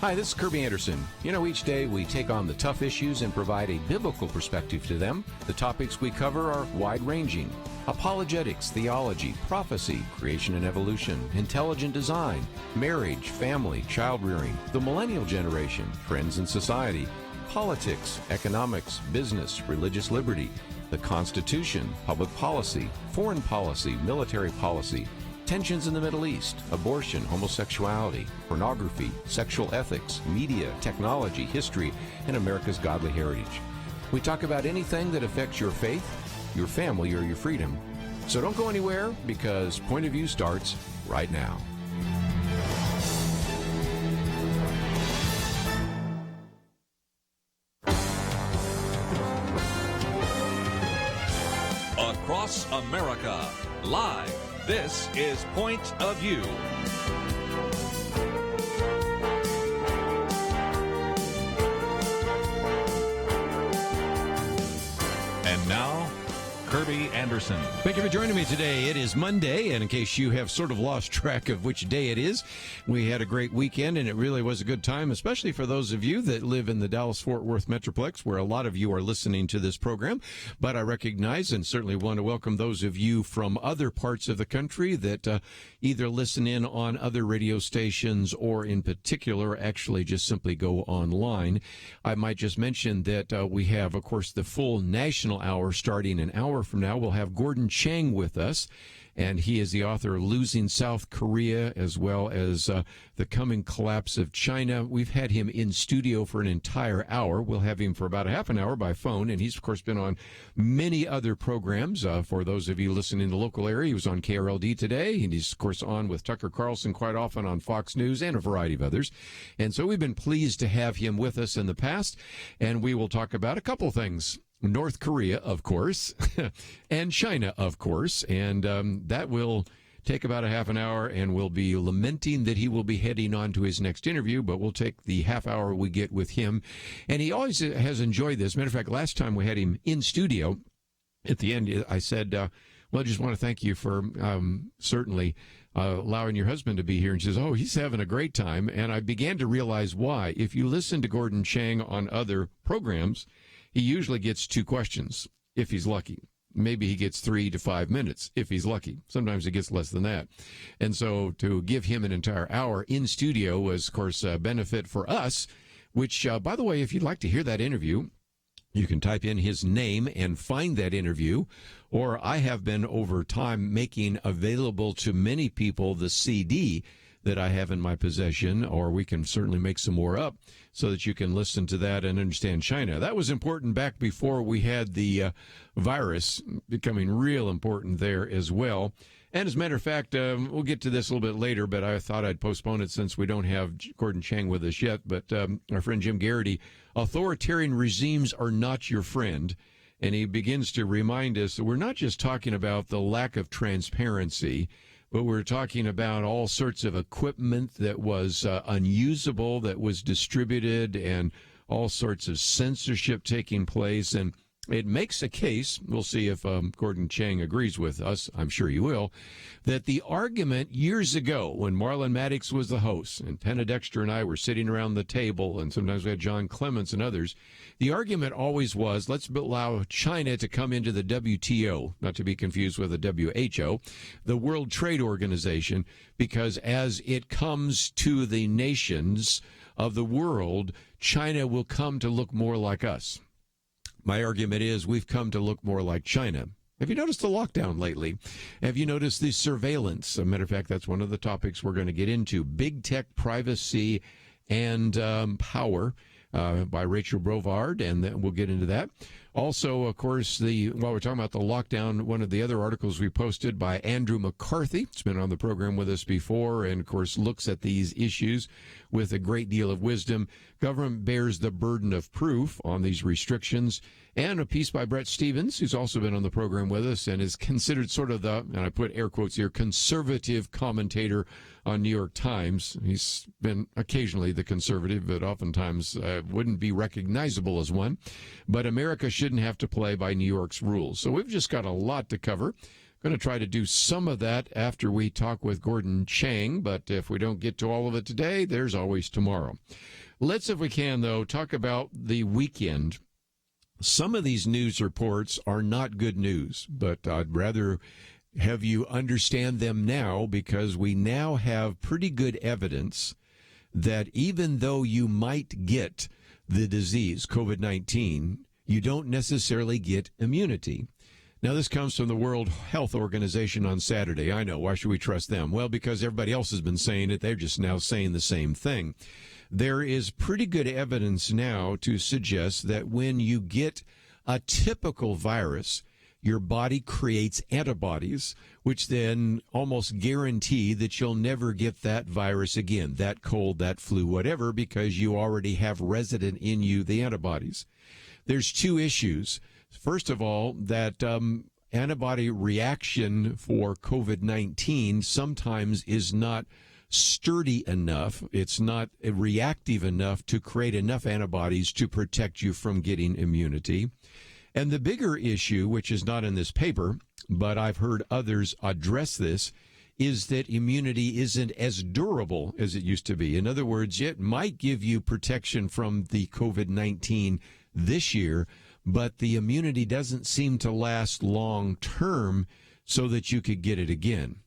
Hi, this is Kerby Anderson. You know, each day we take on the tough issues and provide a biblical perspective to them. The topics we cover are wide-ranging. Apologetics, theology, prophecy, creation and evolution, intelligent design, marriage, family, child-rearing, the millennial generation, trends in society, politics, economics, business, religious liberty, the Constitution, public policy, foreign policy, military policy, tensions in the Middle East, abortion, homosexuality, pornography, sexual ethics, media, technology, history, and America's godly heritage. We talk about anything that affects your faith, your family, or your freedom. So don't go anywhere, because Point of View starts right now. Across America, live. This is Point of View. And now, Kerby Anderson. Thank you for joining me today. It is Monday, and in case you have sort of lost track of which day it is, we had a great weekend, and it really was a good time, especially for those of you that live in the Dallas-Fort Worth Metroplex, where a lot of you are listening to this program. But I recognize and certainly want to welcome those of you from other parts of the country that either listen in on other radio stations or in particular actually just simply go online. I might just mention that we have, of course, the full national hour starting an hour from now. We'll have Gordon Chang with us, and he is the author of Losing South Korea, as well as The Coming Collapse of China. We've had him in studio for an entire hour. We'll have him for about a half an hour by phone, and he's, of course, been on many other programs. For those of you listening in the local area, he was on KRLD today, and he's, of course, on with Tucker Carlson quite often on Fox News and a variety of others. And so we've been pleased to have him with us in the past, and we will talk about a couple things. North Korea, of course, and China, of course, and that will take about a half an hour, and we'll be lamenting that he will be heading on to his next interview, but we'll take the half hour we get with him. And he always has enjoyed this. Matter of fact, last time we had him in studio, at the end, I said, well, I just want to thank you for certainly allowing your husband to be here. And she says, oh, he's having a great time. And I began to realize why. If you listen to Gordon Chang on other programs, he usually gets 2 questions, if he's lucky. Maybe he gets 3 to 5 minutes, if he's lucky. Sometimes he gets less than that. And so to give him an entire hour in studio was, of course, a benefit for us, which, by the way, if you'd like to hear that interview, you can type in his name and find that interview. Or I have been, over time, making available to many people the CD that I have in my possession, or we can certainly make some more up so that you can listen to that and understand China. That was important back before we had the virus, becoming real important there as well. And as a matter of fact, we'll get to this a little bit later, but I thought I'd postpone it since we don't have Gordon Chang with us yet. But our friend Jim Garrity, authoritarian regimes are not your friend. And he begins to remind us that we're not just talking about the lack of transparency, but we're talking about all sorts of equipment that was unusable, that was distributed, and all sorts of censorship taking place. And it makes a case, we'll see if Gordon Chang agrees with us, I'm sure he will, that the argument years ago when Marlon Maddox was the host and Penna Dexter and I were sitting around the table, and sometimes we had John Clements and others, the argument always was, let's allow China to come into the WTO, not to be confused with the WHO, the World Trade Organization, because as it comes to the nations of the world, China will come to look more like us. My argument is we've come to look more like China. Have you noticed the lockdown lately? Have you noticed the surveillance? As a matter of fact, that's one of the topics we're going to get into. Big tech, privacy, and power by Rachel Brovard, and then we'll get into that. Also, of course, while we're talking about the lockdown, one of the other articles we posted by Andrew McCarthy, it's been on the program with us before, and, of course, looks at these issues with a great deal of wisdom. Government bears the burden of proof on these restrictions. And a piece by Brett Stevens, who's also been on the program with us and is considered sort of the, and I put air quotes here, conservative commentator on New York Times. He's been occasionally the conservative, but oftentimes wouldn't be recognizable as one. But America shouldn't have to play by New York's rules. So we've just got a lot to cover. Going to try to do some of that after we talk with Gordon Chang, but if we don't get to all of it today, there's always tomorrow. Let's, if we can, though, talk about the weekend. Some of these news reports are not good news, but I'd rather have you understand them now because we now have pretty good evidence that even though you might get the disease, COVID-19, you don't necessarily get immunity. Now, this comes from the World Health Organization on Saturday. I know. Why should we trust them? Well, because everybody else has been saying it. They're just now saying the same thing. There is pretty good evidence now to suggest that when you get a typical virus, your body creates antibodies, which then almost guarantee that you'll never get that virus again, that cold, that flu, whatever, because you already have resident in you the antibodies. There's two issues. First of all, that antibody reaction for COVID-19 sometimes is not sturdy enough. It's not reactive enough to create enough antibodies to protect you from getting immunity. And the bigger issue, which is not in this paper, but I've heard others address this, is that immunity isn't as durable as it used to be. In other words, it might give you protection from the COVID-19 this year, but the immunity doesn't seem to last long term so that you could get it again.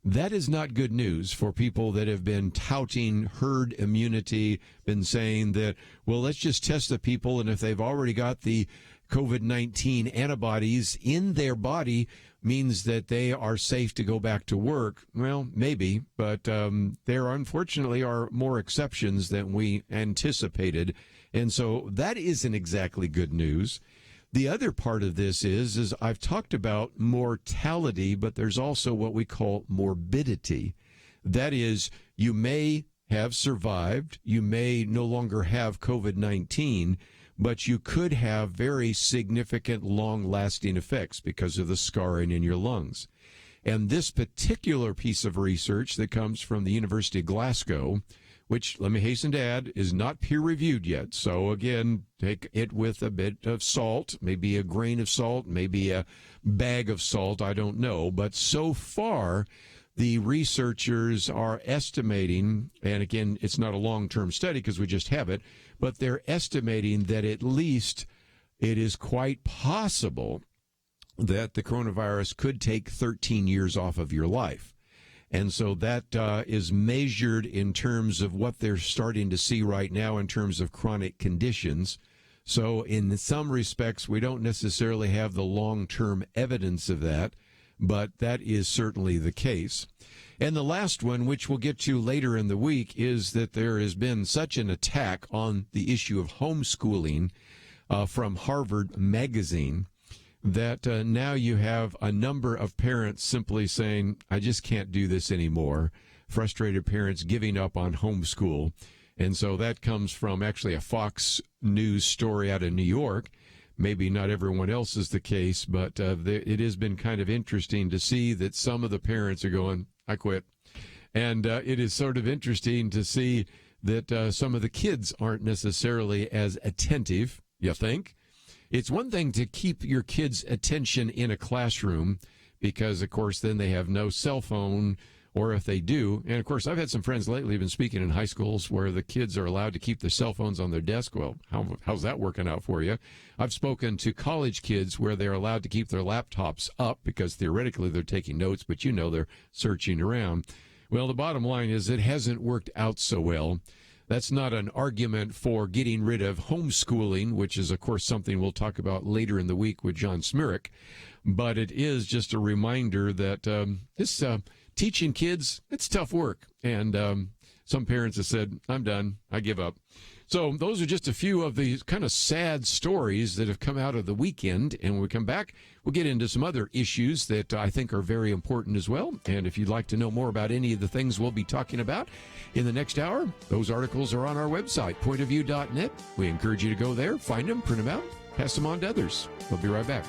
That is not good news for people that have been touting herd immunity, been saying that, well, let's just test the people, and if they've already got the COVID-19 antibodies in their body, means that they are safe to go back to work. Well, maybe, but there unfortunately are more exceptions than we anticipated. And so that isn't exactly good news. The other part of this is I've talked about mortality, but there's also what we call morbidity. That is, you may have survived, you may no longer have COVID-19, but you could have very significant long-lasting effects because of the scarring in your lungs. And this particular piece of research that comes from the University of Glasgow, which, let me hasten to add, is not peer-reviewed yet. So, again, take it with a bit of salt, maybe a grain of salt, maybe a bag of salt, I don't know. But so far, the researchers are estimating, and again, it's not a long-term study because we just have it, but they're estimating that at least it is quite possible that the coronavirus could take 13 years off of your life. And so that is measured in terms of what they're starting to see right now in terms of chronic conditions. So in some respects, we don't necessarily have the long-term evidence of that, but that is certainly the case. And the last one, which we'll get to later in the week, is that there has been such an attack on the issue of homeschooling from Harvard Magazine that now you have a number of parents simply saying, I just can't do this anymore. Frustrated parents giving up on homeschool. And so that comes from actually a Fox News story out of New York. Maybe not everyone else is the case, but it has been kind of interesting to see that some of the parents are going, I quit. And it is sort of interesting to see that some of the kids aren't necessarily as attentive, you think. It's one thing to keep your kids' attention in a classroom because, of course, then they have no cell phone, or if they do. And, of course, I've had some friends lately who've been speaking in high schools where the kids are allowed to keep their cell phones on their desk. Well, how's that working out for you? I've spoken to college kids where they're allowed to keep their laptops up because theoretically they're taking notes, but you know they're searching around. Well, the bottom line is it hasn't worked out so well. That's not an argument for getting rid of homeschooling, which is, of course, something we'll talk about later in the week with John Smirek. But it is just a reminder that this teaching kids, it's tough work. And some parents have said, I'm done. I give up. So those are just a few of the kind of sad stories that have come out of the weekend. And when we come back, we'll get into some other issues that I think are very important as well. And if you'd like to know more about any of the things we'll be talking about in the next hour, those articles are on our website, pointofview.net. We encourage you to go there, find them, print them out, pass them on to others. We'll be right back.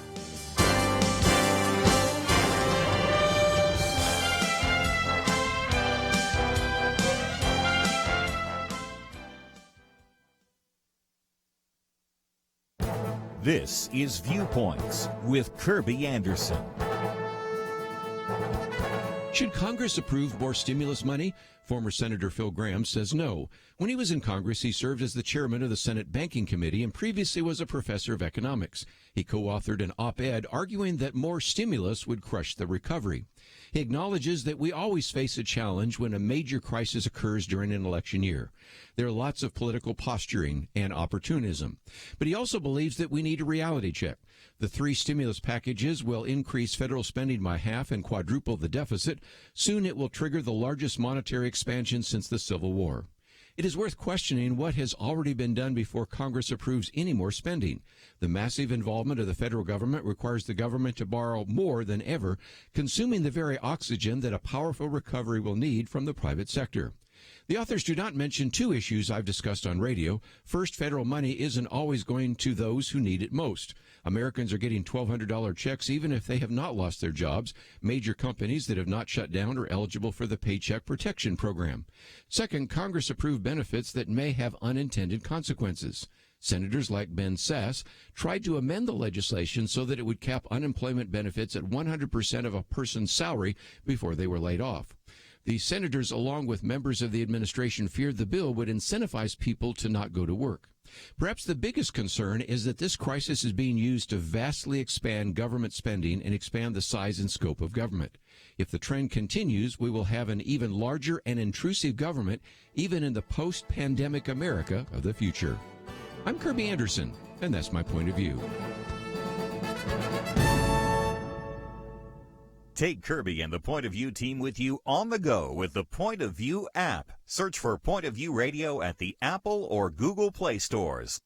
This is Viewpoints with Kerby Anderson. Should Congress approve more stimulus money? Former Senator Phil Gramm says no. When he was in Congress, he served as the chairman of the Senate Banking Committee and previously was a professor of economics. He co-authored an op-ed arguing that more stimulus would crush the recovery. He acknowledges that we always face a challenge when a major crisis occurs during an election year. There are lots of political posturing and opportunism. But he also believes that we need a reality check. The 3 stimulus packages will increase federal spending by half and quadruple the deficit. Soon it will trigger the largest monetary expansion since the Civil War. It is worth questioning what has already been done before Congress approves any more spending. The massive involvement of the federal government requires the government to borrow more than ever, consuming the very oxygen that a powerful recovery will need from the private sector. The authors do not mention 2 issues I've discussed on radio. First, federal money isn't always going to those who need it most. Americans are getting $1,200 checks even if they have not lost their jobs. Major companies that have not shut down are eligible for the Paycheck Protection Program. Second, Congress approved benefits that may have unintended consequences. Senators like Ben Sasse tried to amend the legislation so that it would cap unemployment benefits at 100% of a person's salary before they were laid off. The senators, along with members of the administration, feared the bill would incentivize people to not go to work. Perhaps the biggest concern is that this crisis is being used to vastly expand government spending and expand the size and scope of government. If the trend continues, we will have an even larger and intrusive government, even in the post-pandemic America of the future. I'm Kerby Anderson, and that's my point of view. Take Kerby and the Point of View team with you on the go with the Point of View app. Search for Point of View Radio at the Apple or Google Play stores.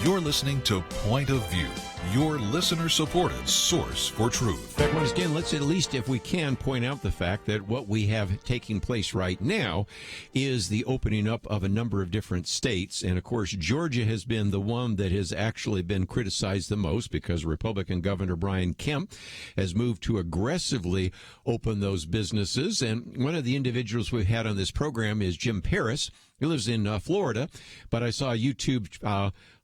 You're listening to Point of View, your listener-supported source for truth. Once again, let's at least, if we can, point out the fact that what we have taking place right now is the opening up of a number of different states. And, of course, Georgia has been the one that has actually been criticized the most because Republican Governor Brian Kemp has moved to aggressively open those businesses. And one of the individuals we've had on this program is Jim Paris. He lives in Florida, but I saw a YouTube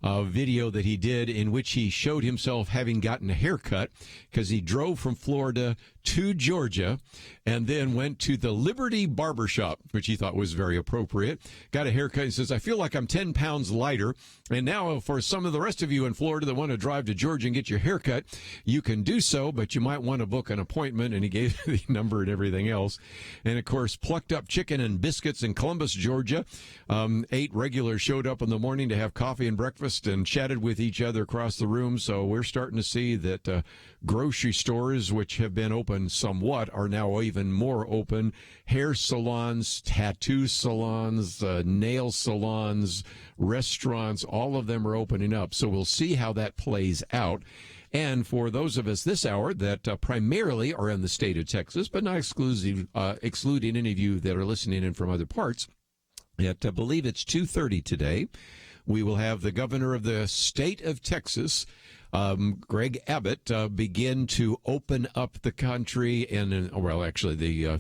video that he did in which he showed himself having gotten a haircut because he drove from Florida to Georgia and then went to the Liberty Barbershop, which he thought was very appropriate. Got a haircut. He says, I feel like I'm 10 pounds lighter. And now for some of the rest of you in Florida that want to drive to Georgia and get your haircut, you can do so, but you might want to book an appointment. And he gave the number and everything else. And, of course, plucked up chicken and biscuits in Columbus, Georgia. 8 regulars showed up in the morning to have coffee and breakfast and chatted with each other across the room. So we're starting to see that grocery stores, which have been open somewhat, are now even more open. Hair salons, tattoo salons, nail salons, restaurants, all of them are opening up. So we'll see how that plays out. And for those of us this hour that primarily are in the state of Texas, but not excluding any of you that are listening in from other parts, I believe it's 2:30 today. We will have the governor of the state of Texas, Greg Abbott, begin to open up the country and, well, actually the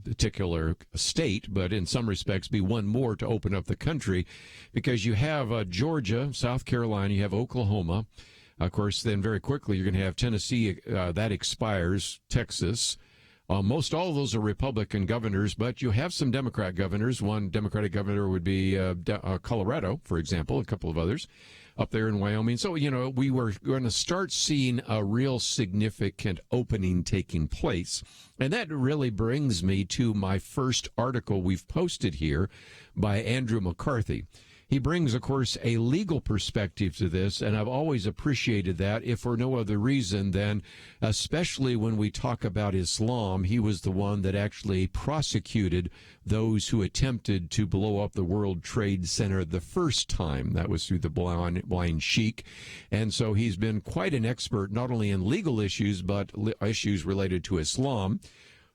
particular state, but in some respects be one more to open up the country because you have Georgia, South Carolina, you have Oklahoma. Of course, then very quickly you're going to have Tennessee. That expires, Texas. Most all of those are Republican governors, but you have some Democrat governors. One Democratic governor would be Colorado, for example, a couple of others. up there in Wyoming. So, we were going to start seeing a real significant opening taking place. And that really brings me to my first article we've posted here by Andrew McCarthy. He brings, of course, a legal perspective to this, and I've always appreciated that, if for no other reason than, especially when we talk about Islam, he was the one that actually prosecuted those who attempted to blow up the World Trade Center the first time. That was through the blind sheik. And so he's been quite an expert, not only in legal issues, but issues related to Islam.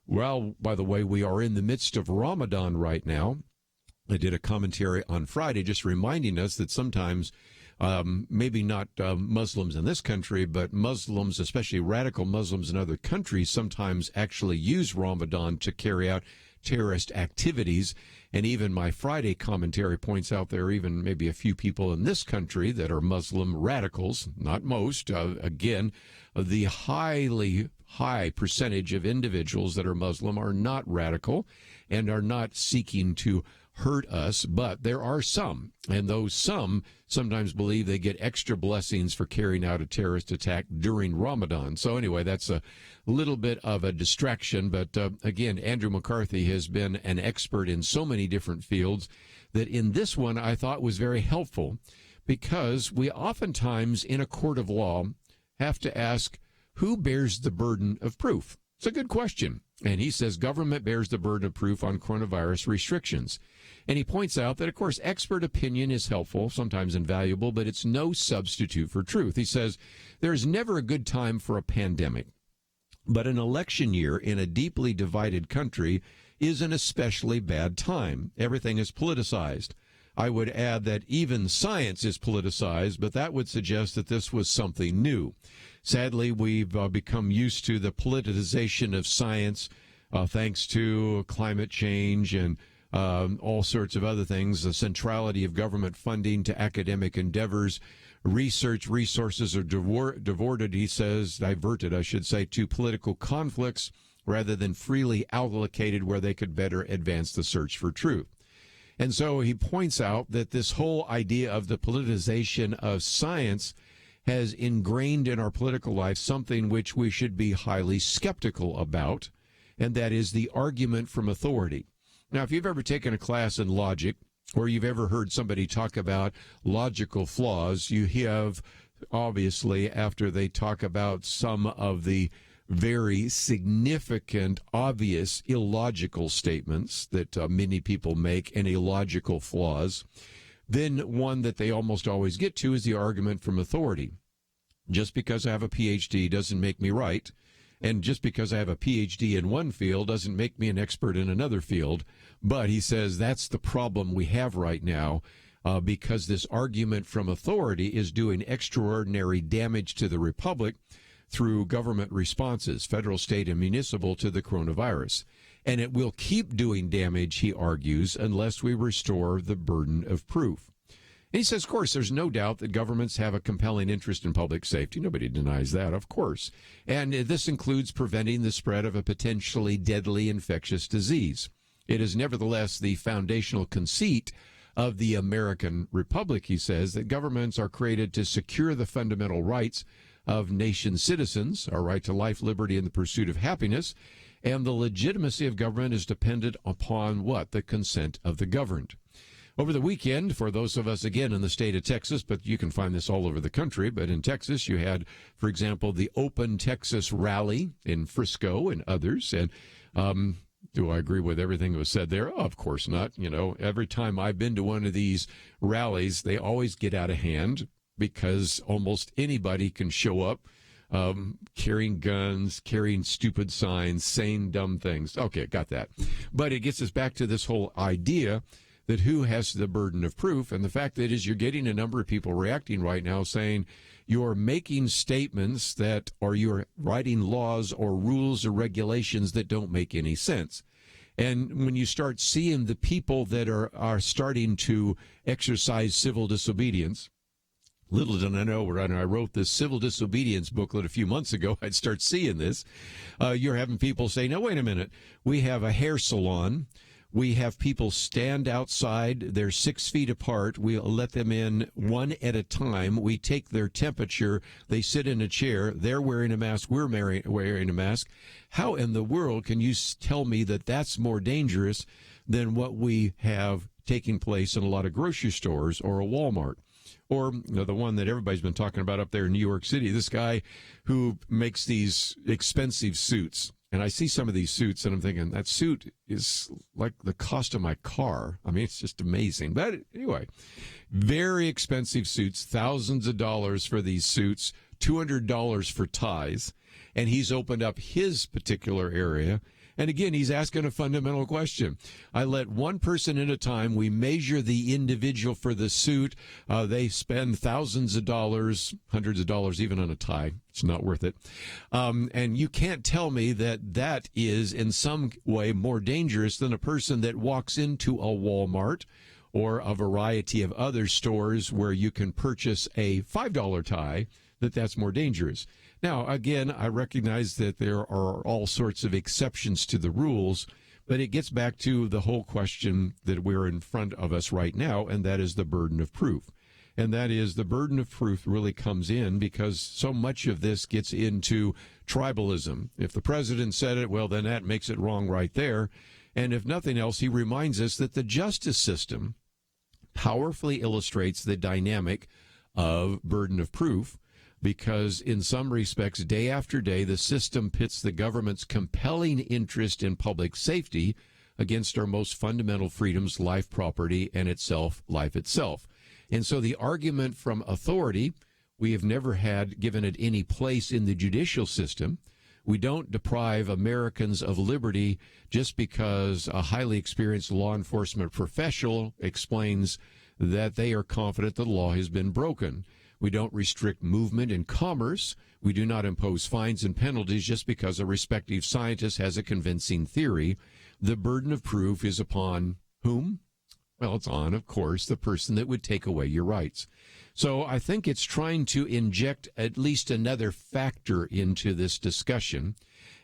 Well, by the way, we are in the midst of Ramadan right now. I did a commentary on Friday just reminding us that sometimes, maybe not Muslims in this country, but Muslims, especially radical Muslims in other countries, sometimes actually use Ramadan to carry out terrorist activities. And even my Friday commentary points out there are even maybe a few people in this country that are Muslim radicals, not most. Again, the high percentage of individuals that are Muslim are not radical and are not seeking to hurt us, but there are some, and those some sometimes believe they get extra blessings for carrying out a terrorist attack during Ramadan. So anyway, that's a little bit of a distraction, but again, Andrew McCarthy has been an expert in so many different fields that in this one I thought was very helpful, because we oftentimes in a court of law have to ask, who bears the burden of proof? It's a good question. And he says government bears the burden of proof on coronavirus restrictions. And he points out that, of course, expert opinion is helpful, sometimes invaluable, but it's no substitute for truth. He says there is never a good time for a pandemic, but an election year in a deeply divided country is an especially bad time. Everything is politicized. I would add that even science is politicized, but that would suggest that this was something new. Sadly, we've become used to the politicization of science thanks to climate change and all sorts of other things, the centrality of government funding to academic endeavors. Research resources are diverted, I should say, to political conflicts rather than freely allocated where they could better advance the search for truth. And so he points out that this whole idea of the politicization of science has ingrained in our political life something which we should be highly skeptical about, and that is the argument from authority. Now, if you've ever taken a class in logic, or you've ever heard somebody talk about logical flaws, you have, obviously, after they talk about some of the very significant, obvious, illogical statements that many people make and illogical flaws, then one that they almost always get to is the argument from authority. Just because I have a PhD doesn't make me right, and just because I have a PhD in one field doesn't make me an expert in another field. But he says that's the problem we have right now, because this argument from authority is doing extraordinary damage to the republic through government responses, federal, state, and municipal, to the coronavirus. And it will keep doing damage, he argues, unless we restore the burden of proof. And he says, of course, there's no doubt that governments have a compelling interest in public safety. Nobody denies that, of course. And this includes preventing the spread of a potentially deadly infectious disease. It is nevertheless the foundational conceit of the American Republic, he says, that governments are created to secure the fundamental rights of nation citizens, our right to life, liberty, and the pursuit of happiness, and the legitimacy of government is dependent upon what? The consent of the governed. Over the weekend, for those of us, again, in the state of Texas, but you can find this all over the country, but in Texas, you had, for example, the Open Texas Rally in Frisco and others. And do I agree with everything that was said there? Oh, of course not. You know, every time I've been to one of these rallies, they always get out of hand because almost anybody can show up carrying guns, carrying stupid signs, saying dumb things. Okay, got that. But it gets us back to this whole idea that who has the burden of proof, and the fact that is you're getting a number of people reacting right now saying you're making statements that, or you're writing laws or rules or regulations that don't make any sense. And when you start seeing the people that are starting to exercise civil disobedience, little did I know when I wrote this civil disobedience booklet a few months ago, I'd start seeing this. You're having people say, no, wait a minute, we have a hair salon, We have people stand outside. They're 6 feet apart. We let them in one at a time. We take their temperature. They sit in a chair. They're wearing a mask. We're wearing a mask. How in the world can you tell me that that's more dangerous than what we have taking place in a lot of grocery stores or a Walmart? Or the one that everybody's been talking about up there in New York City, this guy who makes these expensive suits. And I see some of these suits, and I'm thinking, that suit is like the cost of my car. I mean, it's just amazing. But anyway, very expensive suits, thousands of dollars for these suits, $200 for ties. And he's opened up his particular area. And again, he's asking a fundamental question. I let one person at a time. We measure the individual for the suit. They spend thousands of dollars, hundreds of dollars, even on a tie. It's not worth it. And you can't tell me that that is in some way more dangerous than a person that walks into a Walmart or a variety of other stores where you can purchase a $5 tie, that's more dangerous. Now, again, I recognize that there are all sorts of exceptions to the rules, but it gets back to the whole question that we're in front of us right now, and that is the burden of proof. And that is the burden of proof really comes in because so much of this gets into tribalism. If the president said it, well, then that makes it wrong right there. And if nothing else, he reminds us that the justice system powerfully illustrates the dynamic of burden of proof, because in some respects, day after day, the system pits the government's compelling interest in public safety against our most fundamental freedoms, life, property, and life itself. And so the argument from authority, we have never had given it any place in the judicial system. We don't deprive Americans of liberty just because a highly experienced law enforcement professional explains that they are confident the law has been broken. We don't restrict movement and commerce. We do not impose fines and penalties just because a respective scientist has a convincing theory. The burden of proof is upon whom? Well, it's on, of course, the person that would take away your rights. So I think it's trying to inject at least another factor into this discussion.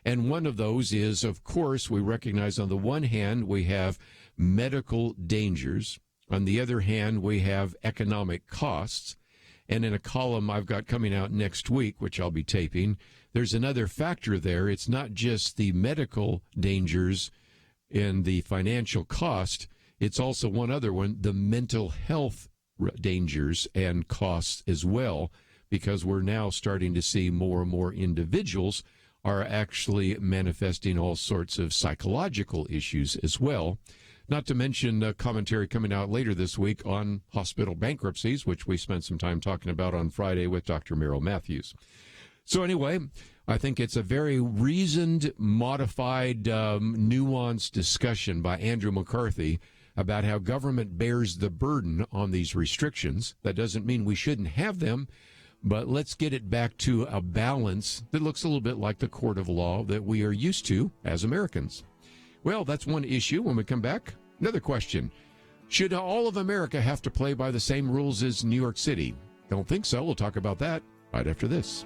And one of those is, of course, we recognize on the one hand, we have medical dangers. On the other hand, we have economic costs. And in a column I've got coming out next week, which I'll be taping, there's another factor there. It's not just the medical dangers and the financial cost. It's also one other one, the mental health dangers and costs as well, because we're now starting to see more and more individuals are actually manifesting all sorts of psychological issues as well. Not to mention a commentary coming out later this week on hospital bankruptcies, which we spent some time talking about on Friday with Dr. Merrill Matthews. So anyway, I think it's a very reasoned, modified, nuanced discussion by Andrew McCarthy about how government bears the burden on these restrictions. That doesn't mean we shouldn't have them, but let's get it back to a balance that looks a little bit like the court of law that we are used to as Americans. Well, that's one issue. When we come back, another question. Should all of America have to play by the same rules as New York City? Don't think so. We'll talk about that right after this.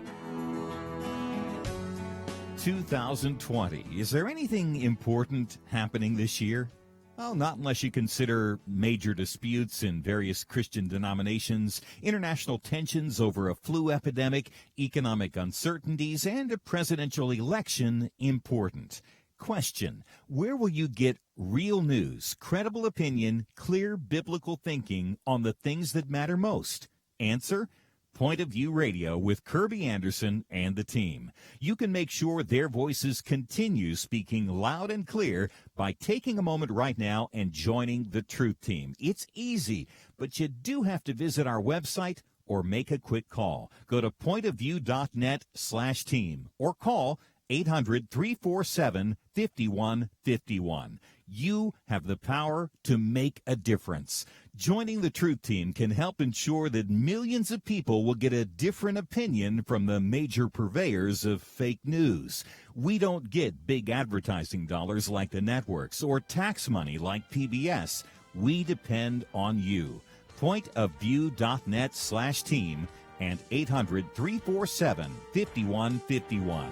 2020. Is there anything important happening this year? Well, not unless you consider major disputes in various Christian denominations, international tensions over a flu epidemic, economic uncertainties, and a presidential election important. Question: where will you get real news, credible opinion, clear biblical thinking on the things that matter most? Answer: Point of View Radio with Kerby Anderson and the team. You can make sure their voices continue speaking loud and clear by taking a moment right now and joining the Truth Team. It's easy, but you do have to visit our website or make a quick call. Go to pointofview.net/team or call 800-347-5151. You have the power to make a difference. Joining the Truth Team can help ensure that millions of people will get a different opinion from the major purveyors of fake news. We don't get big advertising dollars like the networks or tax money like PBS. We depend on you. Pointofview.net/team and 800-347-5151.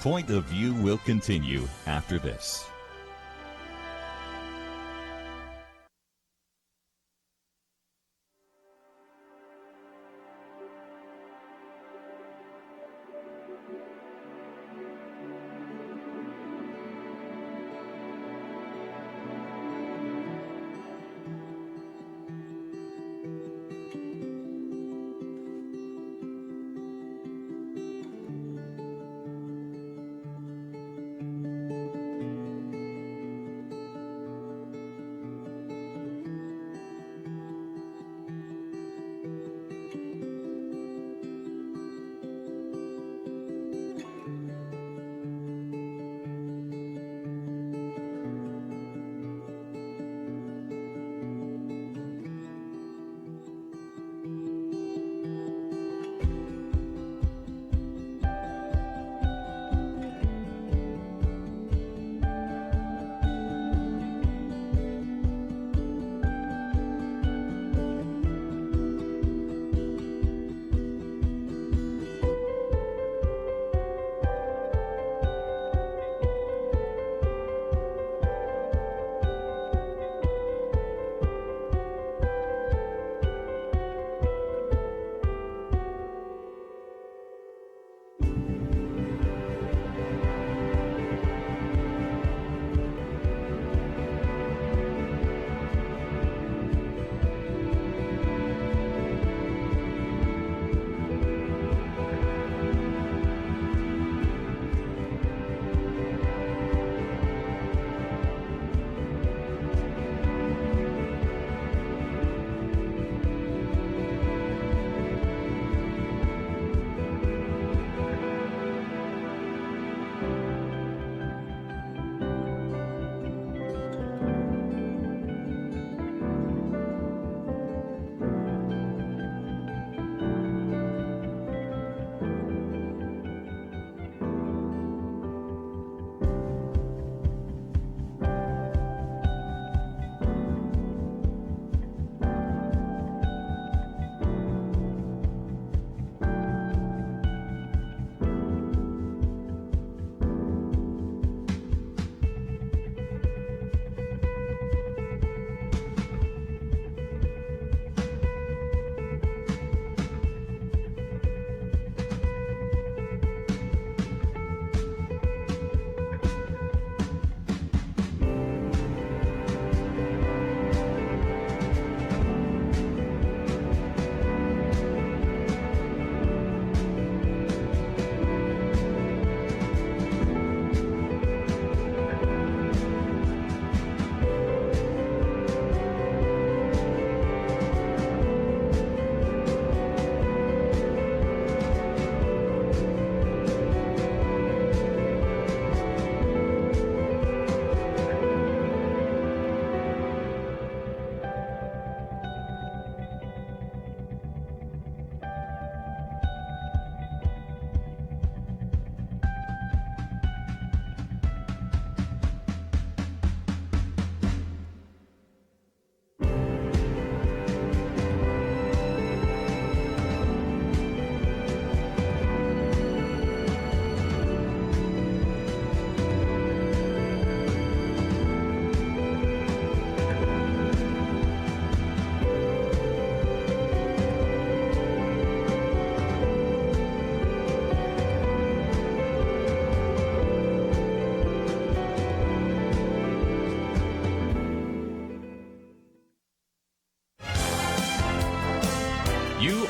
Point of View will continue after this.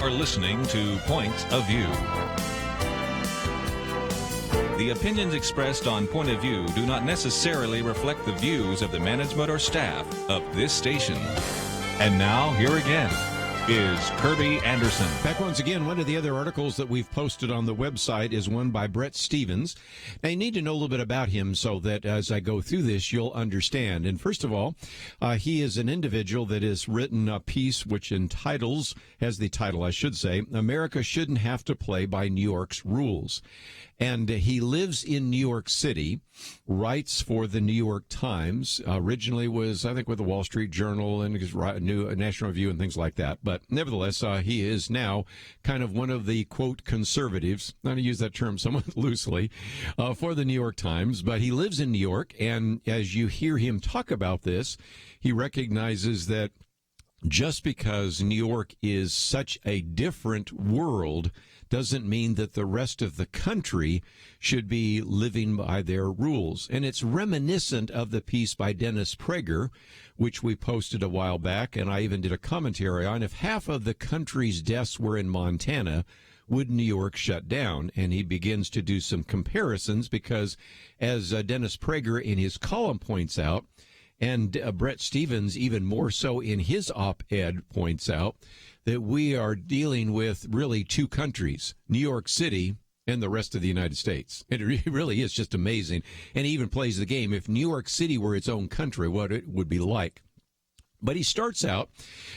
You're listening to Point of View. The opinions expressed on Point of View do not necessarily reflect the views of the management or staff of this station. And now, here again is Kerby Anderson. Back once again, one of the other articles that we've posted on the website is one by Brett Stevens. Now, you need to know a little bit about him so that as I go through this, you'll understand. And first of all, he is an individual that has written a piece which has the title, I should say, America Shouldn't Have to Play by New York's Rules. And he lives in New York City, writes for the New York Times, originally was, I think, with the Wall Street Journal and his National Review and things like that. But nevertheless, he is now kind of one of the, quote, conservatives. I'm going to use that term somewhat loosely for the New York Times. But he lives in New York, and as you hear him talk about this, he recognizes that just because New York is such a different world doesn't mean that the rest of the country should be living by their rules. And it's reminiscent of the piece by Dennis Prager, which we posted a while back, and I even did a commentary on. If half of the country's deaths were in Montana, would New York shut down? And he begins to do some comparisons because, as Dennis Prager in his column points out, and Brett Stevens even more so in his op-ed points out, that we are dealing with really two countries, New York City and the rest of the United States. It really is just amazing. And he even plays the game. If New York City were its own country, what it would be like. But he starts out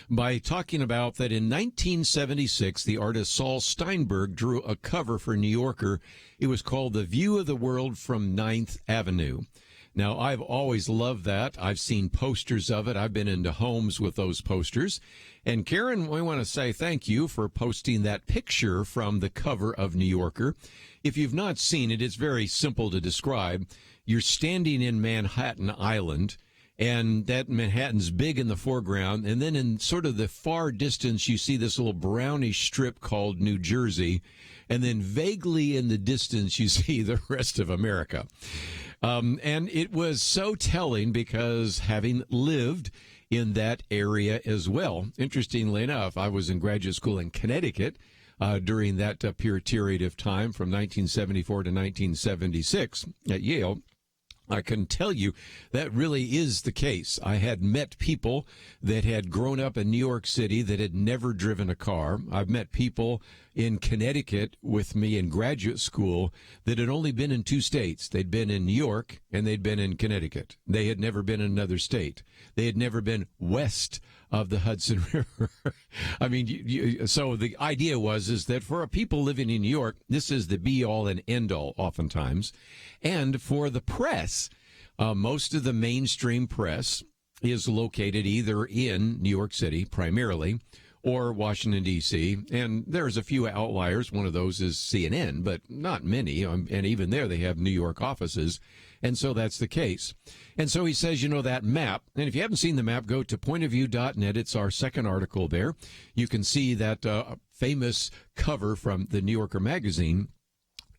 by talking about that in 1976, the artist Saul Steinberg drew a cover for New Yorker. It was called The View of the World from 9th Avenue. Now, I've always loved that. I've seen posters of it. I've been into homes with those posters. And Karen, we want to say thank you for posting that picture from the cover of New Yorker. If you've not seen it, it's very simple to describe. You're standing in Manhattan Island, and that Manhattan's big in the foreground. And then in sort of the far distance, you see this little brownish strip called New Jersey. And then vaguely in the distance, you see the rest of America. And it was so telling because having lived in that area as well, interestingly enough, I was in graduate school in Connecticut during that period of time from 1974 to 1976 at Yale. I can tell you that really is the case. I had met people that had grown up in New York City that had never driven a car. I've met people in Connecticut with me in graduate school that had only been in two states. They'd been in New York and they'd been in Connecticut. They had never been in another state. They had never been west of the Hudson River. I mean, so the idea is that for people living in New York, this is the be-all and end-all oftentimes. And for the press, most of the mainstream press is located either in New York City primarily or Washington, D.C., and there's a few outliers. One of those is CNN, but not many, and even there they have New York offices, and so that's the case. And so he says, that map, and if you haven't seen the map, go to pointofview.net. It's our second article there. You can see that famous cover from the New Yorker magazine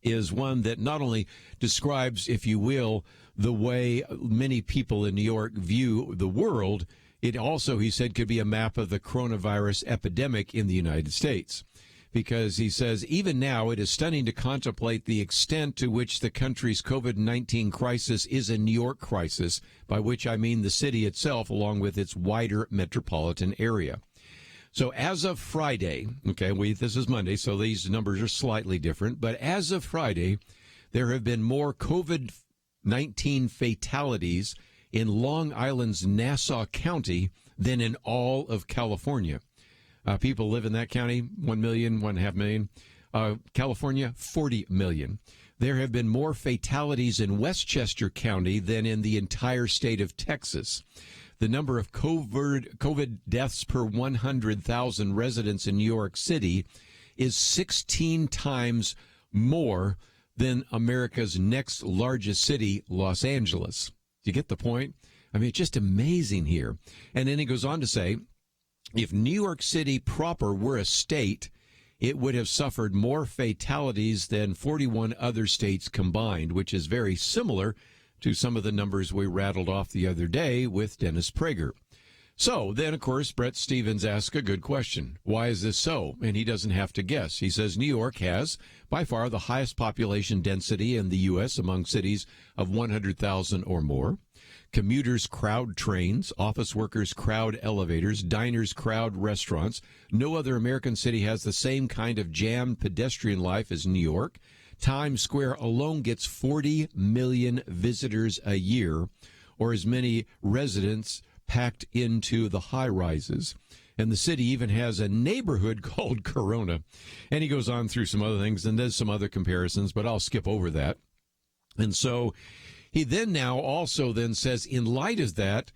is one that not only describes, if you will, the way many people in New York view the world, it also, he said, could be a map of the coronavirus epidemic in the United States. Because he says, even now, it is stunning to contemplate the extent to which the country's COVID-19 crisis is a New York crisis, by which I mean the city itself, along with its wider metropolitan area. So as of Friday, this is Monday, so these numbers are slightly different, but as of Friday, there have been more COVID-19 fatalities in Long Island's Nassau County than in all of California. People live in that county, 1 million, 1.5 million. California, 40 million. There have been more fatalities in Westchester County than in the entire state of Texas. The number of COVID deaths per 100,000 residents in New York City is 16 times more than America's next largest city, Los Angeles. Do you get the point? I mean, it's just amazing here. And then he goes on to say, if New York City proper were a state, it would have suffered more fatalities than 41 other states combined, which is very similar to some of the numbers we rattled off the other day with Dennis Prager. So then, of course, Brett Stevens asks a good question. Why is this so? And he doesn't have to guess. He says New York has, by far, the highest population density in the U.S. among cities of 100,000 or more. Commuters crowd trains, office workers crowd elevators, diners crowd restaurants. No other American city has the same kind of jammed pedestrian life as New York. Times Square alone gets 40 million visitors a year, or as many residents packed into the high-rises. And the city even has a neighborhood called Corona. And he goes on through some other things and does some other comparisons, but I'll skip over that. And so he then now also then says, in light of that,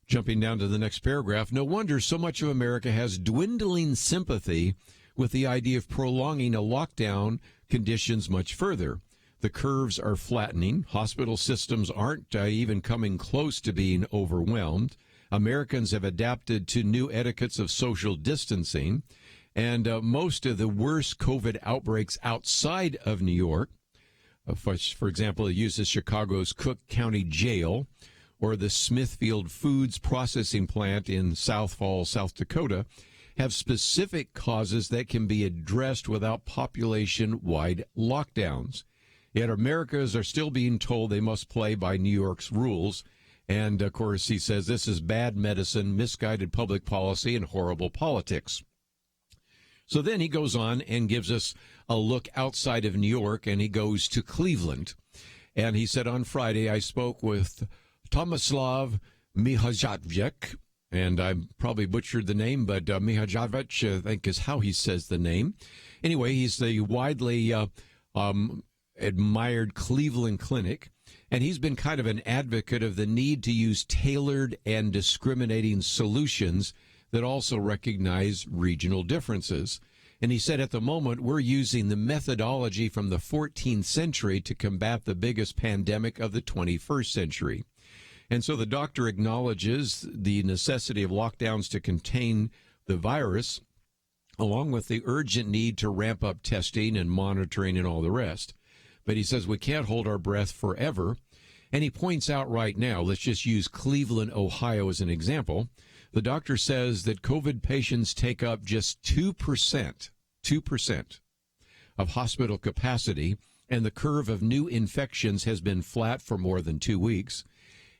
jumping down to the next paragraph, no wonder so much of America has dwindling sympathy with the idea of prolonging a lockdown conditions much further. The curves are flattening. Hospital systems aren't even coming close to being overwhelmed. Americans have adapted to new etiquettes of social distancing, and most of the worst COVID outbreaks outside of New York, for example, it uses Chicago's Cook County Jail or the Smithfield Foods Processing Plant in South Falls, South Dakota, have specific causes that can be addressed without population-wide lockdowns. Yet Americans are still being told they must play by New York's rules. And, of course, he says this is bad medicine, misguided public policy, and horrible politics. So then he goes on and gives us a look outside of New York, and he goes to Cleveland. And he said on Friday, I spoke with Tomislav Mihajlovic, and I probably butchered the name, but Mihajlovic, I think, is how he says the name. Anyway, he's the widely admired Cleveland Clinic. And he's been kind of an advocate of the need to use tailored and discriminating solutions that also recognize regional differences. And he said at the moment, we're using the methodology from the 14th century to combat the biggest pandemic of the 21st century. And so the doctor acknowledges the necessity of lockdowns to contain the virus, along with the urgent need to ramp up testing and monitoring and all the rest. But he says we can't hold our breath forever. And he points out right now, let's just use Cleveland, Ohio as an example. The doctor says that COVID patients take up just 2% of hospital capacity, and the curve of new infections has been flat for more than 2 weeks.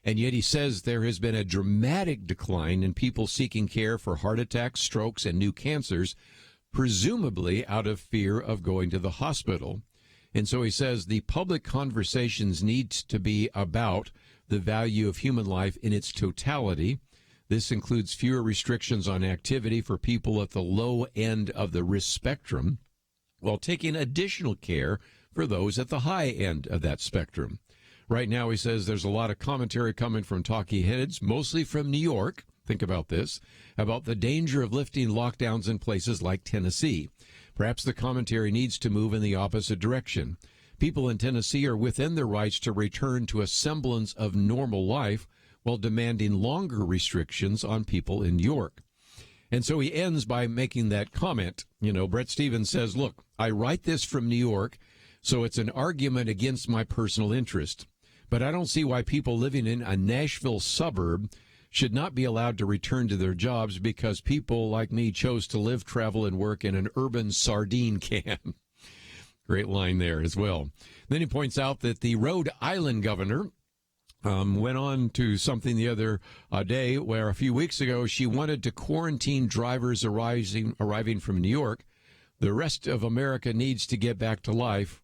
And yet he says there has been a dramatic decline in people seeking care for heart attacks, strokes, and new cancers, presumably out of fear of going to the hospital. And so he says the public conversations need to be about the value of human life in its totality. This includes fewer restrictions on activity for people at the low end of the risk spectrum, while taking additional care for those at the high end of that spectrum. Right now, he says there's a lot of commentary coming from talking heads, mostly from New York, think about this, about the danger of lifting lockdowns in places like Tennessee. Perhaps the commentary needs to move in the opposite direction. People in Tennessee are within their rights to return to a semblance of normal life while demanding longer restrictions on people in New York. And so he ends by making that comment. You know, Brett Stevens says, look, I write this from New York, so it's an argument against my personal interest. But I don't see why people living in a Nashville suburb should not be allowed to return to their jobs because people like me chose to live, travel, and work in an urban sardine can. Great line there as well. Then he points out that the Rhode Island governor went on to something the other day where a few weeks ago she wanted to quarantine drivers arriving from New York. The rest of America needs to get back to life.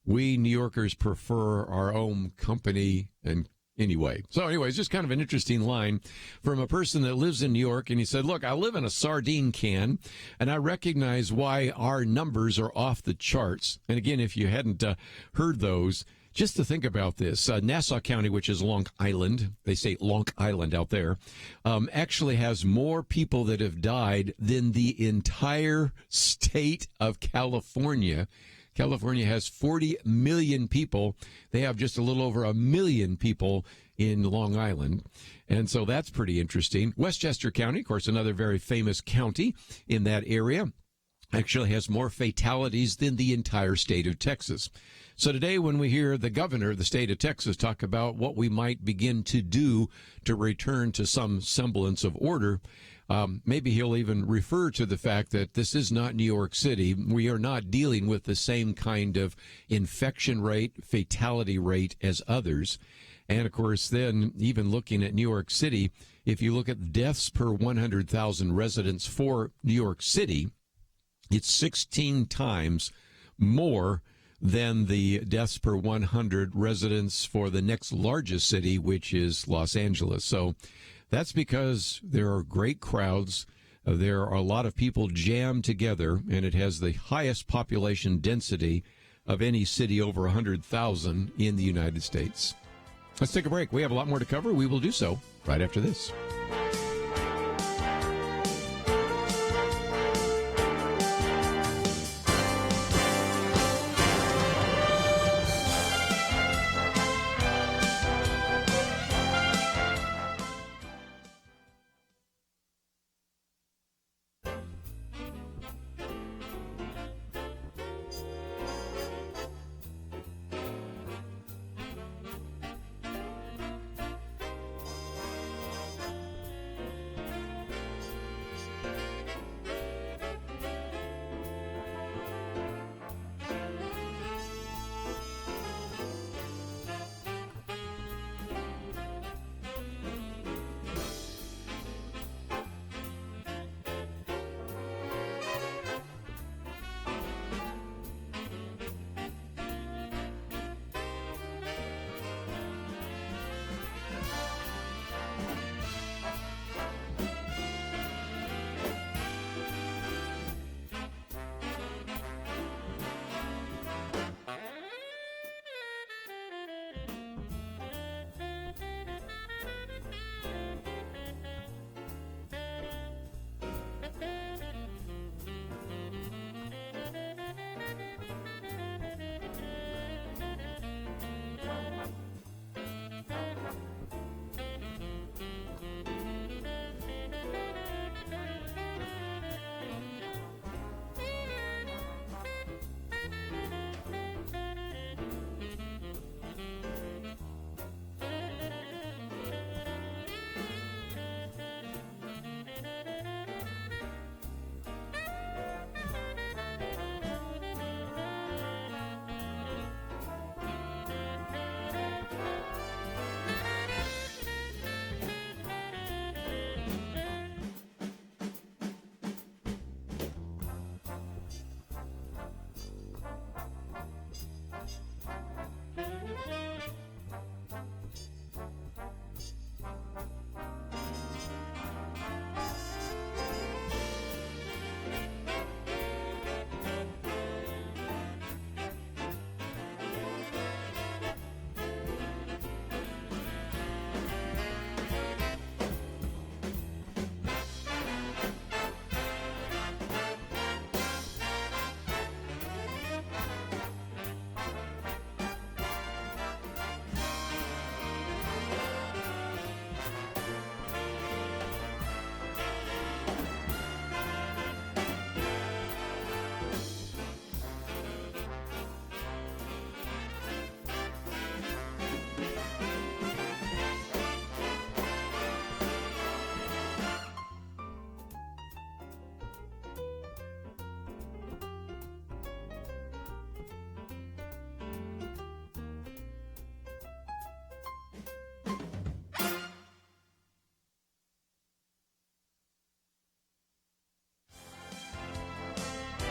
We New Yorkers prefer our own company and anyway. So anyway, it's just kind of an interesting line from a person that lives in New York. And he said, look, I live in a sardine can, and I recognize why our numbers are off the charts. And again, if you hadn't heard those, just to think about this, Nassau County, which is Long Island, they say Long Island out there, actually has more people that have died than the entire state of California. California has 40 million people. They have just a little over 1 million people in Long Island. And so that's pretty interesting. Westchester County, of course, another very famous county in that area, actually has more fatalities than the entire state of Texas. So today, when we hear the governor of the state of Texas talk about what we might begin to do to return to some semblance of order, maybe he'll even refer to the fact that this is not New York City. We are not dealing with the same kind of infection rate, fatality rate as others. And, of course, then even looking at New York City, if you look at deaths per 100,000 residents for New York City, it's 16 times more than the deaths per 100 residents for the next largest city, which is Los Angeles. So that's because there are great crowds. There are a lot of people jammed together, and it has the highest population density of any city over 100,000 in the United States. Let's take a break. We have a lot more to cover. We will do so right after this.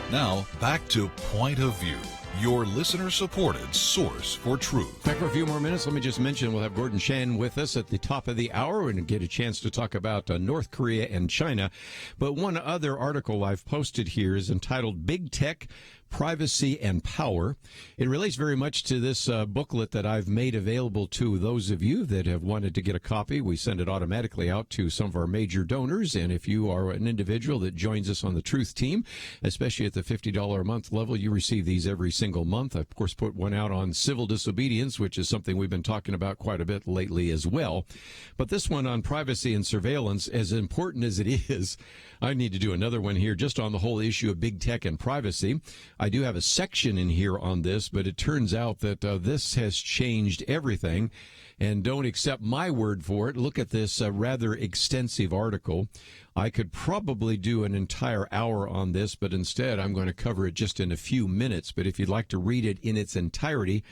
Now, back to Point of View, your listener-supported source for truth. Back for a few more minutes. Let me just mention we'll have Gordon Chang with us at the top of the hour and get a chance to talk about North Korea and China. But one other article I've posted here is entitled Big Tech Privacy and Power. It relates very much to this booklet that I've made available to those of you that have wanted to get a copy. We send it automatically out to some of our major donors, and if you are an individual that joins us on the Truth Team, especially at the $50 a month level, you receive these every single month. I, of course, put one out on civil disobedience, which is something we've been talking about quite a bit lately as well. But this one on privacy and surveillance, as important as it is, I need to do another one here just on the whole issue of big tech and privacy. I do have a section in here on this, but it turns out that this has changed everything. And don't accept my word for it. Look at this rather extensive article. I could probably do an entire hour on this, but instead I'm going to cover it just in a few minutes. But if you'd like to read it in its entirety,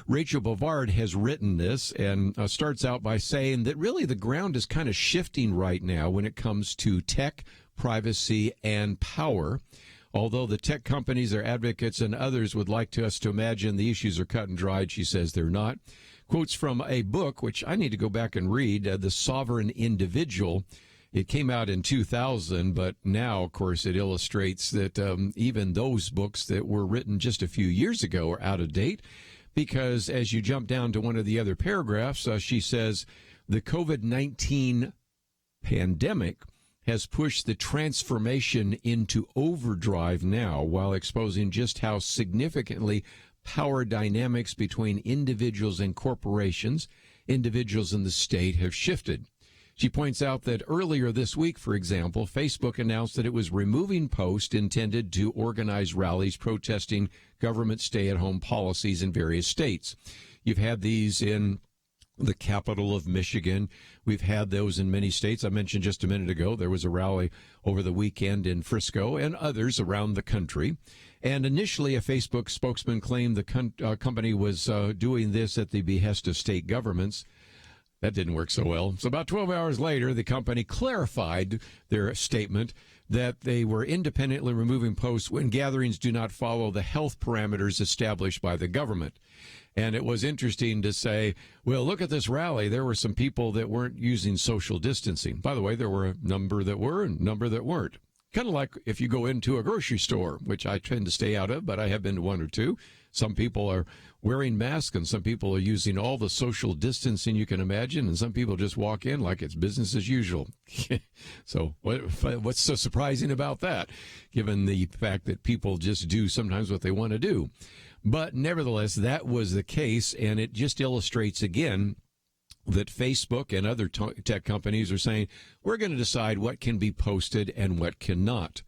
Rachel Bovard has written this and starts out by saying that really the ground is kind of shifting right now when it comes to tech, privacy, and power. Although the tech companies, their advocates, and others would like us to imagine the issues are cut and dried, she says they're not. Quotes from a book, which I need to go back and read, The Sovereign Individual. It came out in 2000, but now, of course, it illustrates that even those books that were written just a few years ago are out of date, because as you jump down to one of the other paragraphs, she says, the COVID-19 pandemic has pushed the transformation into overdrive now, while exposing just how significantly power dynamics between individuals and corporations, individuals in the state, have shifted. She points out that earlier this week, for example, Facebook announced that it was removing posts intended to organize rallies protesting government stay-at-home policies in various states. You've had these in the capital of Michigan. We've had those in many states. I mentioned just a minute ago there was a rally over the weekend in Frisco and others around the country. And initially, a Facebook spokesman claimed the company was doing this at the behest of state governments. That didn't work so well. So about 12 hours later, the company clarified their statement that they were independently removing posts when gatherings do not follow the health parameters established by the government. And it was interesting to say, well, look at this rally. There were some people that weren't using social distancing. By the way, there were a number that were and a number that weren't. Kind of like if you go into a grocery store, which I tend to stay out of, but I have been to one or two. Some people are wearing masks and some people are using all the social distancing you can imagine, and some people just walk in like it's business as usual. So what's so surprising about that, given the fact that people just do sometimes what they want to do? But nevertheless, that was the case, and it just illustrates again that Facebook and other tech companies are saying, we're going to decide what can be posted and what cannot.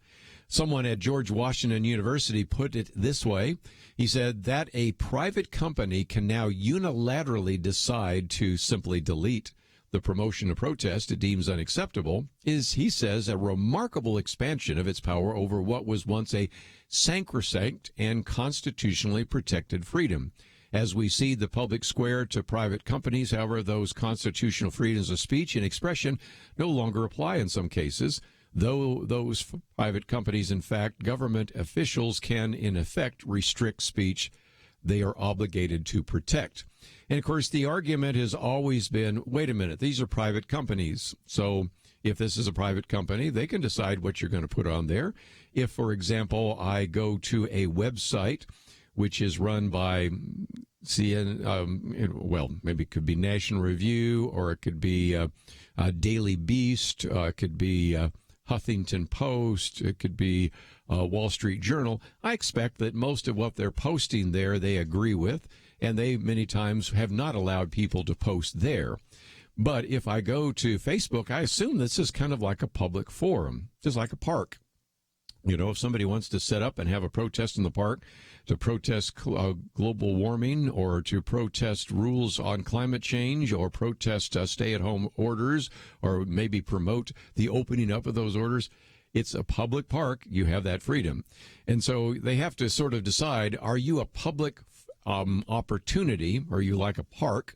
Someone at George Washington University put it this way. He said that a private company can now unilaterally decide to simply delete the promotion of protest it deems unacceptable is, he says, a remarkable expansion of its power over what was once a sacrosanct and constitutionally protected freedom. As we cede the public square to private companies, however, those constitutional freedoms of speech and expression no longer apply in some cases, though those private companies, in fact, government officials can, in effect, restrict speech they are obligated to protect. And, of course, the argument has always been, wait a minute, these are private companies. So if this is a private company, they can decide what you're going to put on there. If, for example, I go to a website which is run by maybe it could be National Review, or it could be Daily Beast, it could be Huffington Post, it could be Wall Street Journal. I expect that most of what they're posting there they agree with, and they many times have not allowed people to post there. But if I go to Facebook, I assume this is kind of like a public forum, just like a park. You know, if somebody wants to set up and have a protest in the park to protest global warming, or to protest rules on climate change, or protest stay-at-home orders, or maybe promote the opening up of those orders, it's a public park. You have that freedom. And so they have to sort of decide, are you a public opportunity? Are you like a park?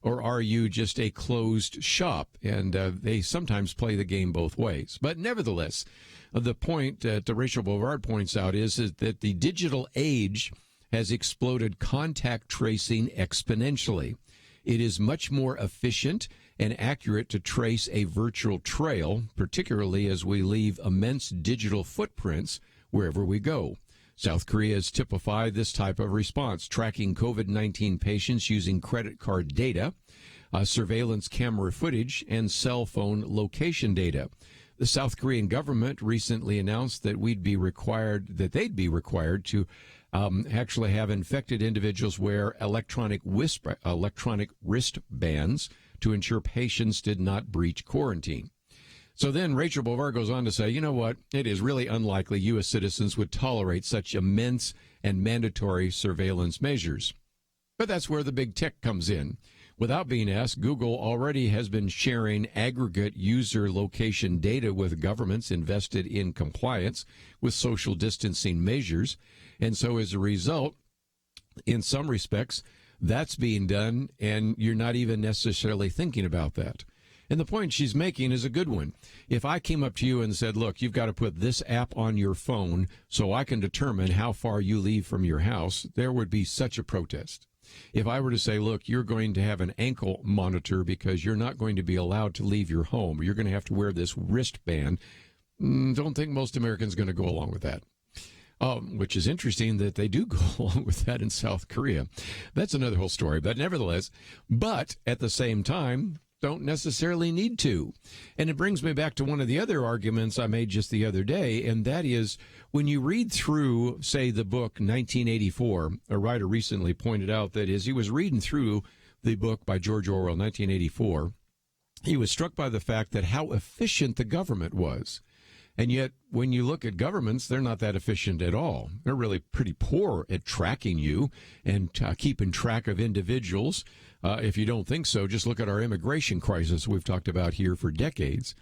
Or are you just a closed shop? And they sometimes play the game both ways. But nevertheless, the point that Rachel Bovard points out is that the digital age has exploded contact tracing exponentially. It is much more efficient and accurate to trace a virtual trail, particularly as we leave immense digital footprints wherever we go. South Korea has typified this type of response, tracking COVID-19 patients using credit card data, surveillance camera footage, and cell phone location data. The South Korean government recently announced that they'd be required to actually have infected individuals wear electronic wristbands to ensure patients did not breach quarantine. So then Rachel Bovar goes on to say, you know what? It is really unlikely U.S. citizens would tolerate such immense and mandatory surveillance measures. But that's where the big tech comes in. Without being asked, Google already has been sharing aggregate user location data with governments invested in compliance with social distancing measures. And so as a result, in some respects, that's being done, and you're not even necessarily thinking about that. And the point she's making is a good one. If I came up to you and said, look, you've got to put this app on your phone so I can determine how far you leave from your house, there would be such a protest. If I were to say, look, you're going to have an ankle monitor because you're not going to be allowed to leave your home, you're going to have to wear this wristband, don't think most Americans are going to go along with that. Which is interesting that they do go along with that in South Korea. That's another whole story. But nevertheless, at the same time, don't necessarily need to. And it brings me back to one of the other arguments I made just the other day, and that is when you read through, say, the book 1984, a writer recently pointed out that as he was reading through the book by George Orwell, 1984, he was struck by the fact that how efficient the government was. And yet, when you look at governments, they're not that efficient at all. They're really pretty poor at tracking you and keeping track of individuals. If you don't think so, just look at our immigration crisis we've talked about here for decades.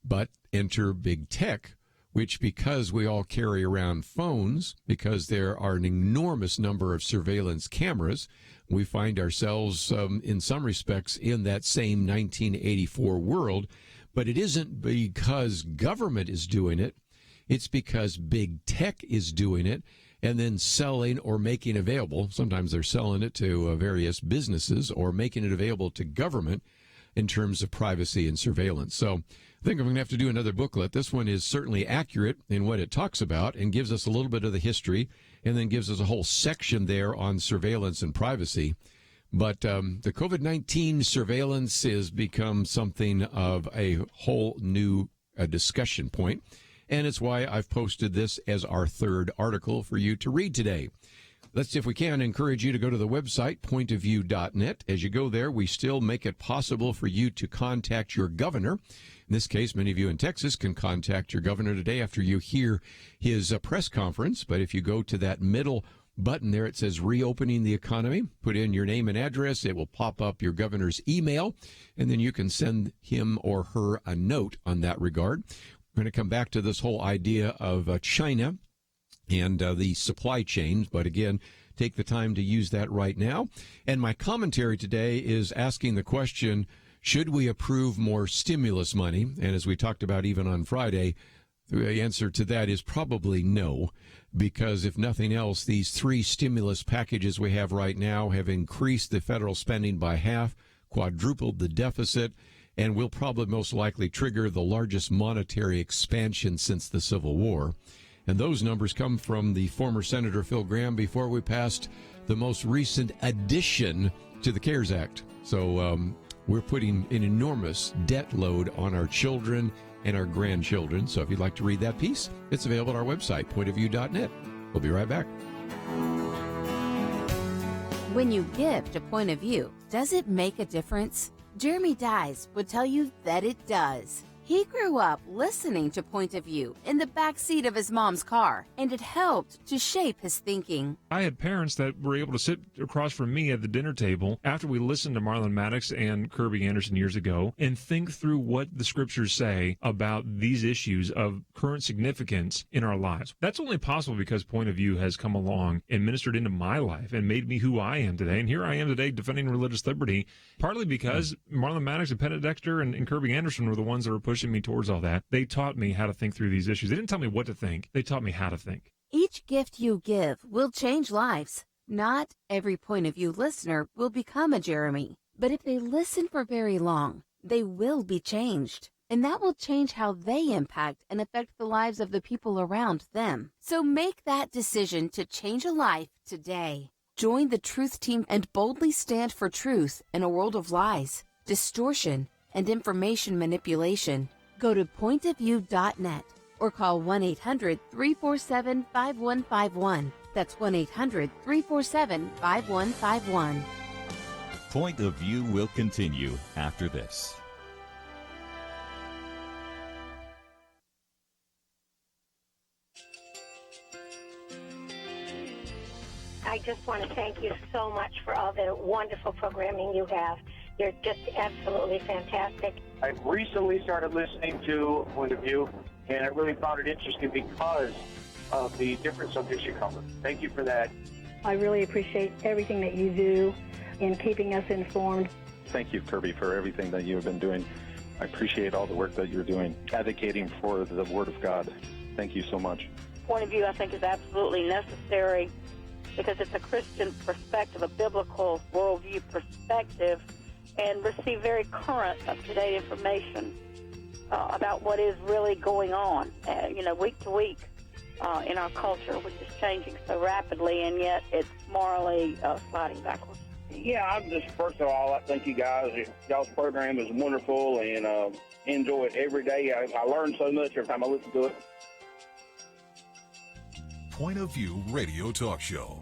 But enter big tech, which because we all carry around phones, because there are an enormous number of surveillance cameras, we find ourselves in some respects in that same 1984 world. But it isn't because government is doing it. It's because big tech is doing it and then selling or making available. Sometimes they're selling it to various businesses or making it available to government in terms of privacy and surveillance. So I think I'm going to have to do another booklet. This one is certainly accurate in what it talks about and gives us a little bit of the history and then gives us a whole section there on surveillance and privacy. But the COVID-19 surveillance has become something of a whole new discussion point, and it's why I've posted this as our third article for you to read today. Let's, if we can, encourage you to go to the website, pointofview.net. As you go there, we still make it possible for you to contact your governor. In this case, many of you in Texas can contact your governor today after you hear his press conference. But if you go to that middle button there, it says reopening the economy. Put in your name and address. It will pop up your governor's email, and then you can send him or her a note on that regard. We're going to come back to this whole idea of China and the supply chains, but again, take the time to use that right now. And my commentary today is asking the question, should we approve more stimulus money? And as we talked about even on Friday, the answer to that is probably no, because if nothing else, these three stimulus packages we have right now have increased the federal spending by half, quadrupled the deficit, and will probably most likely trigger the largest monetary expansion since the Civil War. And those numbers come from the former Senator Phil Gramm before we passed the most recent addition to the CARES Act. So we're putting an enormous debt load on our children and our grandchildren. So if you'd like to read that piece, it's available at our website, pointofview.net. We'll be right back. When you give to Point of View, does it make a difference? Jeremy Dies would tell you that it does. He grew up listening to Point of View in the back seat of his mom's car, and it helped to shape his thinking. I had parents that were able to sit across from me at the dinner table after we listened to Marlon Maddox and Kerby Anderson years ago and think through what the scriptures say about these issues of current significance in our lives. That's only possible because Point of View has come along and ministered into my life and made me who I am today. And here I am today defending religious liberty, partly because Marlon Maddox and Penn Dexter and Kerby Anderson were the ones that were pushing me towards all that. They taught me how to think through these issues. They didn't tell me what to think. They taught me how to think. Each gift you give will change lives. Not every Point of View listener will become a Jeremy, but if they listen for very long, they will be changed. and that will change how they impact and affect the lives of the people around them. So make that decision to change a life today. Join the Truth Team and boldly stand for truth in a world of lies, distortion, and information manipulation. Go to pointofview.net or call 1-800-347-5151. That's 1-800-347-5151. Point of View will continue after this. I just want to thank you so much for all the wonderful programming you have. You're just absolutely fantastic. I recently started listening to Point of View, and I really found it interesting because of the different subjects you cover. Thank you for that. I really appreciate everything that you do in keeping us informed. Thank you, Kerby, for everything that you have been doing. I appreciate all the work that you're doing, advocating for the Word of God. Thank you so much. Point of View, I think, is absolutely necessary because it's a Christian perspective, a biblical worldview perspective, and receive very current, up-to-date information about what is really going on, week to week in our culture, which is changing so rapidly, and yet it's morally sliding backwards. Yeah, I'm just, first of all, I thank you guys. Y'all's program is wonderful, and enjoy it every day. I learn so much every time I listen to it. Point of View Radio Talk Show.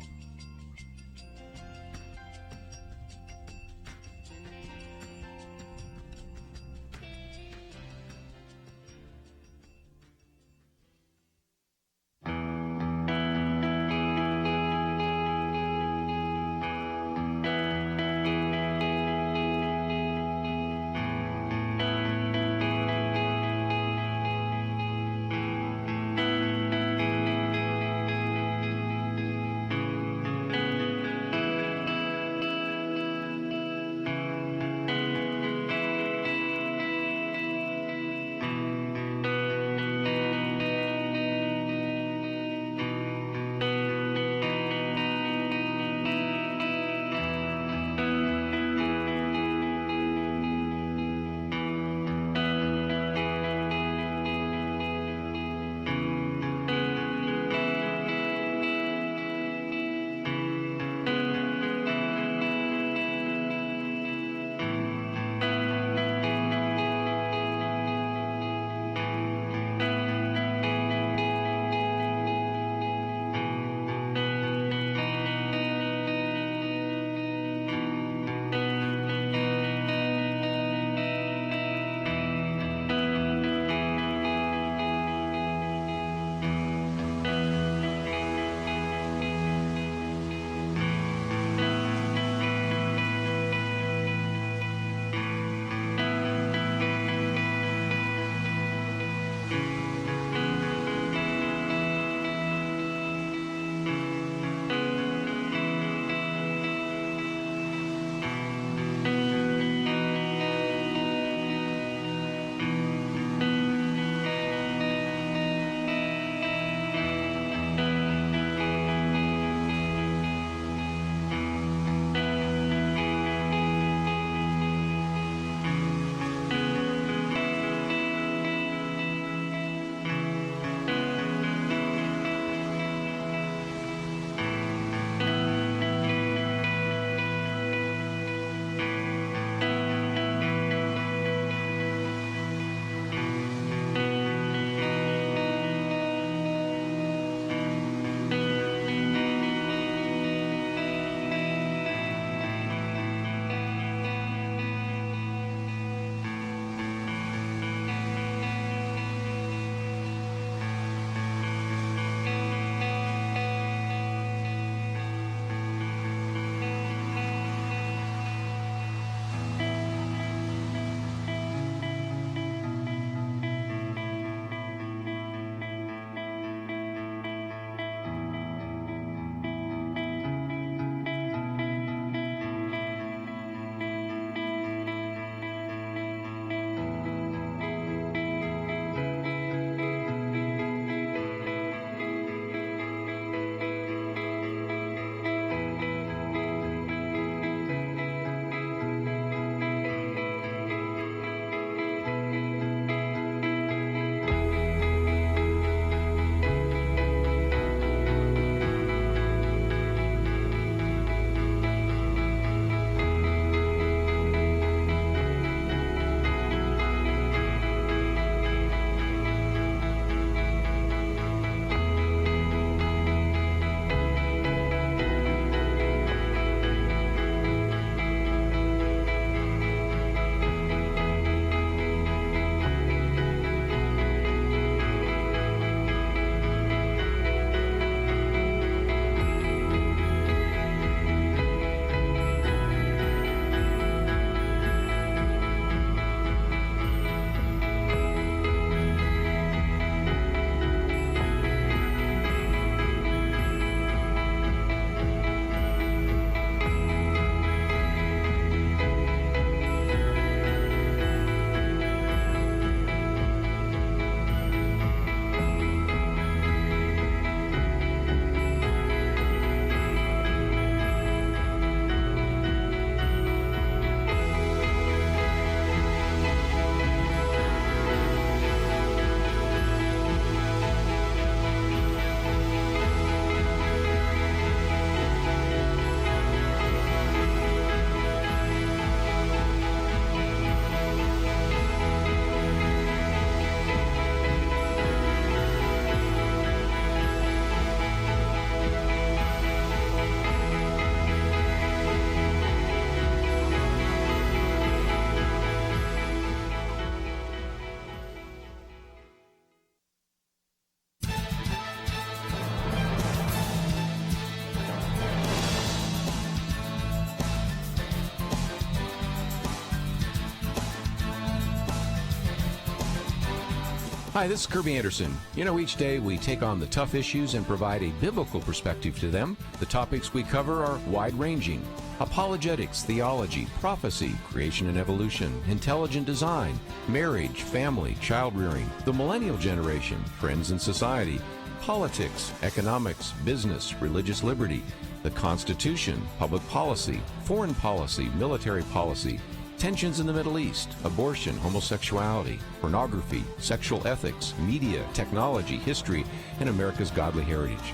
Hi, this is Kerby Anderson. Each day we take on the tough issues and provide a biblical perspective to them. The topics we cover are wide-ranging. Apologetics, theology, prophecy, creation and evolution, intelligent design, marriage, family, child-rearing, the millennial generation, friends and society, politics, economics, business, religious liberty, the Constitution, public policy, foreign policy, military policy, tensions in the Middle East, abortion, homosexuality, pornography, sexual ethics, media, technology, history, and America's godly heritage.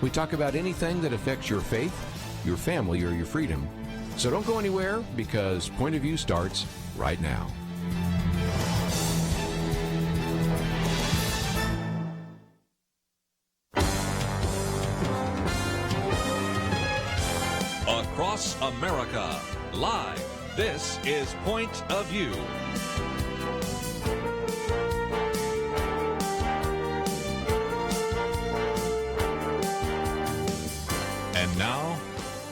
We talk about anything that affects your faith, your family, or your freedom. So don't go anywhere, because Point of View starts right now. Across America, live. This is Point of View. And now,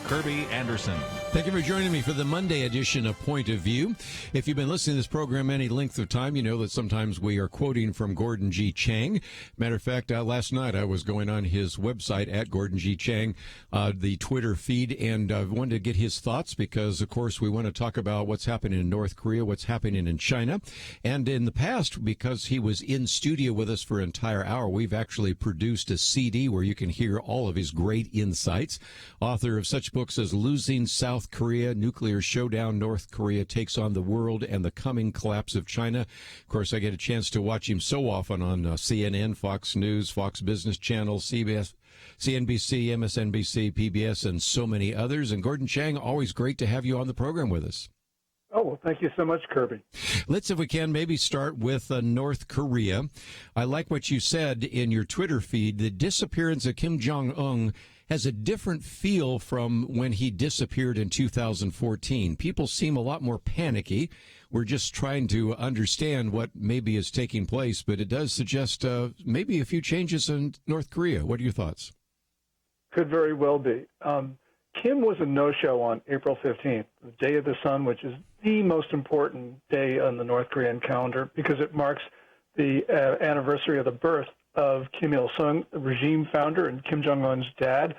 Kerby Anderson. Thank you for joining me for the Monday edition of Point of View. If you've been listening to this program any length of time, you know that sometimes we are quoting from Gordon G. Chang. Matter of fact, last night I was going on his website at Gordon G. Chang, the Twitter feed, and wanted to get his thoughts because, of course, we want to talk about what's happening in North Korea, what's happening in China. And in the past, because he was in studio with us for an entire hour, we've actually produced a CD where you can hear all of his great insights. Author of such books as Losing South Korea, Nuclear Showdown, North Korea Takes on the World, and the Coming Collapse of China. Of course, I get a chance to watch him so often on CNN, Fox News, Fox Business Channel, CBS, CNBC, MSNBC, PBS, and so many others. And Gordon Chang, always great to have you on the program with us. Oh, well, thank you so much, Kerby. Let's, if we can, maybe start with North Korea. I like what you said in your Twitter feed. The disappearance of Kim Jong-un has a different feel from when he disappeared in 2014. People seem a lot more panicky. We're just trying to understand what maybe is taking place, but it does suggest maybe a few changes in North Korea. What are your thoughts? Could very well be. Kim was a no-show on April 15th, the Day of the Sun, which is the most important day on the North Korean calendar because it marks the anniversary of the birth of Kim Il-sung, the regime founder, and Kim Jong-un's dad.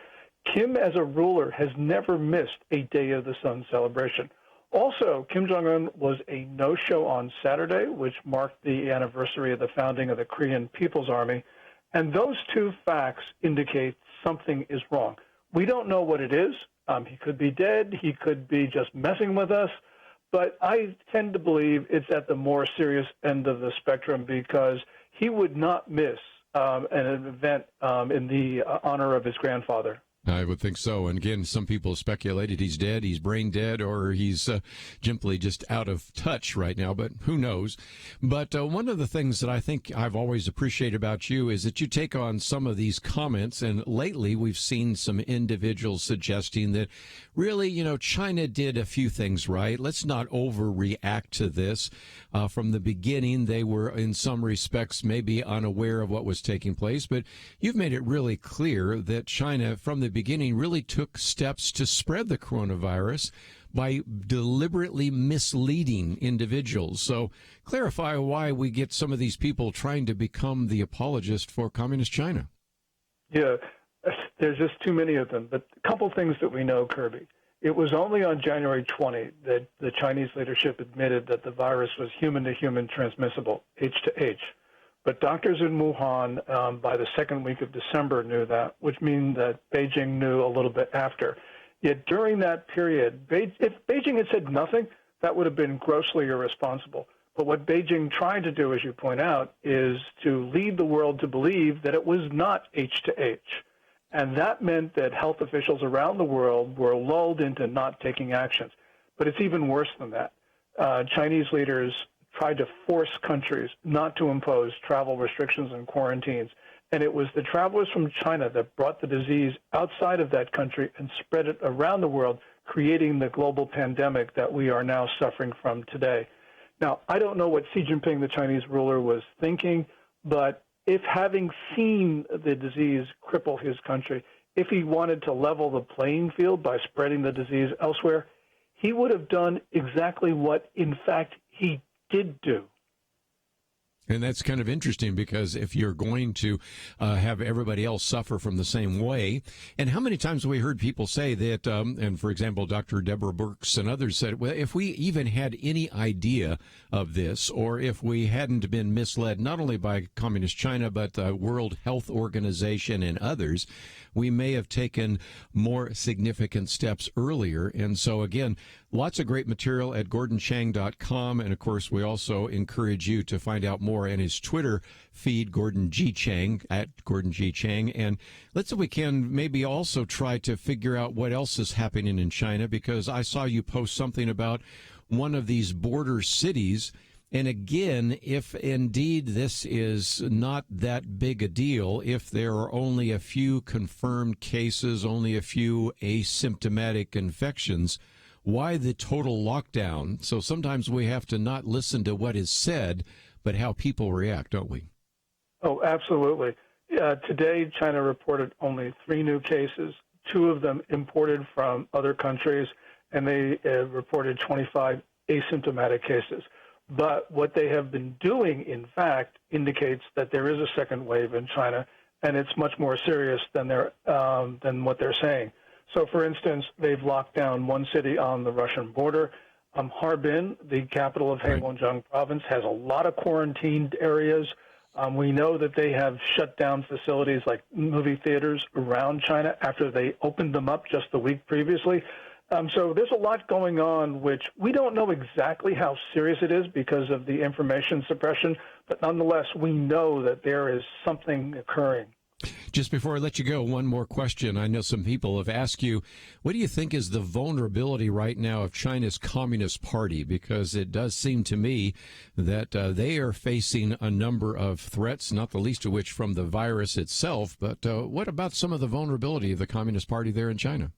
Kim, as a ruler, has never missed a Day of the Sun celebration. Also, Kim Jong-un was a no-show on Saturday, which marked the anniversary of the founding of the Korean People's Army. And those two facts indicate something is wrong. We don't know what it is. He could be dead. He could be just messing with us. But I tend to believe it's at the more serious end of the spectrum because he would not miss an event in the honor of his grandfather. I would think so. And again, some people speculated he's dead, he's brain dead, or he's simply just out of touch right now, but who knows? But one of the things that I think I've always appreciated about you is that you take on some of these comments, and lately we've seen some individuals suggesting that really, China did a few things right. Let's not overreact to this. From the beginning, they were in some respects maybe unaware of what was taking place, but you've made it really clear that China, from the beginning, really took steps to spread the coronavirus by deliberately misleading individuals. So clarify why we get some of these people trying to become the apologist for communist China. Yeah, there's just too many of them. But a couple things that we know, Kerby. It was only on January 20 that the Chinese leadership admitted that the virus was human-to-human transmissible, H to H. But doctors in Wuhan by the second week of December knew that, which means that Beijing knew a little bit after. Yet during that period, if Beijing had said nothing, that would have been grossly irresponsible. But what Beijing tried to do, as you point out, is to lead the world to believe that it was not H to H. And that meant that health officials around the world were lulled into not taking actions. But it's even worse than that. Chinese leaders tried to force countries not to impose travel restrictions and quarantines. And it was the travelers from China that brought the disease outside of that country and spread it around the world, creating the global pandemic that we are now suffering from today. Now, I don't know what Xi Jinping, the Chinese ruler, was thinking, but if having seen the disease cripple his country, if he wanted to level the playing field by spreading the disease elsewhere, he would have done exactly what, in fact, he did do. And that's kind of interesting because if you're going to have everybody else suffer from the same way, and how many times have we heard people say that, and for example, Dr. Deborah Birx and others said, well, if we even had any idea of this, or if we hadn't been misled not only by Communist China, but the World Health Organization and others, we may have taken more significant steps earlier. And so, again, lots of great material at gordonchang.com. And, of course, we also encourage you to find out more in his Twitter feed, Gordon G. Chang, at Gordon G. Chang. And let's, if we can, maybe also try to figure out what else is happening in China, because I saw you post something about one of these border cities. And again, if indeed this is not that big a deal, if there are only a few confirmed cases, only a few asymptomatic infections, why the total lockdown? So sometimes we have to not listen to what is said, but how people react, don't we? Oh, absolutely. Today, China reported only 3 new cases, 2 of them imported from other countries, and they reported 25 asymptomatic cases. But what they have been doing, in fact, indicates that there is a second wave in China, and it's much more serious than what they're saying. So, for instance, they've locked down one city on the Russian border. Harbin, the capital of Heilongjiang province, has a lot of quarantined areas. We know that they have shut down facilities like movie theaters around China after they opened them up just the week previously. So there's a lot going on, which we don't know exactly how serious it is because of the information suppression, but nonetheless, we know that there is something occurring. Just before I let you go, one more question. I know some people have asked you, what do you think is the vulnerability right now of China's Communist Party? Because it does seem to me that they are facing a number of threats, not the least of which from the virus itself. But what about some of the vulnerability of the Communist Party there in China?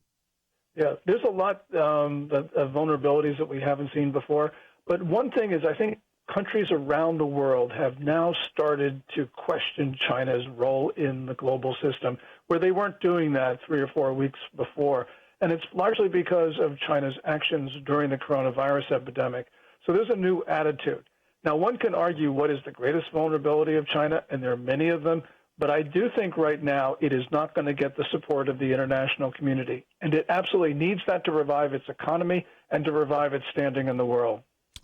Yeah, there's a lot of vulnerabilities that we haven't seen before. But one thing is, I think countries around the world have now started to question China's role in the global system, where they weren't doing that 3 or 4 weeks before. And it's largely because of China's actions during the coronavirus epidemic. So there's a new attitude. Now, one can argue what is the greatest vulnerability of China, and there are many of them. But I do think right now it is not going to get the support of the international community. And it absolutely needs that to revive its economy and to revive its standing in the world.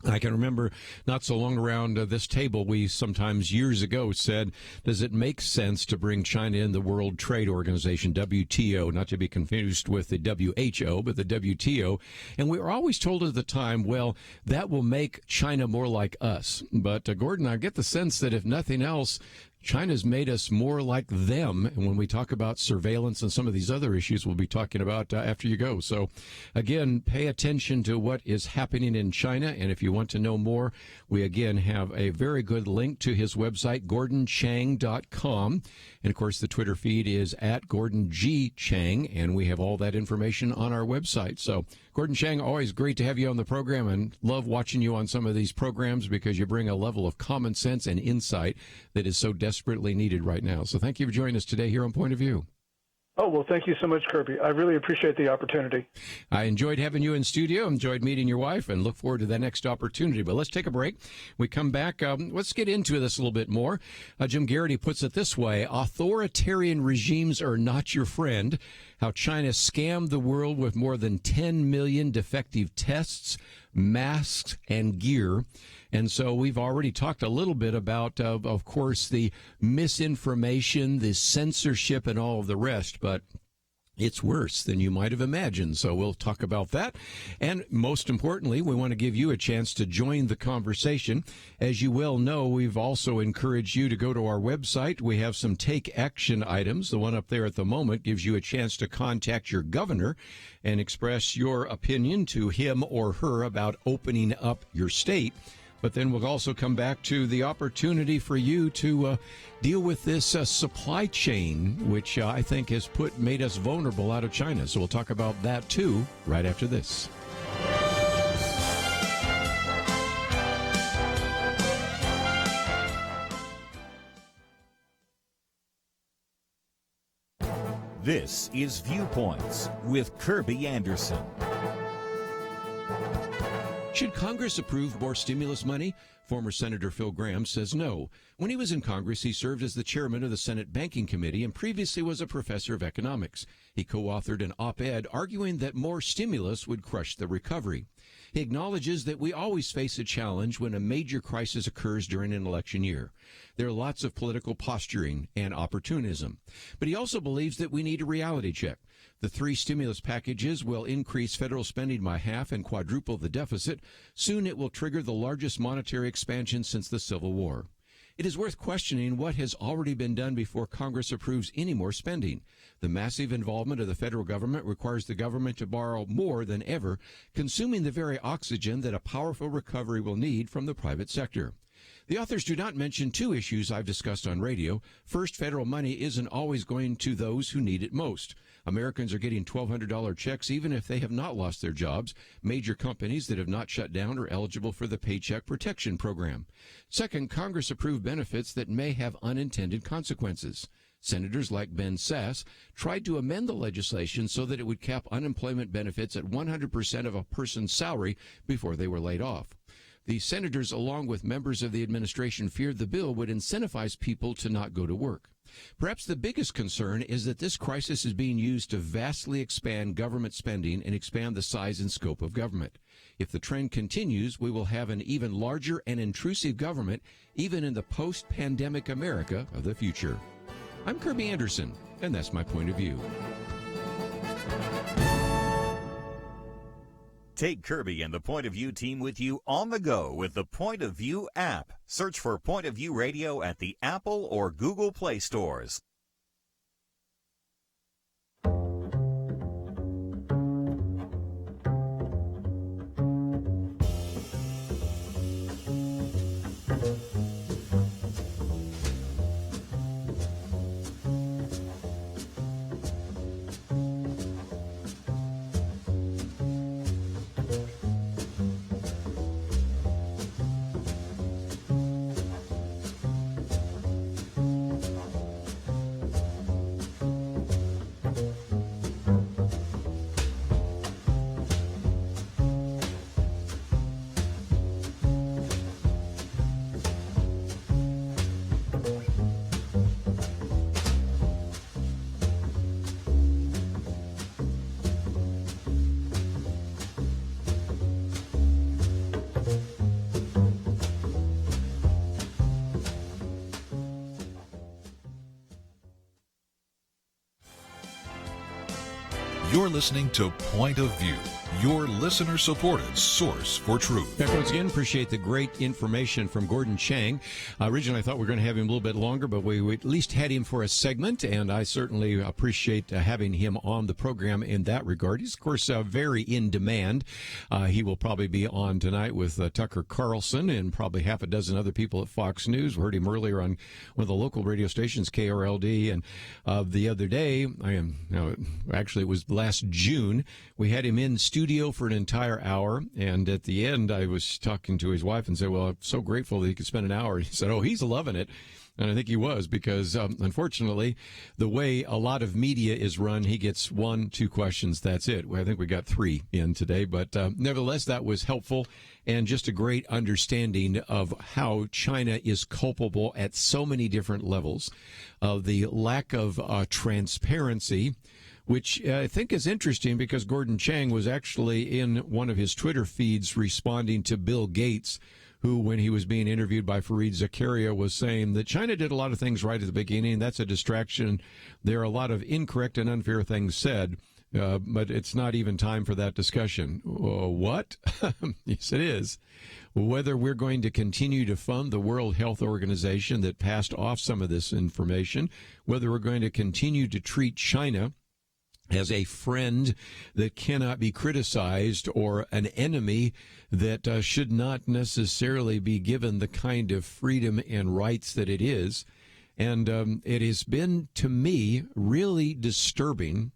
I can remember not so long around this table, we sometimes years ago said, does it make sense to bring China in the World Trade Organization, WTO, not to be confused with the WHO, but the WTO? And we were always told at the time, well, that will make China more like us. But Gordon, I get the sense that if nothing else, China's made us more like them. And when we talk about surveillance and some of these other issues we'll be talking about after you go. So, again, pay attention to what is happening in China. And if you want to know more, we, again, have a very good link to his website, gordonchang.com. And, of course, the Twitter feed is at Gordon G. Chang. And we have all that information on our website. So, Gordon Chang, always great to have you on the program, and love watching you on some of these programs because you bring a level of common sense and insight that is so desperately needed right now. So thank you for joining us today here on Point of View. Oh, well, thank you so much, Kerby. I really appreciate the opportunity. I enjoyed having you in studio, enjoyed meeting your wife, and look forward to that next opportunity. But let's take a break. We come back. Let's get into this a little bit more. Jim Garrity puts it this way: authoritarian regimes are not your friend. How China scammed the world with more than 10 million defective tests, masks, and gear. And so we've already talked a little bit about, of course, the misinformation, the censorship, and all of the rest. But it's worse than you might have imagined. So we'll talk about that. And most importantly, we want to give you a chance to join the conversation. As you well know, we've also encouraged you to go to our website. We have some take action items. The one up there at the moment gives you a chance to contact your governor and express your opinion to him or her about opening up your state. But then we'll also come back to the opportunity for you to deal with this supply chain, which I think has made us vulnerable out of China. So we'll talk about that, too, right after this. This is Viewpoints with Kerby Anderson. Should Congress approve more stimulus money? Former Senator Phil Gramm says no. When he was in Congress, he served as the chairman of the Senate Banking Committee and previously was a professor of economics. He co-authored an op-ed arguing that more stimulus would crush the recovery. He acknowledges that we always face a challenge when a major crisis occurs during an election year. There are lots of political posturing and opportunism. But he also believes that we need a reality check. The 3 stimulus packages will increase federal spending by half and quadruple the deficit. Soon it will trigger the largest monetary expansion since the Civil War. It is worth questioning what has already been done before Congress approves any more spending. The massive involvement of the federal government requires the government to borrow more than ever, consuming the very oxygen that a powerful recovery will need from the private sector. The authors do not mention 2 issues I've discussed on radio. First, federal money isn't always going to those who need it most. Americans are getting $1,200 checks even if they have not lost their jobs. Major companies that have not shut down are eligible for the Paycheck Protection Program. Second, Congress approved benefits that may have unintended consequences. Senators like Ben Sasse tried to amend the legislation so that it would cap unemployment benefits at 100% of a person's salary before they were laid off. The senators, along with members of the administration, feared the bill would incentivize people to not go to work. Perhaps the biggest concern is that this crisis is being used to vastly expand government spending and expand the size and scope of government. If the trend continues, we will have an even larger and intrusive government, even in the post-pandemic America of the future. I'm Kerby Anderson, and that's my point of view. Take Kerby and the Point of View team with you on the go with the Point of View app. Search for Point of View Radio at the Apple or Google Play stores. You're listening to Point of View, your listener-supported source for truth. Back once again, appreciate the great information from Gordon Chang. Originally, I thought we were going to have him a little bit longer, but we at least had him for a segment, and I certainly appreciate having him on the program in that regard. He's, of course, very in demand. He will probably be on tonight with Tucker Carlson and probably half a dozen other people at Fox News. We heard him earlier on one of the local radio stations, KRLD, and the other day, actually it was last June, we had him in studio for an entire hour, and at the end I was talking to his wife and said, well, I'm so grateful that he could spend an hour. He said, oh, he's loving it. And I think he was, because unfortunately, the way a lot of media is run, he gets 1-2 questions. That's it. Well, I think we got 3 in today, but nevertheless, that was helpful and just a great understanding of how China is culpable at so many different levels, of the lack of transparency, which I think is interesting because Gordon Chang was actually in one of his Twitter feeds responding to Bill Gates, who, when he was being interviewed by Fareed Zakaria, was saying that China did a lot of things right at the beginning. That's a distraction. There are a lot of incorrect and unfair things said, but it's not even time for that discussion. What? Yes, it is. Whether we're going to continue to fund the World Health Organization that passed off some of this information, whether we're going to continue to treat China as a friend that cannot be criticized or an enemy that should not necessarily be given the kind of freedom and rights that it is. And it has been, to me, really disturbing.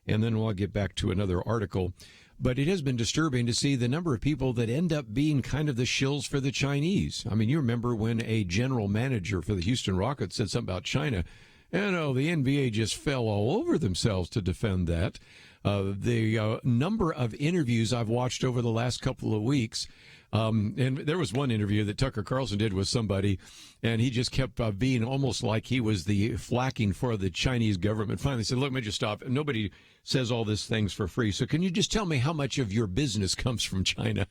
And then we'll get back to another article. But it has been disturbing to see the number of people that end up being kind of the shills for the Chinese. I mean, you remember when a general manager for the Houston Rockets said something about China. The NBA just fell all over themselves to defend that. The number of interviews I've watched over the last couple of weeks, and there was one interview that Tucker Carlson did with somebody, and he just kept being almost like he was the flacking for the Chinese government. Finally said, look, let me just stop. Nobody says all these things for free, so can you just tell me how much of your business comes from China?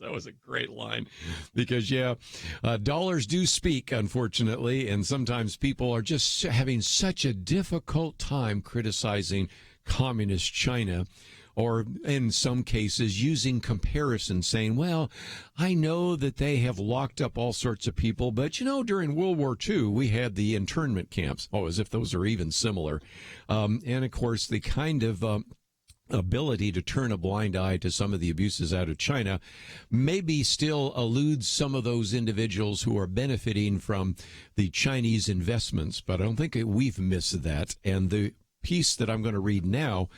That was a great line because, dollars do speak, unfortunately, and sometimes people are just having such a difficult time criticizing communist China, or in some cases using comparison, saying, well, I know that they have locked up all sorts of people, but, during World War II, we had the internment camps. Oh, as if those are even similar. And, of course, the kind of ability to turn a blind eye to some of the abuses out of China maybe still eludes some of those individuals who are benefiting from the Chinese investments, but I don't think we've missed that. And the piece that I'm going to read now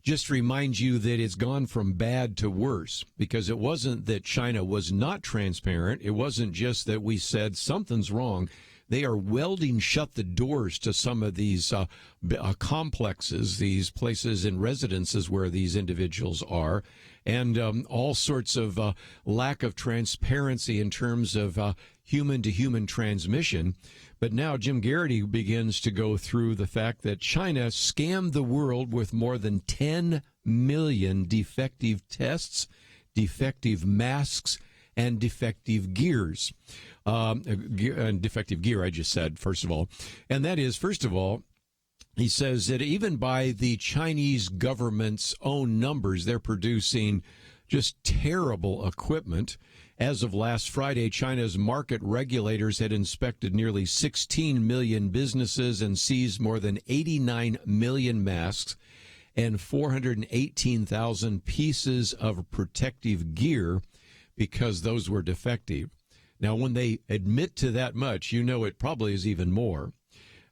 just reminds you that it's gone from bad to worse, because it wasn't that China was not transparent. It wasn't just that we said something's wrong. They are welding shut the doors to some of these complexes, these places and residences where these individuals are, and all sorts of lack of transparency in terms of human-to-human transmission. But now Jim Garrity begins to go through the fact that China scammed the world with more than 10 million defective tests, defective masks, and defective gears. And defective gear, I just said, first of all. And that is, first of all, he says that even by the Chinese government's own numbers, they're producing just terrible equipment. As of last Friday, China's market regulators had inspected nearly 16 million businesses and seized more than 89 million masks and 418,000 pieces of protective gear because those were defective. Now, when they admit to that much, it probably is even more.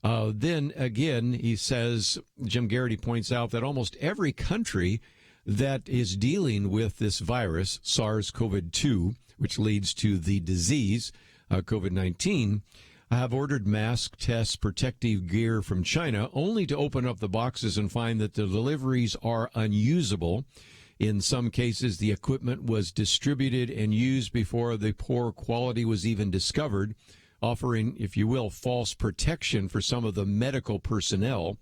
Then again, he says, Jim Garrity points out that almost every country that is dealing with this virus, SARS-CoV-2, which leads to the disease, COVID-19, have ordered mask tests, protective gear from China, only to open up the boxes and find that the deliveries are unusable. In some cases, the equipment was distributed and used before the poor quality was even discovered, offering, if you will, false protection for some of the medical personnel.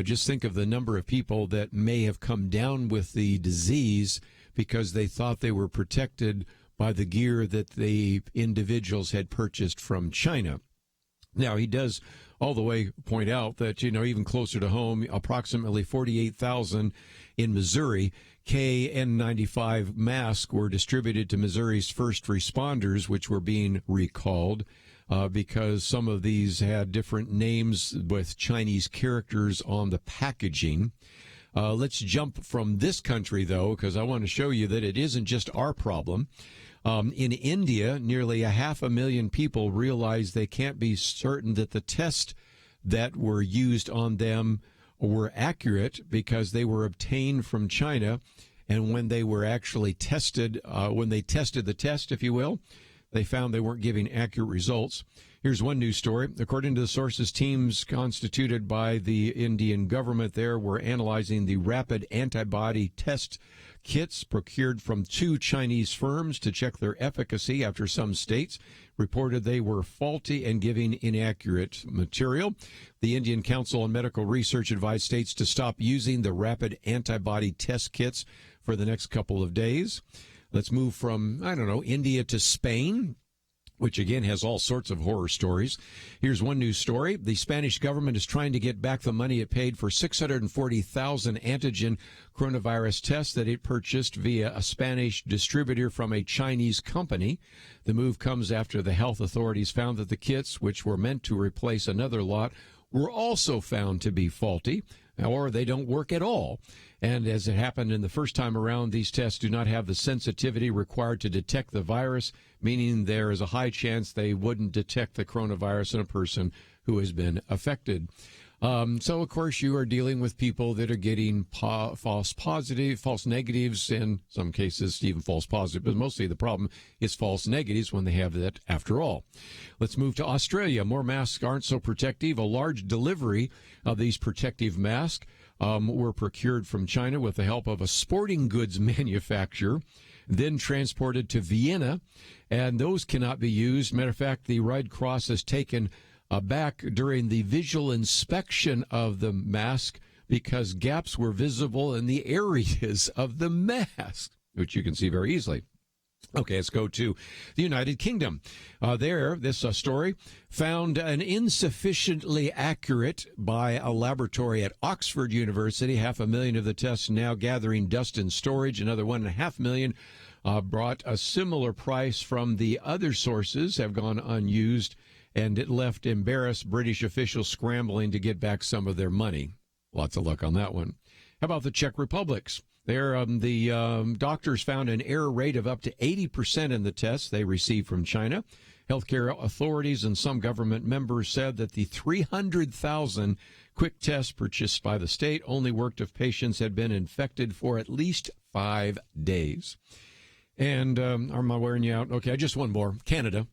Just think of the number of people that may have come down with the disease because they thought they were protected by the gear that the individuals had purchased from China. Now, he does all the way point out that, even closer to home, approximately 48,000 in Missouri KN95 masks were distributed to Missouri's first responders, which were being recalled because some of these had different names with Chinese characters on the packaging. Let's jump from this country, though, because I want to show you that it isn't just our problem. In India, nearly 500,000 people realized they can't be certain that the tests that were used on them were accurate because they were obtained from China. And when they were actually tested, when they tested the test, if you will, they found they weren't giving accurate results. Here's one news story. According to the sources, teams constituted by the Indian government there were analyzing the rapid antibody test kits procured from 2 Chinese firms to check their efficacy after some states reported they were faulty and giving inaccurate material. The Indian Council on Medical Research advised states to stop using the rapid antibody test kits for the next couple of days. Let's move from, India to Spain, which again has all sorts of horror stories. Here's one news story. The Spanish government is trying to get back the money it paid for 640,000 antigen coronavirus tests that it purchased via a Spanish distributor from a Chinese company. The move comes after the health authorities found that the kits, which were meant to replace another lot, were also found to be faulty, or they don't work at all. And as it happened in the first time around, these tests do not have the sensitivity required to detect the virus, meaning there is a high chance they wouldn't detect the coronavirus in a person who has been affected. So, of course, you are dealing with people that are getting false positive, false negatives, in some cases even false positive, but mostly the problem is false negatives when they have that after all. Let's move to Australia. More masks aren't so protective. A large delivery of these protective masks were procured from China with the help of a sporting goods manufacturer, then transported to Vienna, and those cannot be used. Matter of fact, the Red Cross has taken back during the visual inspection of the mask because gaps were visible in the areas of the mask, which you can see very easily. Okay, let's go to the United Kingdom. This story found an insufficiently accurate by a laboratory at Oxford University. 500,000 of the tests now gathering dust in storage. Another 1.5 million brought a similar price from the other sources, have gone unused, and it left embarrassed British officials scrambling to get back some of their money. Lots of luck on that one. How about the Czech Republics? There, the doctors found an error rate of up to 80% in the tests they received from China. Healthcare authorities and some government members said that the 300,000 quick tests purchased by the state only worked if patients had been infected for at least 5 days. And am I wearing you out? Okay, just one more. Canada.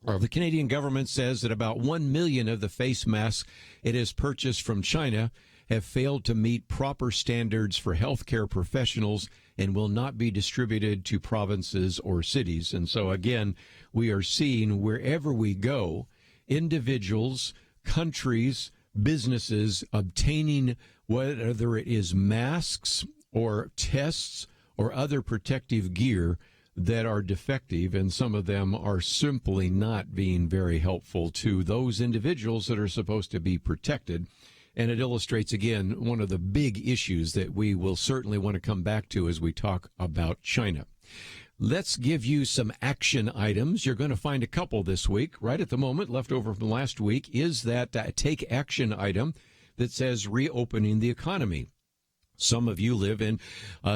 The Canadian government says that about 1 million of the face masks it has purchased from China have failed to meet proper standards for healthcare professionals and will not be distributed to provinces or cities. And so, again, we are seeing wherever we go, individuals, countries, businesses obtaining whether it is masks or tests or other protective gear that are defective, and some of them are simply not being very helpful to those individuals that are supposed to be protected. And it illustrates, again, one of the big issues that we will certainly want to come back to as we talk about China. Let's give you some action items. You're going to find a couple this week. Right at the moment, left over from last week, is that take action item that says reopening the economy. Some of you live in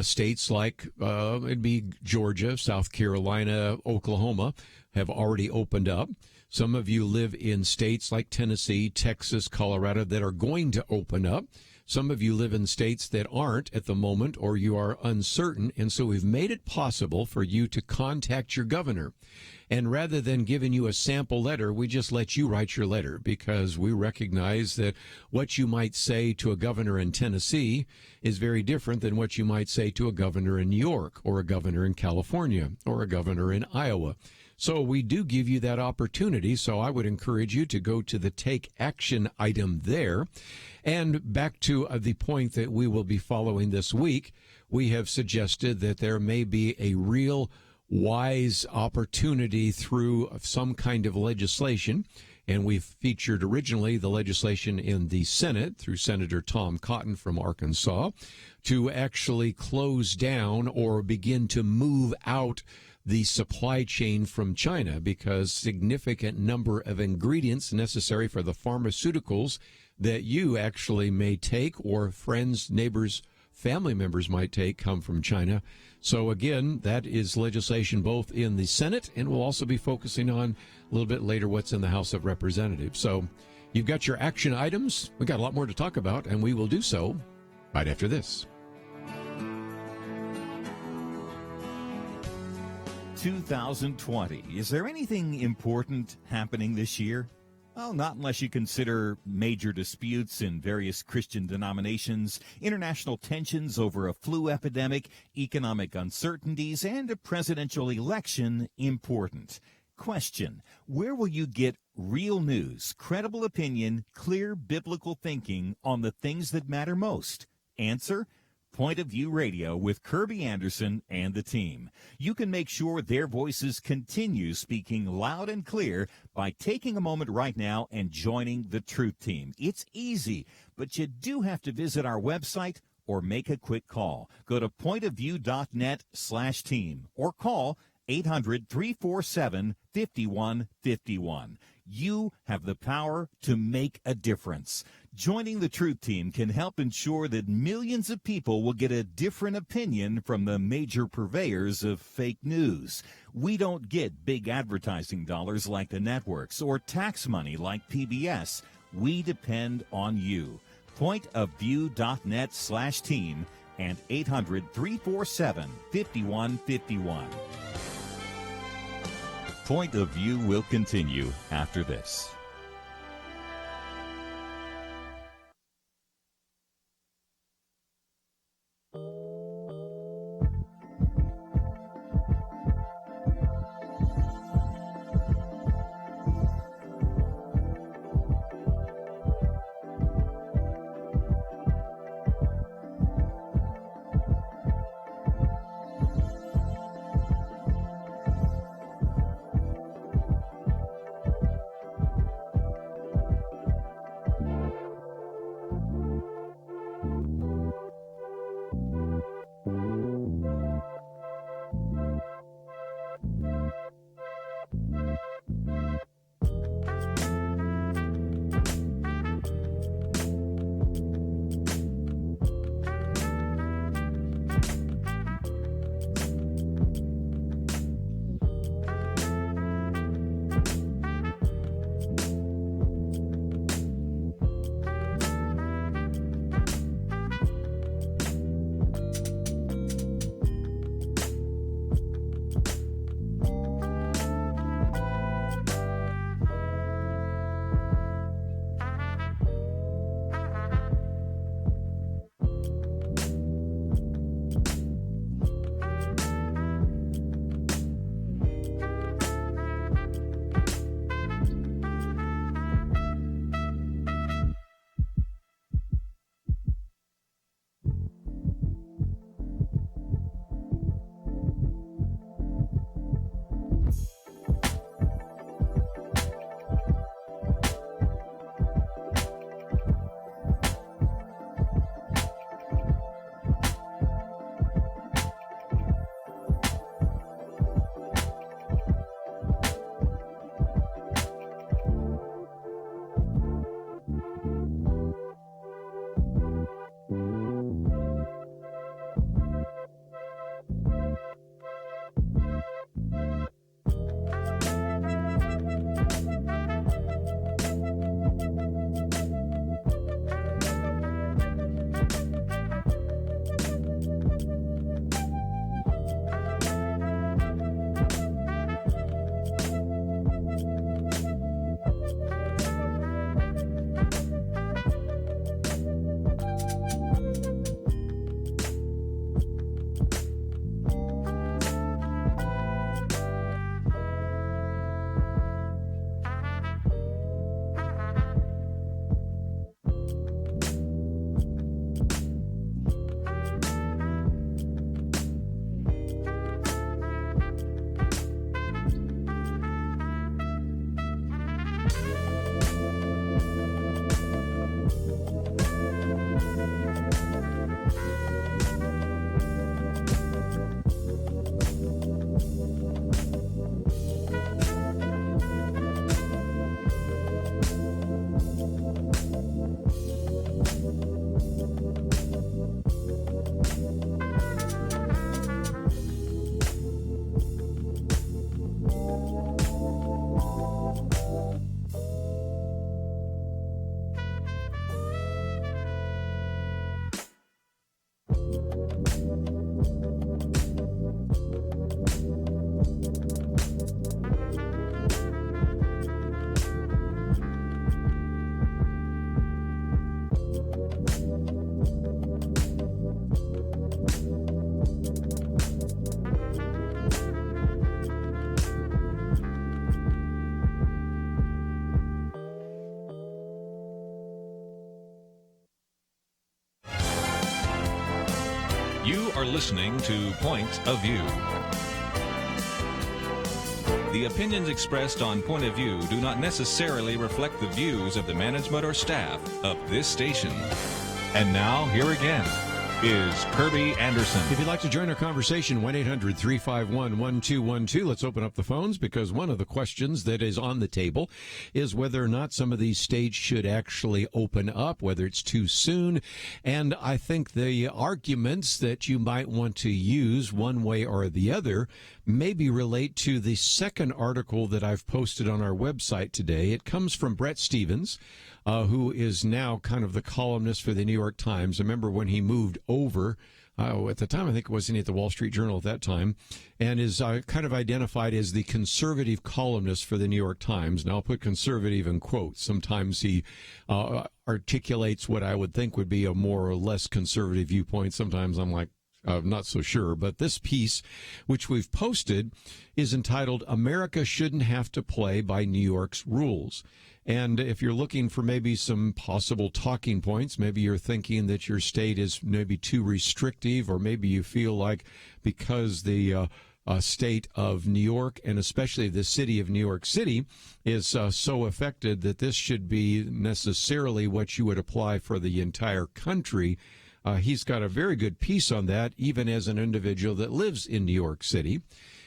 states like it'd be Georgia, South Carolina, Oklahoma have already opened up. Some of you live in states like Tennessee, Texas, Colorado that are going to open up. Some of you live in states that aren't at the moment, or you are uncertain. And so we've made it possible for you to contact your governor. And rather than giving you a sample letter, we just let you write your letter, because we recognize that what you might say to a governor in Tennessee is very different than what you might say to a governor in New York, or a governor in California, or a governor in Iowa. So we do give you that opportunity. So I would encourage you to go to the take action item there. And back to the point that we will be following this week, we have suggested that there may be a real wise opportunity through some kind of legislation. And we featured originally the legislation in the Senate through Senator Tom Cotton from Arkansas to actually close down or begin to move out the supply chain from China, because significant number of ingredients necessary for the pharmaceuticals that you actually may take, or friends, neighbors, family members might take, come from China. So again, that is legislation both in the Senate, and we'll also be focusing on a little bit later what's in the House of Representatives. So you've got your action items. We've got a lot more to talk about, and we will do so right after this. 2020. Is there anything important happening this year? Well, not unless you consider major disputes in various Christian denominations, international tensions over a flu epidemic, economic uncertainties, and a presidential election important. Question: where will you get real news, credible opinion, clear biblical thinking on the things that matter most? Answer: Point of View Radio with Kerby Anderson and the team. You can make sure their voices continue speaking loud and clear by taking a moment right now and joining the Truth Team. It's easy, but you do have to visit our website or make a quick call. Go to pointofview.net/team or call 800-347-5151. You have the power to make a difference. Joining the Truth Team can help ensure that millions of people will get a different opinion from the major purveyors of fake news. We don't get big advertising dollars like the networks or tax money like PBS. We depend on you. Pointofview.net/team and 800-347-5151. Point of View will continue after this. are listening to Point of View. The opinions expressed on Point of View do not necessarily reflect the views of the management or staff of this station. And now, here again is Kerby Anderson. If you'd like to join our conversation, 1-800-351-1212. Let's open up the phones, because one of the questions that is on the table is whether or not some of these states should actually open up, whether it's too soon. And I think the arguments that you might want to use one way or the other maybe relate to the second article that I've posted on our website today. It comes from Brett Stevens, who is now kind of the columnist for the New York Times. I remember when he moved over, at the time, I think, wasn't he at the Wall Street Journal at that time, and is kind of identified as the conservative columnist for the New York Times. And I'll put conservative in quotes. Sometimes he articulates what I would think would be a more or less conservative viewpoint. Sometimes I'm like, not so sure. But this piece, which we've posted, is entitled, "America Shouldn't Have to Play by New York's Rules." And if you're looking for maybe some possible talking points, maybe you're thinking that your state is maybe too restrictive, or maybe you feel like because the state of New York, and especially the city of New York City, is so affected that this should be necessarily what you would apply for the entire country. He's got a very good piece on that, even as an individual that lives in New York City.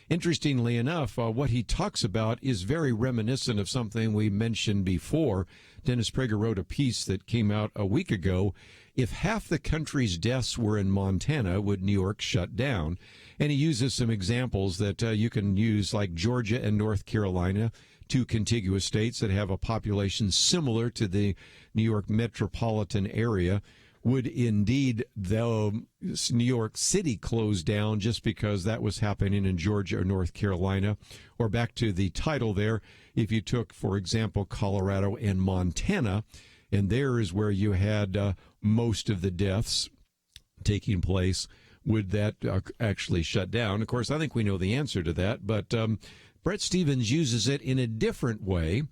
Interestingly enough, what he talks about is very reminiscent of something we mentioned before. Dennis Prager wrote a piece that came out a week ago. If half the country's deaths were in Montana, would New York shut down? And he uses some examples that you can use, like Georgia and North Carolina, two contiguous states that have a population similar to the New York metropolitan area. Would indeed, though, New York City close down just because that was happening in Georgia or North Carolina? Or back to the title there, if you took, for example, Colorado and Montana, and there is where you had most of the deaths taking place, would that actually shut down? Of course, I think we know the answer to that, but Brett Stevens uses it in a different way,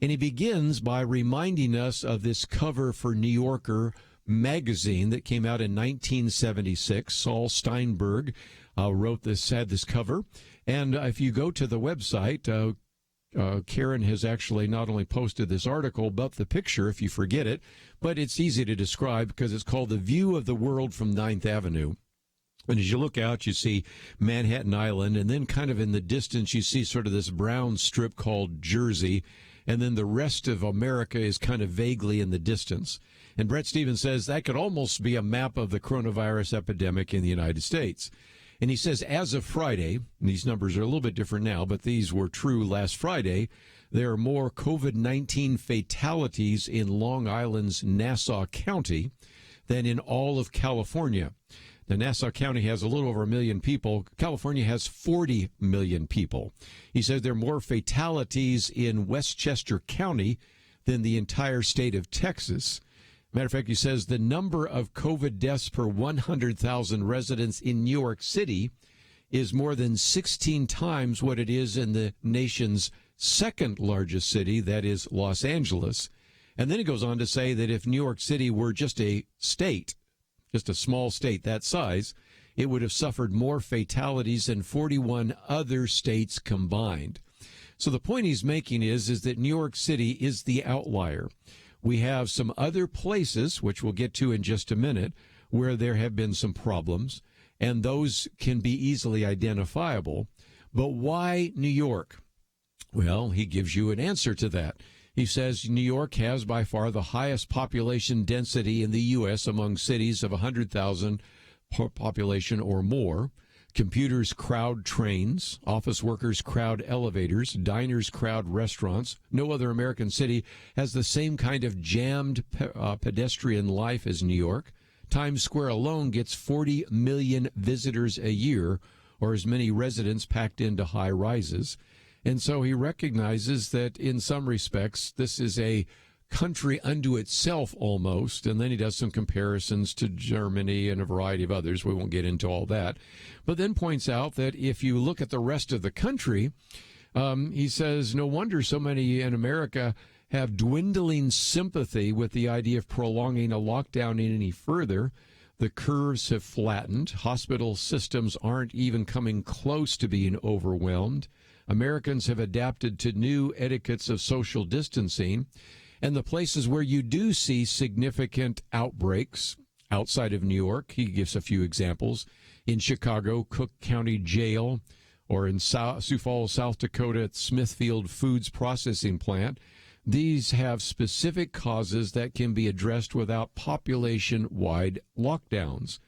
and he begins by reminding us of this cover for New Yorker magazine that came out in 1976. Saul Steinberg had this cover. And if you go to the website, Karen has actually not only posted this article, but the picture, if you forget it, but it's easy to describe because it's called The View of the World from 9th Avenue. And as you look out, you see Manhattan Island, and then kind of in the distance, you see sort of this brown strip called Jersey, and then the rest of America is kind of vaguely in the distance. And Brett Stevens says that could almost be a map of the coronavirus epidemic in the United States. And he says, as of Friday, and these numbers are a little bit different now, but these were true last Friday, there are more COVID-19 fatalities in Long Island's Nassau County than in all of California. Now, Nassau County has a little over 1 million people. California has 40 million people. He says there are more fatalities in Westchester County than the entire state of Texas. Matter of fact, he says the number of COVID deaths per 100,000 residents in New York City is more than 16 times what it is in the nation's second largest city, that is Los Angeles. And then he goes on to say that if New York City were just a state, just a small state that size, it would have suffered more fatalities than 41 other states combined. So the point he's making is that New York City is the outlier. We have some other places, which we'll get to in just a minute, where there have been some problems, and those can be easily identifiable. But why New York? Well, he gives you an answer to that. He says New York has by far the highest population density in the U.S. among cities of 100,000 population or more. Computers crowd trains, office workers crowd elevators, diners crowd restaurants. No other American city has the same kind of jammed pedestrian life as New York. Times Square alone gets 40 million visitors a year, or as many residents packed into high rises. And so he recognizes that in some respects, this is a country unto itself almost, and then he does some comparisons to Germany and a variety of others. We won't get into all that, but then points out that if you look at the rest of the country, he says no wonder so many in America have dwindling sympathy with the idea of prolonging a lockdown any further. The curves have flattened. Hospital systems aren't even coming close to being overwhelmed. Americans have adapted to new etiquettes of social distancing. And the places where you do see significant outbreaks outside of New York, he gives a few examples, in Chicago, Cook County Jail, or in Sioux Falls, South Dakota, at Smithfield Foods Processing Plant. These have specific causes that can be addressed without population-wide lockdowns.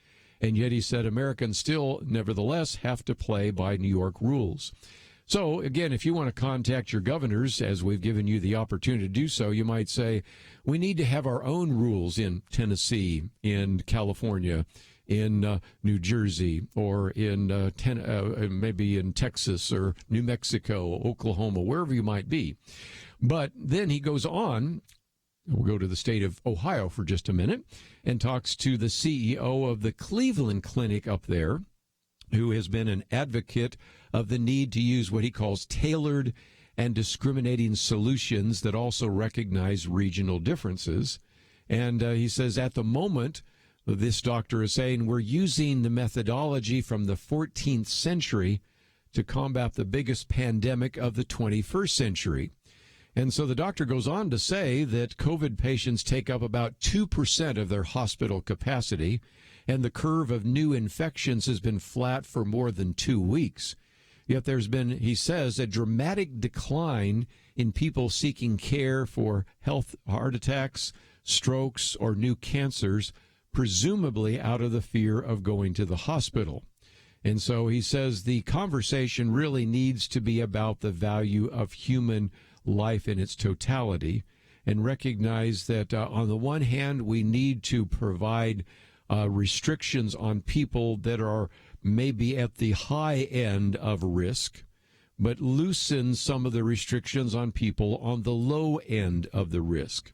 And yet he said Americans still, nevertheless, have to play by New York rules. So, again, if you want to contact your governors, as we've given you the opportunity to do so, you might say, we need to have our own rules in Tennessee, in California, in New Jersey, or in maybe in Texas or New Mexico, Oklahoma, wherever you might be. But then he goes on, we'll go to the state of Ohio for just a minute, and talks to the CEO of the Cleveland Clinic up there, who has been an advocate of the need to use what he calls tailored and discriminating solutions that also recognize regional differences. And he says at the moment, this doctor is saying, we're using the methodology from the 14th century to combat the biggest pandemic of the 21st century. And so the doctor goes on to say that COVID patients take up about 2% of their hospital capacity, and the curve of new infections has been flat for more than 2 weeks. Yet there's been, he says, a dramatic decline in people seeking care for heart attacks, strokes, or new cancers, presumably out of the fear of going to the hospital. And so he says the conversation really needs to be about the value of human life in its totality, and recognize that on the one hand, we need to provide restrictions on people that are maybe at the high end of risk, but loosen some of the restrictions on people on the low end of the risk.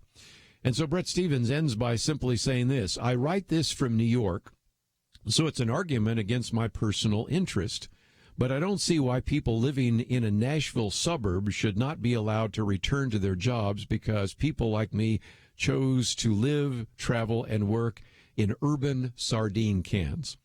And so Brett Stevens ends by simply saying this: I write this from New York, so it's an argument against my personal interest. But I don't see why people living in a Nashville suburb should not be allowed to return to their jobs because people like me chose to live, travel, and work in urban sardine cans.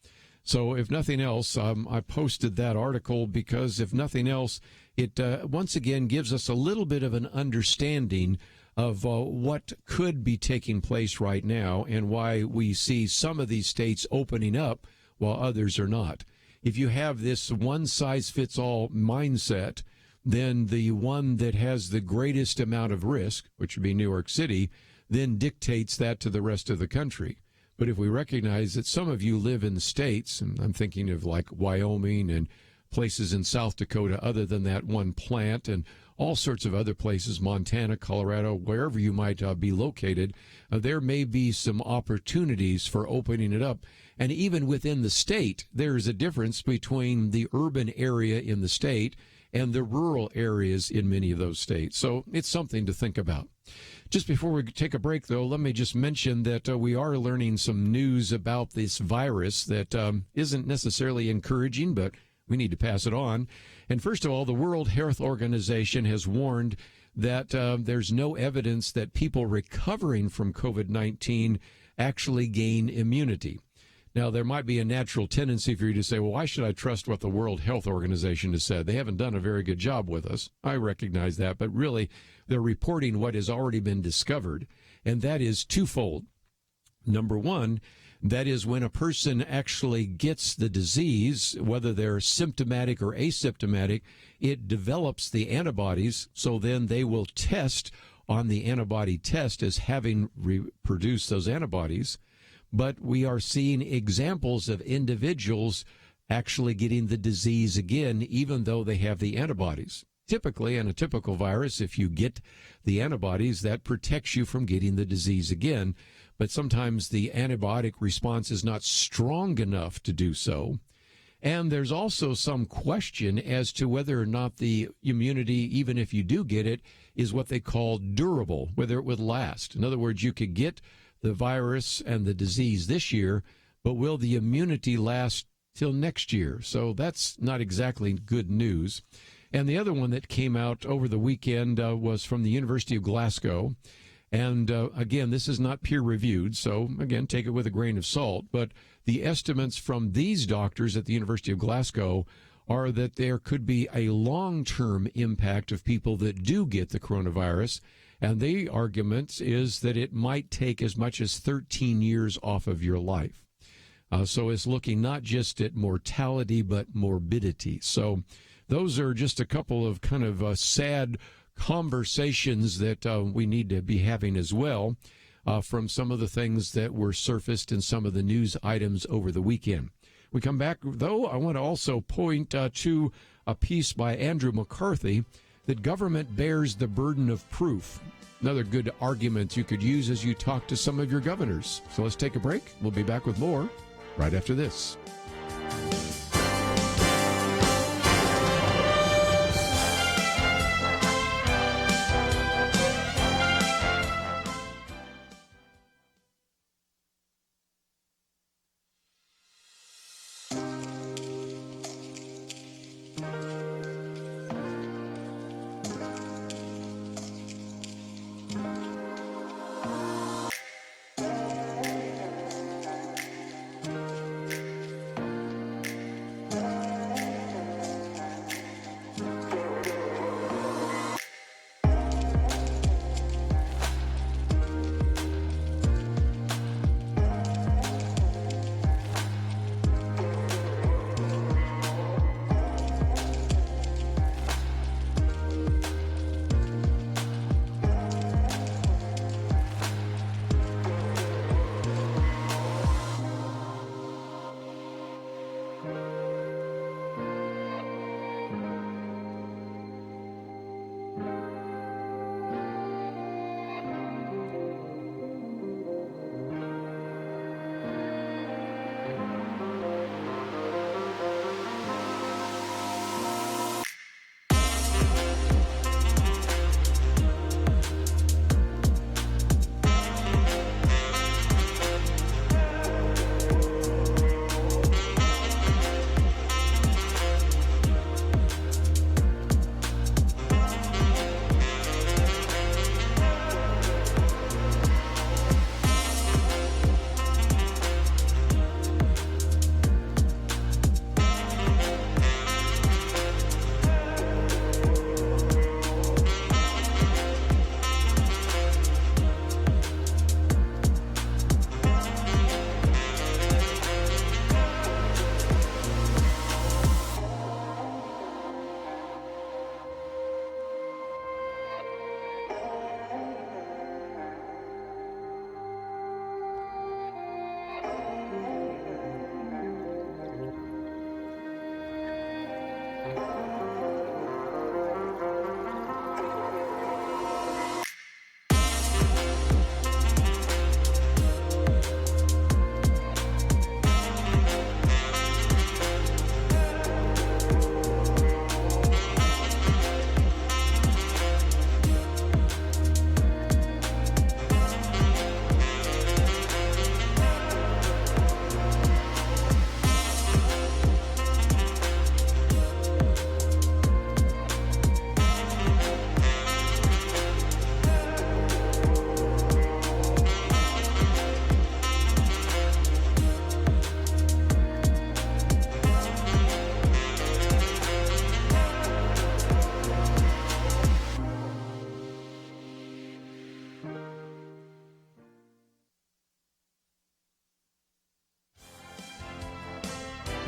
So if nothing else, I posted that article because if nothing else, it once again gives us a little bit of an understanding of what could be taking place right now and why we see some of these states opening up while others are not. If you have this one-size-fits-all mindset, then the one that has the greatest amount of risk, which would be New York City, then dictates that to the rest of the country. But if we recognize that some of you live in states, and I'm thinking of like Wyoming and places in South Dakota other than that one plant, and all sorts of other places, Montana, Colorado, wherever you might be located, there may be some opportunities for opening it up. And even within the state, there is a difference between the urban area in the state and the rural areas in many of those states. So it's something to think about. Just before we take a break, though, let me just mention that we are learning some news about this virus that isn't necessarily encouraging, but we need to pass it on. And first of all, the World Health Organization has warned that there's no evidence that people recovering from COVID-19 actually gain immunity. Now, there might be a natural tendency for you to say, well, why should I trust what the World Health Organization has said? They haven't done a very good job with us. I recognize that, but really, they're reporting what has already been discovered, and that is twofold. Number one, that is when a person actually gets the disease, whether they're symptomatic or asymptomatic, it develops the antibodies, so then they will test on the antibody test as having produced those antibodies. But we are seeing examples of individuals actually getting the disease again, even though they have the antibodies. Typically, in a typical virus, if you get the antibodies, that protects you from getting the disease again. But sometimes the antibiotic response is not strong enough to do so. And there's also some question as to whether or not the immunity, even if you do get it, is what they call durable, whether it would last. In other words, you could get the virus and the disease this year, but will the immunity last till next year? So that's not exactly good news. And the other one that came out over the weekend was from the University of Glasgow. And again, this is not peer-reviewed, so again, take it with a grain of salt. But the estimates from these doctors at the University of Glasgow are that there could be a long-term impact of people that do get the coronavirus. And the argument is that it might take as much as 13 years off of your life. So it's looking not just at mortality, but morbidity. So those are just a couple of kind of sad conversations that we need to be having as well from some of the things that were surfaced in some of the news items over the weekend. We come back, though, I want to also point to a piece by Andrew McCarthy that government bears the burden of proof. Another good argument you could use as you talk to some of your governors. So let's take a break. We'll be back with more right after this.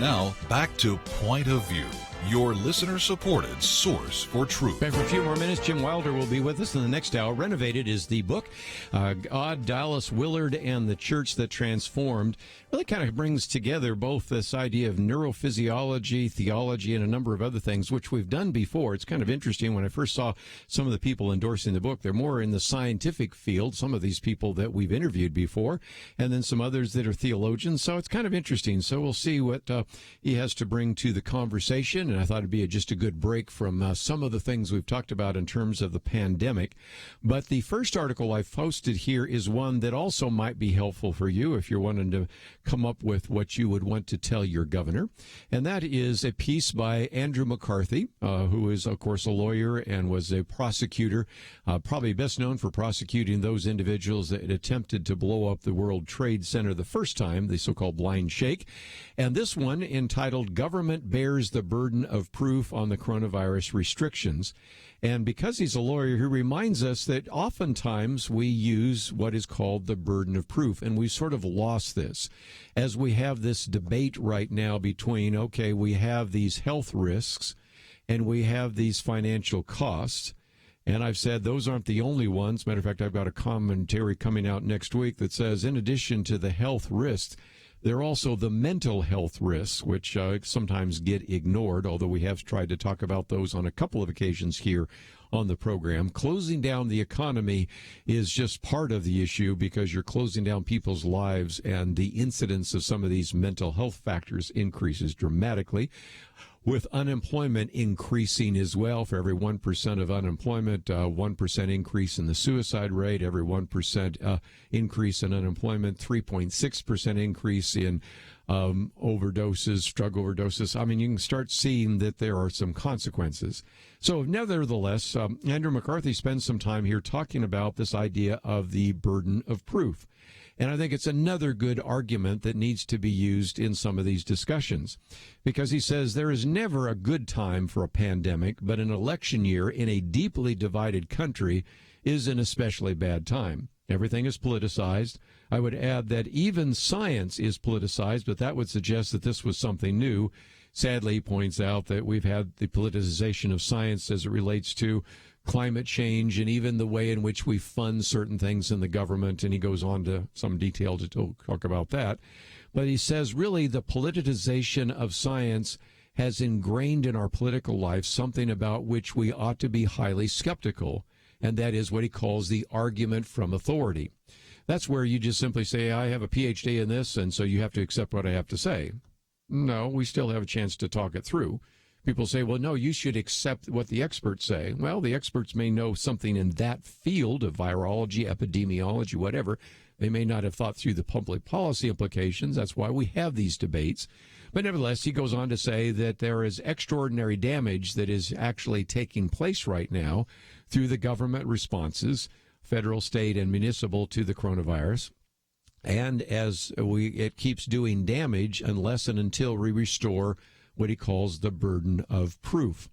Now, back to Point of View, your listener-supported source for truth. Back for a few more minutes. Jim Wilder will be with us in the next hour. Renovated is the book. God, Dallas Willard, and the Church That Transformed really kind of brings together both this idea of neurophysiology, theology, and a number of other things, which we've done before. It's kind of interesting. When I first saw some of the people endorsing the book, they're more in the scientific field, some of these people that we've interviewed before, and then some others that are theologians. So it's kind of interesting. So we'll see what he has to bring to the conversation. discussion, and I thought it'd be just a good break from some of the things we've talked about in terms of the pandemic. But the first article I've posted here is one that also might be helpful for you if you're wanting to come up with what you would want to tell your governor. And that is a piece by Andrew McCarthy, who is, of course, a lawyer and was a prosecutor, probably best known for prosecuting those individuals that attempted to blow up the World Trade Center the first time, the so-called blind shake. And this one entitled Government Bears the Burden of Proof on the Coronavirus Restrictions. And because he's a lawyer, he reminds us that oftentimes we use what is called the burden of proof, and we've sort of lost this as we have this debate right now between, okay, we have these health risks and we have these financial costs. And I've said those aren't the only ones. Matter of fact, I've got a commentary coming out next week that says in addition to the health risks, there are also the mental health risks, which sometimes get ignored, although we have tried to talk about those on a couple of occasions here on the program. Closing down the economy is just part of the issue because you're closing down people's lives, and the incidence of some of these mental health factors increases dramatically, with unemployment increasing as well. For every 1% of unemployment, 1% increase in the suicide rate, every 1% increase in unemployment, 3.6% increase in overdoses, drug overdoses. I mean, you can start seeing that there are some consequences. So nevertheless, Andrew McCarthy spends some time here talking about this idea of the burden of proof. And I think it's another good argument that needs to be used in some of these discussions, because he says there is never a good time for a pandemic, but an election year in a deeply divided country is an especially bad time. Everything is politicized. I would add that even science is politicized, but that would suggest that this was something new. Sadly, he points out that we've had the politicization of science as it relates to climate change and even the way in which we fund certain things in the government, and he goes on to some detail to talk about that. But he says really the politicization of science has ingrained in our political life something about which we ought to be highly skeptical, and that is what he calls the argument from authority. That's where you just simply say, I have a PhD in this, and so you have to accept what I have to say. No, we still have a chance to talk it through. People say, well, no, you should accept what the experts say. Well, the experts may know something in that field of virology, epidemiology, whatever. They may not have thought through the public policy implications. That's why we have these debates. But nevertheless, he goes on to say that there is extraordinary damage that is actually taking place right now through the government responses, federal, state, and municipal, to the coronavirus. And as it keeps doing damage unless and until we restore what he calls the burden of proof.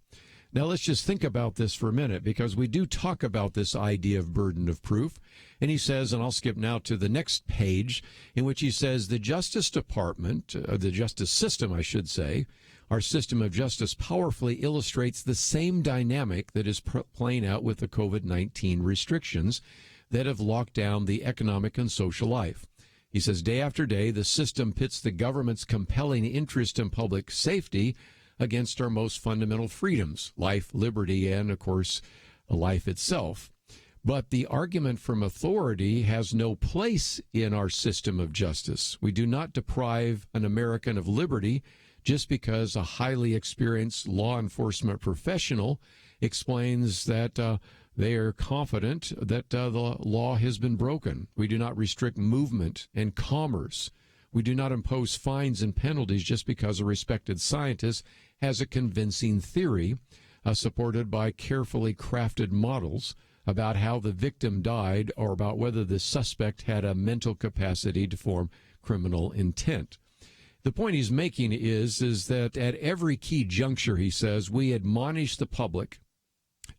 Now, let's just think about this for a minute, because we do talk about this idea of burden of proof. And he says, and I'll skip now to the next page, in which he says the Justice Department, the justice system, I should say, our system of justice powerfully illustrates the same dynamic that is playing out with the COVID-19 restrictions that have locked down the economic and social life. He says, day after day, the system pits the government's compelling interest in public safety against our most fundamental freedoms, life, liberty, and, of course, life itself. But the argument from authority has no place in our system of justice. We do not deprive an American of liberty just because a highly experienced law enforcement professional explains that they are confident that the law has been broken. We do not restrict movement and commerce. We do not impose fines and penalties just because a respected scientist has a convincing theory supported by carefully crafted models about how the victim died or about whether the suspect had a mental capacity to form criminal intent. The point he's making is that at every key juncture, he says, we admonish the public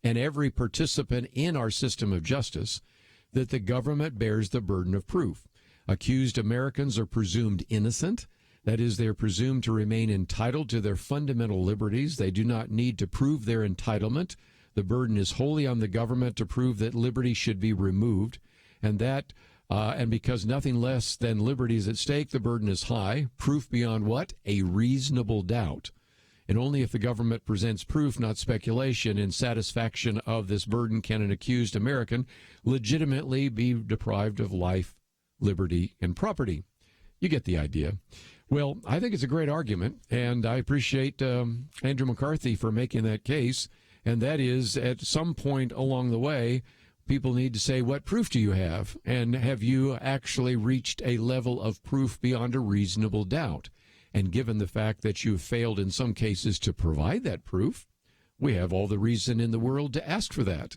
and every participant in our system of justice that the government bears the burden of proof. Accused Americans are presumed innocent. That is, they are presumed to remain entitled to their fundamental liberties. They do not need to prove their entitlement. The burden is wholly on the government to prove that liberty should be removed, and because nothing less than liberty is at stake, the burden is high. Proof beyond what? A reasonable doubt. And only if the government presents proof, not speculation, in satisfaction of this burden can an accused American legitimately be deprived of life, liberty, and property. You get the idea. Well, I think it's a great argument, and I appreciate Andrew McCarthy for making that case, and that is at some point along the way, people need to say, what proof do you have? And have you actually reached a level of proof beyond a reasonable doubt? And given the fact that you've failed in some cases to provide that proof, we have all the reason in the world to ask for that.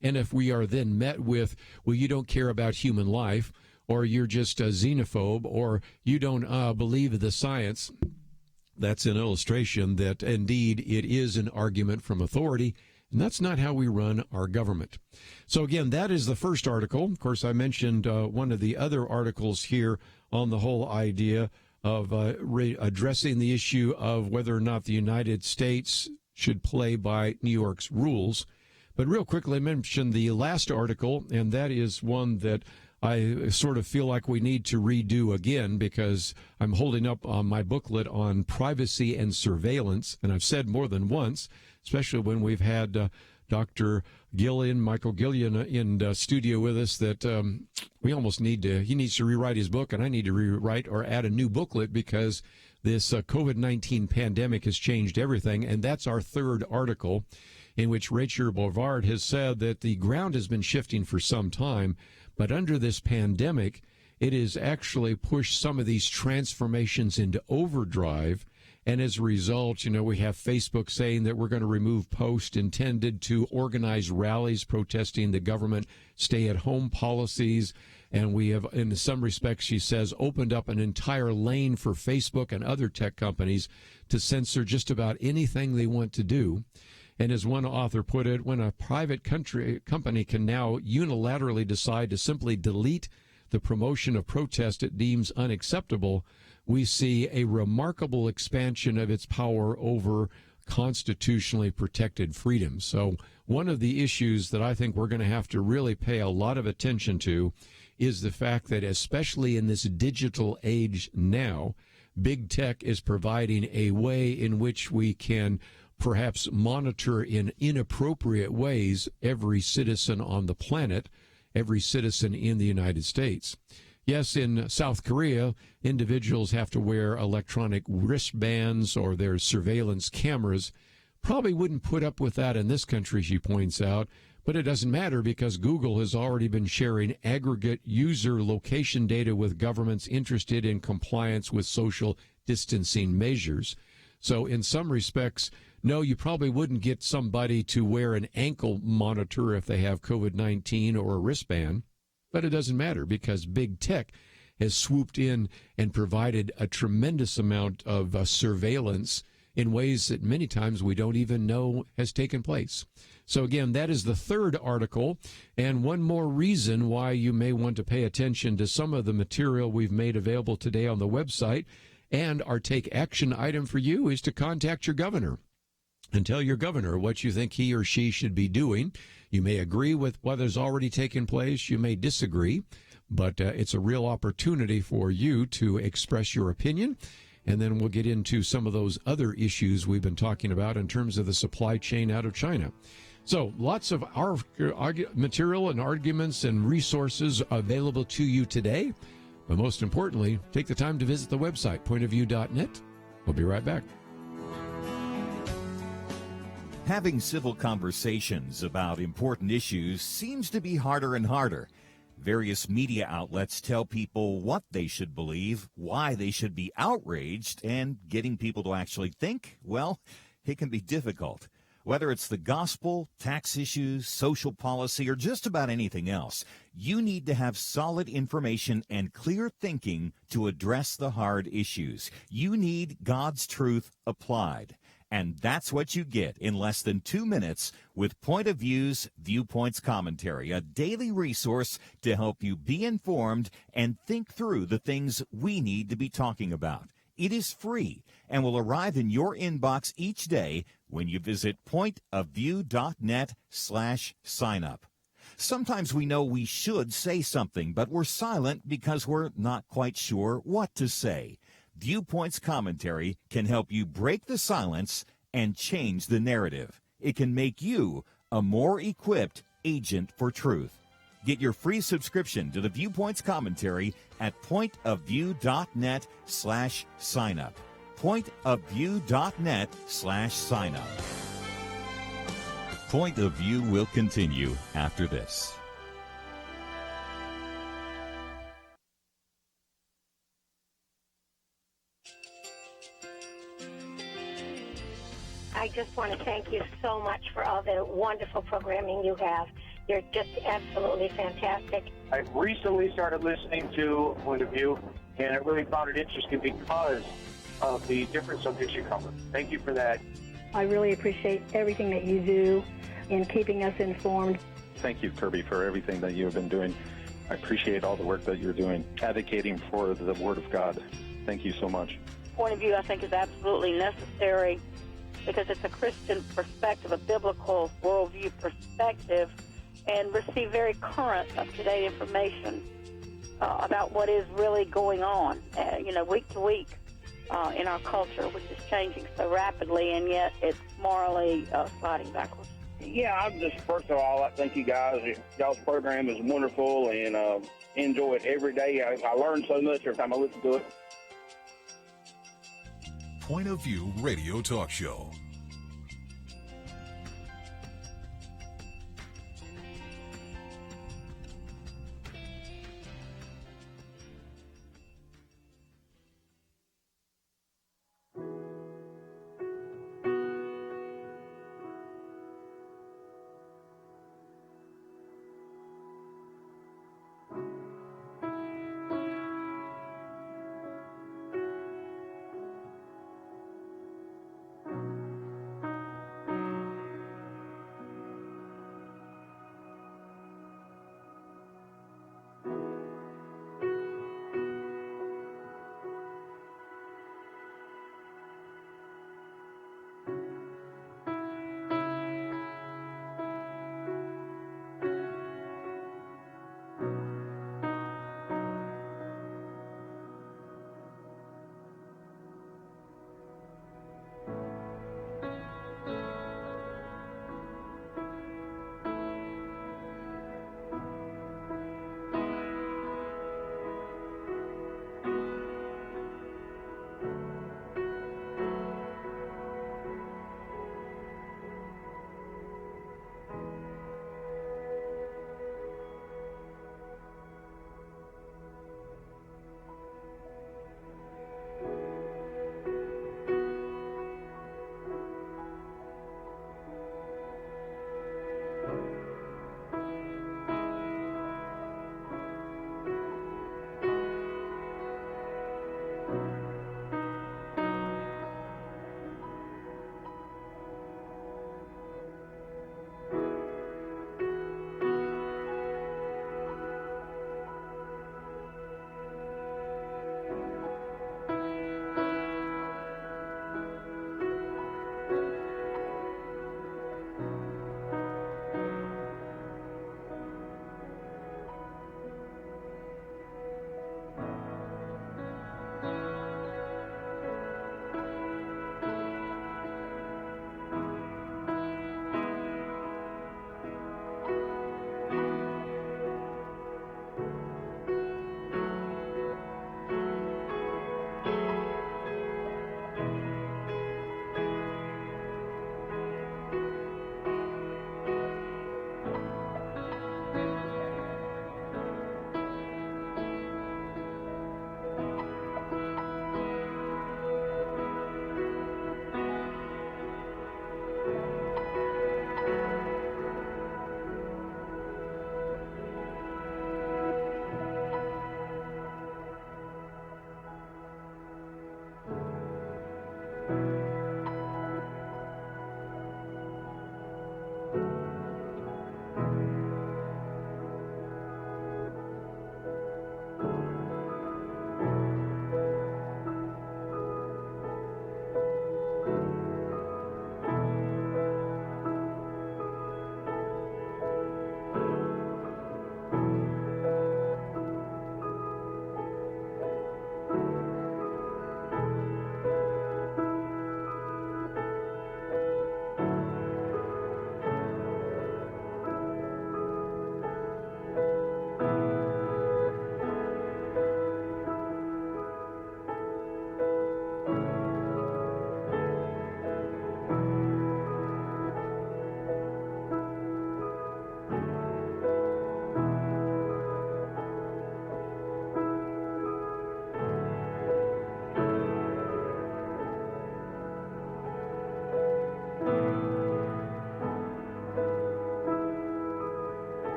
And if we are then met with, well, you don't care about human life, or you're just a xenophobe, or you don't believe the science, that's an illustration that indeed it is an argument from authority, and that's not how we run our government. So again, that is the first article. Of course, I mentioned one of the other articles here on the whole idea of addressing the issue of whether or not the United States should play by New York's rules. But real quickly, I mentioned the last article, and that is one that I sort of feel like we need to redo again, because I'm holding up my booklet on privacy and surveillance, and I've said more than once, especially when we've had Dr. Michael Gillian in studio with us, that we almost he needs to rewrite his book, and I need to rewrite or add a new booklet, because this COVID-19 pandemic has changed everything, and that's our third article, in which Rachel Boulevard has said that the ground has been shifting for some time, but under this pandemic, it has actually pushed some of these transformations into overdrive. And as a result, we have Facebook saying that we're going to remove posts intended to organize rallies protesting the government stay-at-home policies. And we have, in some respects, she says, opened up an entire lane for Facebook and other tech companies to censor just about anything they want to do. And as one author put it, when a private company can now unilaterally decide to simply delete the promotion of protest it deems unacceptable, we see a remarkable expansion of its power over constitutionally protected freedoms. So one of the issues that I think we're going to have to really pay a lot of attention to is the fact that, especially in this digital age now, big tech is providing a way in which we can perhaps monitor in inappropriate ways every citizen on the planet, every citizen in the United States. Yes, in South Korea, individuals have to wear electronic wristbands or their surveillance cameras. Probably wouldn't put up with that in this country, she points out, but it doesn't matter because Google has already been sharing aggregate user location data with governments interested in compliance with social distancing measures. So in some respects, no, you probably wouldn't get somebody to wear an ankle monitor if they have COVID-19 or a wristband, but it doesn't matter because big tech has swooped in and provided a tremendous amount of surveillance in ways that many times we don't even know has taken place. So again, that is the third article, and one more reason why you may want to pay attention to some of the material we've made available today on the website. And our take action item for you is to contact your governor and tell your governor what you think he or she should be doing. You may agree with what has already taken place. You may disagree, but it's a real opportunity for you to express your opinion. And then we'll get into some of those other issues we've been talking about in terms of the supply chain out of China. So lots of our material and arguments and resources available to you today. But most importantly, take the time to visit the website, pointofview.net. We'll be right back. Having civil conversations about important issues seems to be harder and harder. Various media outlets tell people what they should believe, why they should be outraged, and getting people to actually think, well, it can be difficult. Whether it's the gospel, tax issues, social policy, or just about anything else, you need to have solid information and clear thinking to address the hard issues. You need God's truth applied. And that's what you get in less than 2 minutes with Point of View's Viewpoints Commentary, a daily resource to help you be informed and think through the things we need to be talking about. It is free and will arrive in your inbox each day when you visit pointofview.net/signup. Sometimes we know we should say something, but we're silent because we're not quite sure what to say. Viewpoints Commentary can help you break the silence and change the narrative. It can make you a more equipped agent for truth. Get your free subscription to the Viewpoints commentary at pointofview.net/signup. Pointofview.net/signup. Point of View will continue after this. I just want to thank you so much for all the wonderful programming you have. You're just absolutely fantastic. I recently started listening to Point of View, and I really found it interesting because of the different subjects you cover. Thank you for that. I really appreciate everything that you do in keeping us informed. Thank you, Kerby, for everything that you have been doing. I appreciate all the work that you're doing, advocating for the Word of God. Thank you so much. Point of view, I think, is absolutely necessary because it's a Christian perspective, a biblical worldview perspective, and receive very current, up-to-date information about what is really going on, week to week in our culture, which is changing so rapidly, and yet it's morally sliding backwards. Yeah, I'm just, first of all, I thank you guys. Y'all's program is wonderful, and enjoy it every day. I learn so much every time I listen to it. Point of View Radio Talk Show.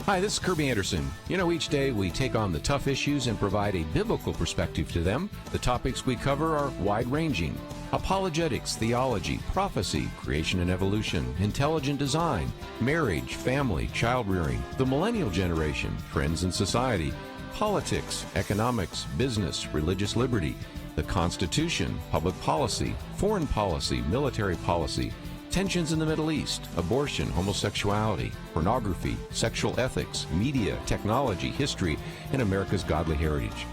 Hi, this is Kerby Anderson. Each day we take on the tough issues and provide a biblical perspective to them. The topics we cover are wide-ranging. Apologetics, theology, prophecy, creation and evolution, intelligent design, marriage, family, child-rearing, the millennial generation, trends in society, politics, economics, business, religious liberty, the Constitution, public policy, foreign policy, military policy, tensions in the Middle East, abortion, homosexuality, pornography, sexual ethics, media, technology, history, and America's godly heritage.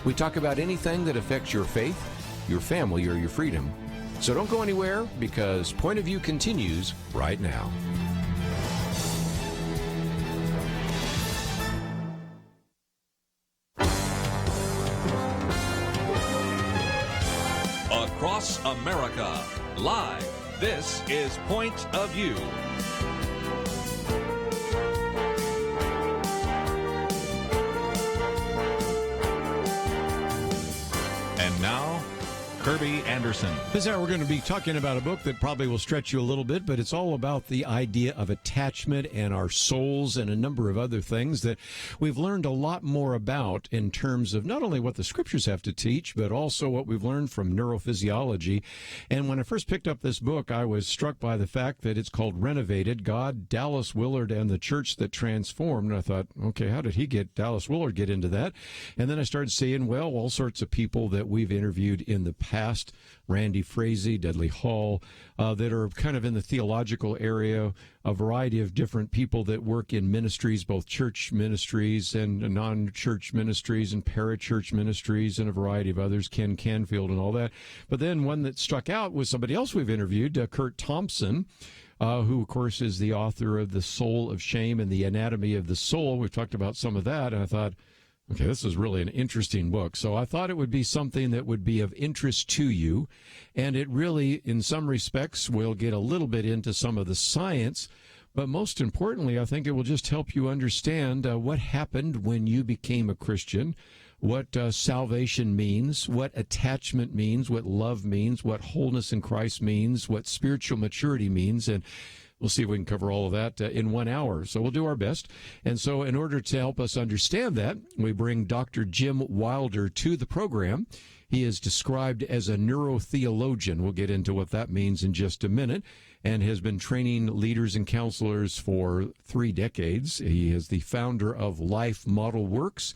We talk about anything that affects your faith, your family, or your freedom. So don't go anywhere, because Point of View continues right now. Across America, live. This is Point of View. And now, Kerby Anderson. This hour we're going to be talking about a book that probably will stretch you a little bit, but it's all about the idea of attachment and our souls and a number of other things that we've learned a lot more about in terms of not only what the scriptures have to teach, but also what we've learned from neurophysiology. And when I first picked up this book, I was struck by the fact that it's called Renovated, God, Dallas Willard, and the Church That Transformed. And I thought, okay, how did Dallas Willard get into that? And then I started seeing, well, all sorts of people that we've interviewed in the past, Randy Frazee, Dudley Hall, that are kind of in the theological area, a variety of different people that work in ministries, both church ministries and non-church ministries and parachurch ministries and a variety of others, Ken Canfield and all that. But then one that struck out was somebody else we've interviewed, Kurt Thompson, who, of course, is the author of The Soul of Shame and the Anatomy of the Soul. We've talked about some of that, and I thought, okay, this is really an interesting book. So I thought it would be something that would be of interest to you. And it really, in some respects, will get a little bit into some of the science. But most importantly, I think it will just help you understand what happened when you became a Christian, what salvation means, what attachment means, what love means, what wholeness in Christ means, what spiritual maturity means. And we'll see if we can cover all of that in 1 hour. So we'll do our best. And so in order to help us understand that, we bring Dr. Jim Wilder to the program. He is described as a neuro-theologian. We'll get into what that means in just a minute, and has been training leaders and counselors for 3 decades. He is the founder of Life Model Works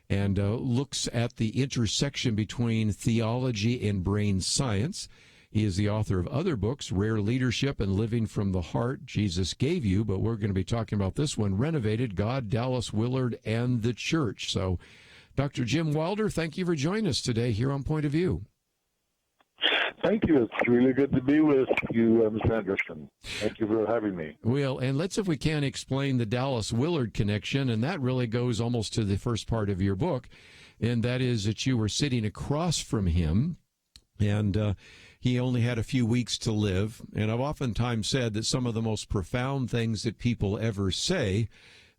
and looks at the intersection between theology and brain science. He is the author of other books, Rare Leadership and Living from the Heart, Jesus Gave You, but we're going to be talking about this one, Renovated, God, Dallas Willard, and the Church. So, Dr. Jim Wilder, thank you for joining us today here on Point of View. Thank you. It's really good to be with you, Ms. Anderson. Thank you for having me. Well, and let's, if we can, explain the Dallas Willard connection, and that really goes almost to the first part of your book, and that is that you were sitting across from him, and he only had a few weeks to live. And I've oftentimes said that some of the most profound things that people ever say,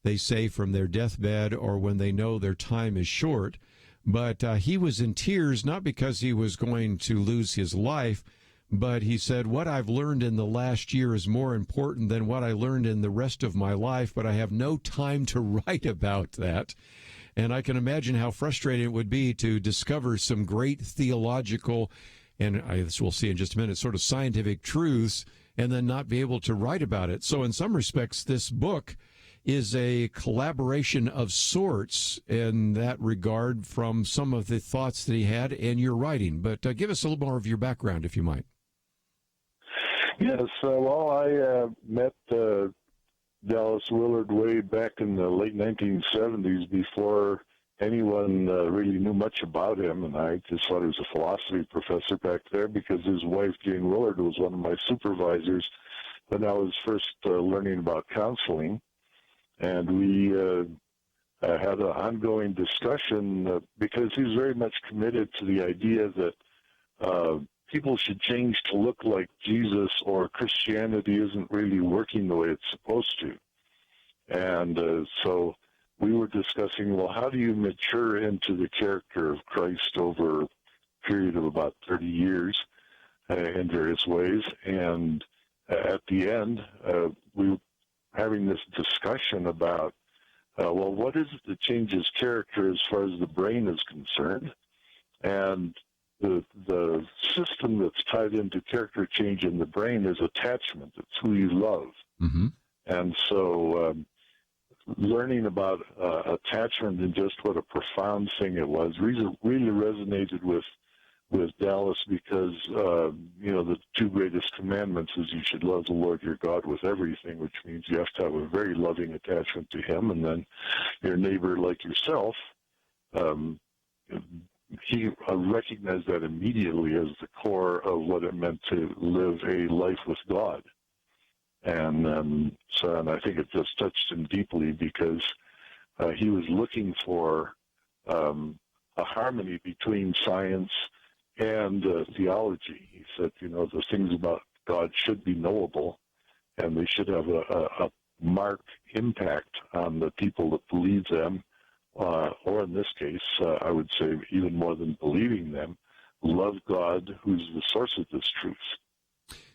they say from their deathbed or when they know their time is short. But he was in tears, not because he was going to lose his life, but he said, what I've learned in the last year is more important than what I learned in the rest of my life, but I have no time to write about that. And I can imagine how frustrating it would be to discover some great theological, and as we'll see in just a minute, sort of scientific truths, and then not be able to write about it. So in some respects, this book is a collaboration of sorts in that regard from some of the thoughts that he had and your writing. But give us a little more of your background, if you might. Yes, well, I met Dallas Willard way back in the late 1970s before anyone really knew much about him, and I just thought he was a philosophy professor back there because his wife, Jane Willard, was one of my supervisors when I was first learning about counseling. And we had an ongoing discussion because he was very much committed to the idea that people should change to look like Jesus, or Christianity isn't really working the way it's supposed to. And so we were discussing, well, how do you mature into the character of Christ over a period of about 30 years in various ways? And at the end, we were having this discussion about well, what is it that changes character as far as the brain is concerned? And the system that's tied into character change in the brain is attachment. It's who you love. Mm-hmm. And so learning about attachment and just what a profound thing it was really resonated with Dallas because, the two greatest commandments is you should love the Lord your God with everything, which means you have to have a very loving attachment to him, and then your neighbor like yourself. He recognized that immediately as the core of what it meant to live a life with God. And I think it just touched him deeply because he was looking for a harmony between science and theology. He said, the things about God should be knowable, and they should have a marked impact on the people that believe them, or in this case, I would say even more than believing them, love God, who's the source of this truth.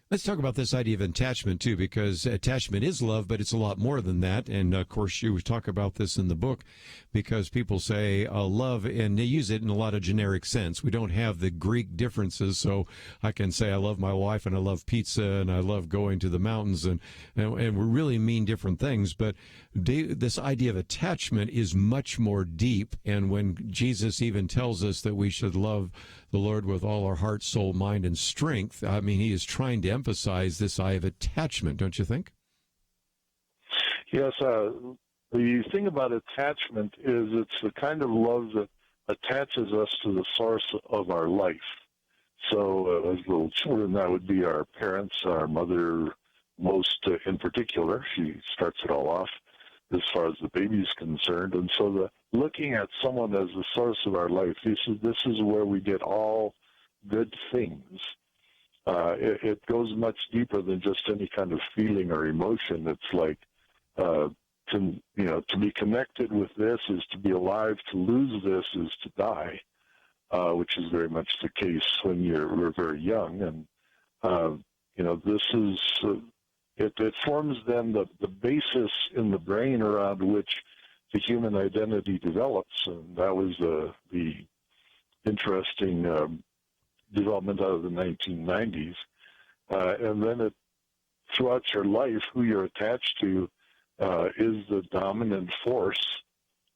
Let's talk about this idea of attachment, too, because attachment is love, but it's a lot more than that. And, of course, you talk about this in the book because people say love, and they use it in a lot of generic sense. We don't have the Greek differences, so I can say I love my wife and I love pizza and I love going to the mountains, and we really mean different things. But this idea of attachment is much more deep, and when Jesus even tells us that we should love the Lord with all our heart, soul, mind, and strength, I mean, he is trying to emphasize this idea of attachment, don't you think? Yes. The thing about attachment is it's the kind of love that attaches us to the source of our life. So as little children, that would be our parents, our mother most in particular. She starts it all off as far as the baby's concerned. And so looking at someone as the source of our life, this is where we get all good things. It goes much deeper than just any kind of feeling or emotion. It's like to be connected with this is to be alive. To lose this is to die, which is very much the case when we're very young. And this is it forms then the basis in the brain around which the human identity develops, and that was the interesting development out of the 1990s. And then throughout your life, who you're attached to is the dominant force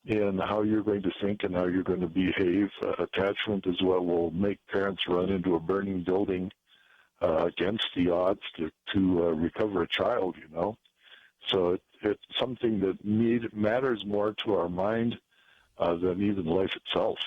in how you're going to think and how you're going to behave. Attachment is what will make parents run into a burning building against the odds to recover a child, So it's something that matters more to our mind than even life itself.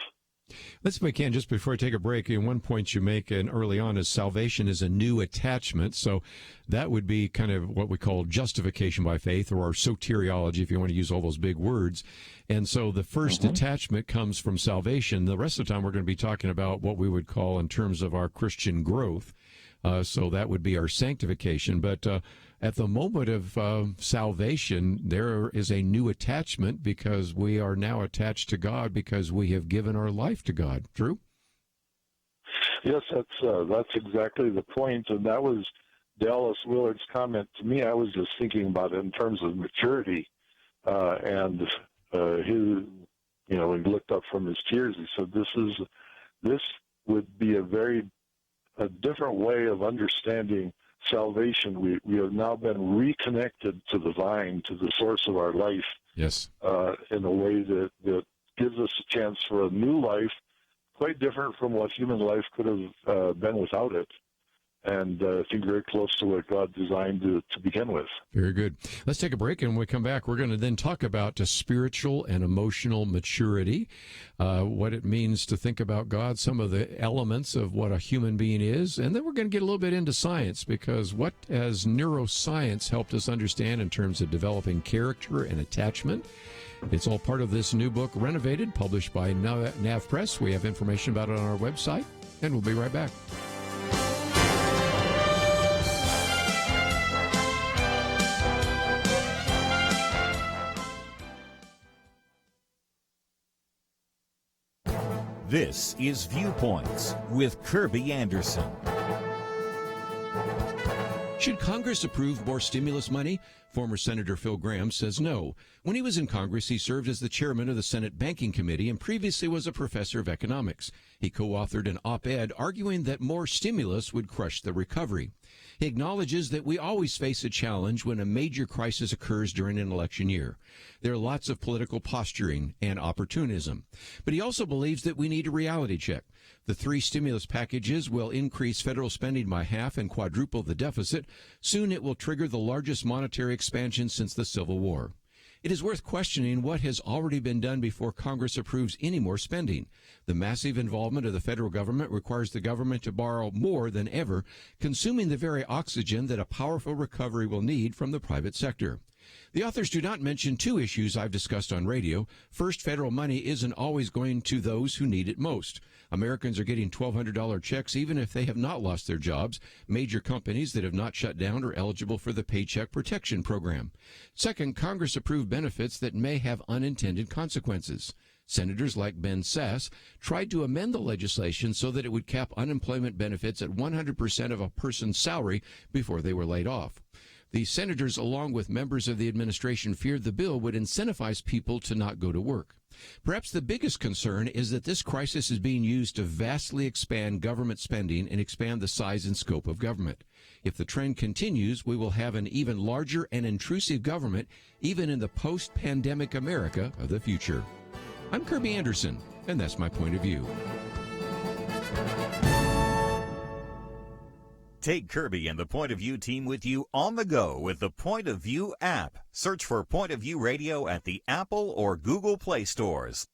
Let's, if we can, just before I take a break, one point you make and early on is salvation is a new attachment. So that would be kind of what we call justification by faith, or our soteriology, if you want to use all those big words. And so the first attachment comes from salvation. The rest of the time we're going to be talking about what we would call in terms of our Christian growth. So that would be our sanctification. But at the moment of salvation, there is a new attachment because we are now attached to God because we have given our life to God. True? Yes, that's exactly the point. And that was Dallas Willard's comment to me. I was just thinking about it in terms of maturity. And when he looked up from his tears, he said, this would be a different way of understanding salvation. We have now been reconnected to the vine, to the source of our life. Yes. In a way that gives us a chance for a new life, quite different from what human life could have been without it. And I think very close to what God designed to begin with. Very good. Let's take a break, and when we come back, we're going to then talk about spiritual and emotional maturity, what it means to think about God, some of the elements of what a human being is, and then we're going to get a little bit into science, because what has neuroscience helped us understand in terms of developing character and attachment? It's all part of this new book, Renovated, published by Nav Press. We have information about it on our website, and we'll be right back. This is Viewpoints with Kerby Anderson. Should Congress approve more stimulus money? Former Senator Phil Gramm says no. When he was in Congress, he served as the chairman of the Senate Banking Committee and previously was a professor of economics. He co-authored an op-ed arguing that more stimulus would crush the recovery. He acknowledges that we always face a challenge when a major crisis occurs during an election year. There are lots of political posturing and opportunism. But he also believes that we need a reality check. The 3 stimulus packages will increase federal spending by half and quadruple the deficit. Soon it will trigger the largest monetary expansion since the Civil War. It is worth questioning what has already been done before Congress approves any more spending. The massive involvement of the federal government requires the government to borrow more than ever, consuming the very oxygen that a powerful recovery will need from the private sector. The authors do not mention 2 issues I've discussed on radio. First, federal money isn't always going to those who need it most. Americans are getting $1,200 checks even if they have not lost their jobs. Major companies that have not shut down are eligible for the Paycheck Protection Program. Second, Congress approved benefits that may have unintended consequences. Senators like Ben Sasse tried to amend the legislation so that it would cap unemployment benefits at 100% of a person's salary before they were laid off. The senators, along with members of the administration, feared the bill would incentivize people to not go to work. Perhaps the biggest concern is that this crisis is being used to vastly expand government spending and expand the size and scope of government. If the trend continues, we will have an even larger and intrusive government, even in the post-pandemic America of the future. I'm Kerby Anderson, and that's my point of view. Take Kerby and the Point of View team with you on the go with the Point of View app. Search for Point of View Radio at the Apple or Google Play stores.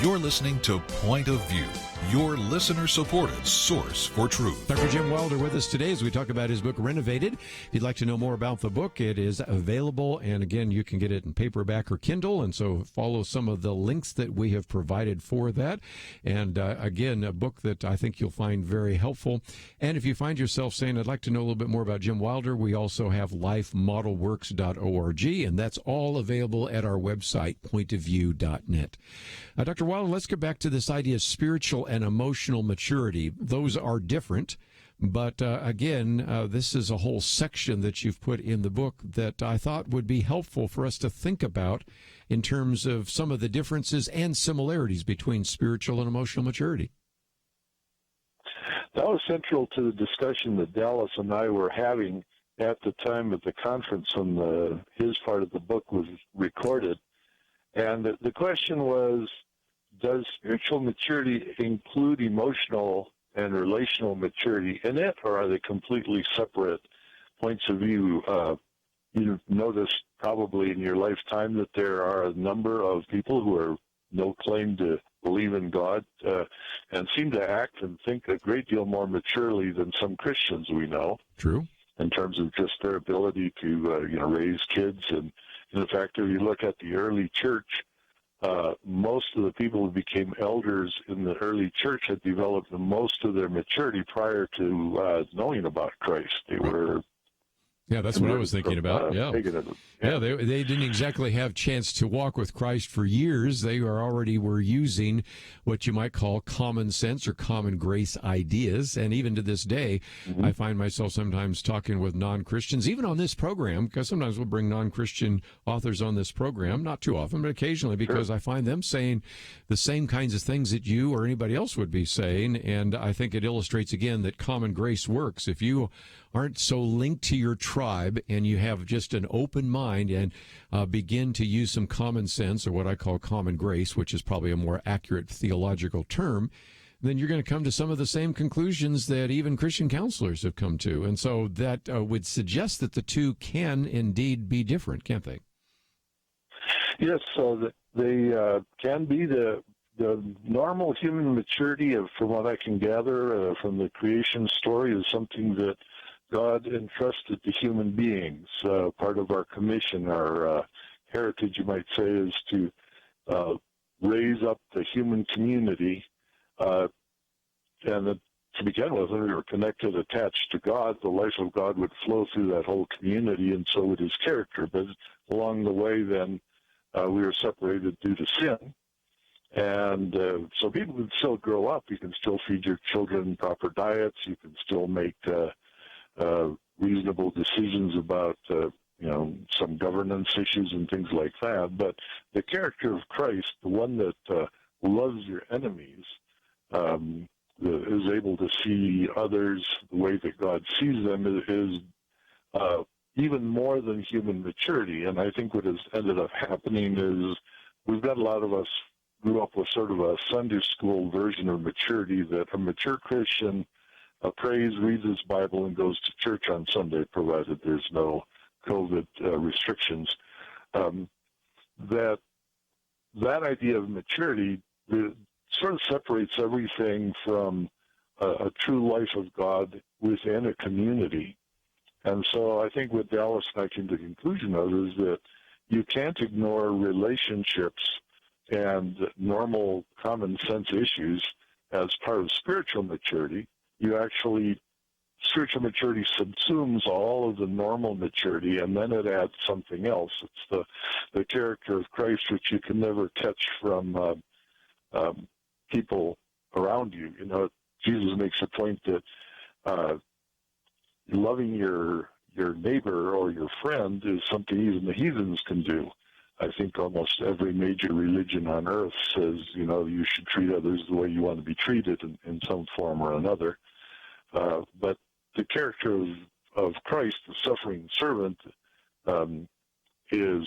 You're listening to Point of View, your listener-supported source for truth. Dr. Jim Wilder with us today as we talk about his book, Renovated. If you'd like to know more about the book, it is available. And again, you can get it in paperback or Kindle. And so follow some of the links that we have provided for that. And again, a book that I think you'll find very helpful. And if you find yourself saying, I'd like to know a little bit more about Jim Wilder, we also have lifemodelworks.org. And that's all available at our website, pointofview.net. Dr. Wilder, let's get back to this idea of spiritual and emotional maturity. Those are different, but again, this is a whole section that you've put in the book that I thought would be helpful for us to think about in terms of some of the differences and similarities between spiritual and emotional maturity. That was central to the discussion that Dallas and I were having at the time of the conference when his part of the book was recorded. And the question was, does spiritual maturity include emotional and relational maturity in it, or are they completely separate points of view? You've noticed probably in your lifetime that there are a number of people who are no claim to believe in God and seem to act and think a great deal more maturely than some Christians we know. True. In terms of just their ability to raise kids. And in fact, if you look at the early church, most of the people who became elders in the early church had developed most of their maturity prior to knowing about Christ. They were Yeah, that's what I was thinking about. Yeah, paganism. Yeah, they didn't exactly have chance to walk with Christ for years. They were using what you might call common sense or common grace ideas. And even to this day, I find myself sometimes talking with non-Christians, even on this program, because sometimes we'll bring non-Christian authors on this program, not too often, but occasionally, because I find them saying the same kinds of things that you or anybody else would be saying. And I think it illustrates, again, that common grace works. If you aren't so linked to your tribe and you have just an open mind and begin to use some common sense, or what I call common grace, which is probably a more accurate theological term, then you're going to come to some of the same conclusions that even Christian counselors have come to. And so that would suggest that the two can indeed be different, can't they? Yes, so they can be the normal human maturity from what I can gather from the creation story, is something that God entrusted to human beings. Part of our commission, our heritage, you might say, is to raise up the human community. And to begin with, when we were connected, attached to God, the life of God would flow through that whole community, and so would his character. But along the way, then, we were separated due to sin. And so people can still grow up. You can still feed your children proper diets. You can still make reasonable decisions about, some governance issues and things like that. But the character of Christ, the one that loves your enemies, is able to see others the way that God sees them, is even more than human maturity. And I think what has ended up happening is we've got a lot of us grew up with sort of a Sunday school version of maturity, that a mature Christian prays, reads his Bible, and goes to church on Sunday, provided there's no COVID restrictions. That idea of maturity sort of separates everything from a true life of God within a community. And so I think what Dallas and I came to the conclusion of is that you can't ignore relationships and normal common sense issues as part of spiritual maturity. Spiritual maturity subsumes all of the normal maturity, and then it adds something else. It's the character of Christ, which you can never catch from people around you. Jesus makes a point that loving your neighbor or your friend is something even the heathens can do. I think almost every major religion on earth says, you should treat others the way you want to be treated in some form or another. But the character of Christ, the suffering servant, is,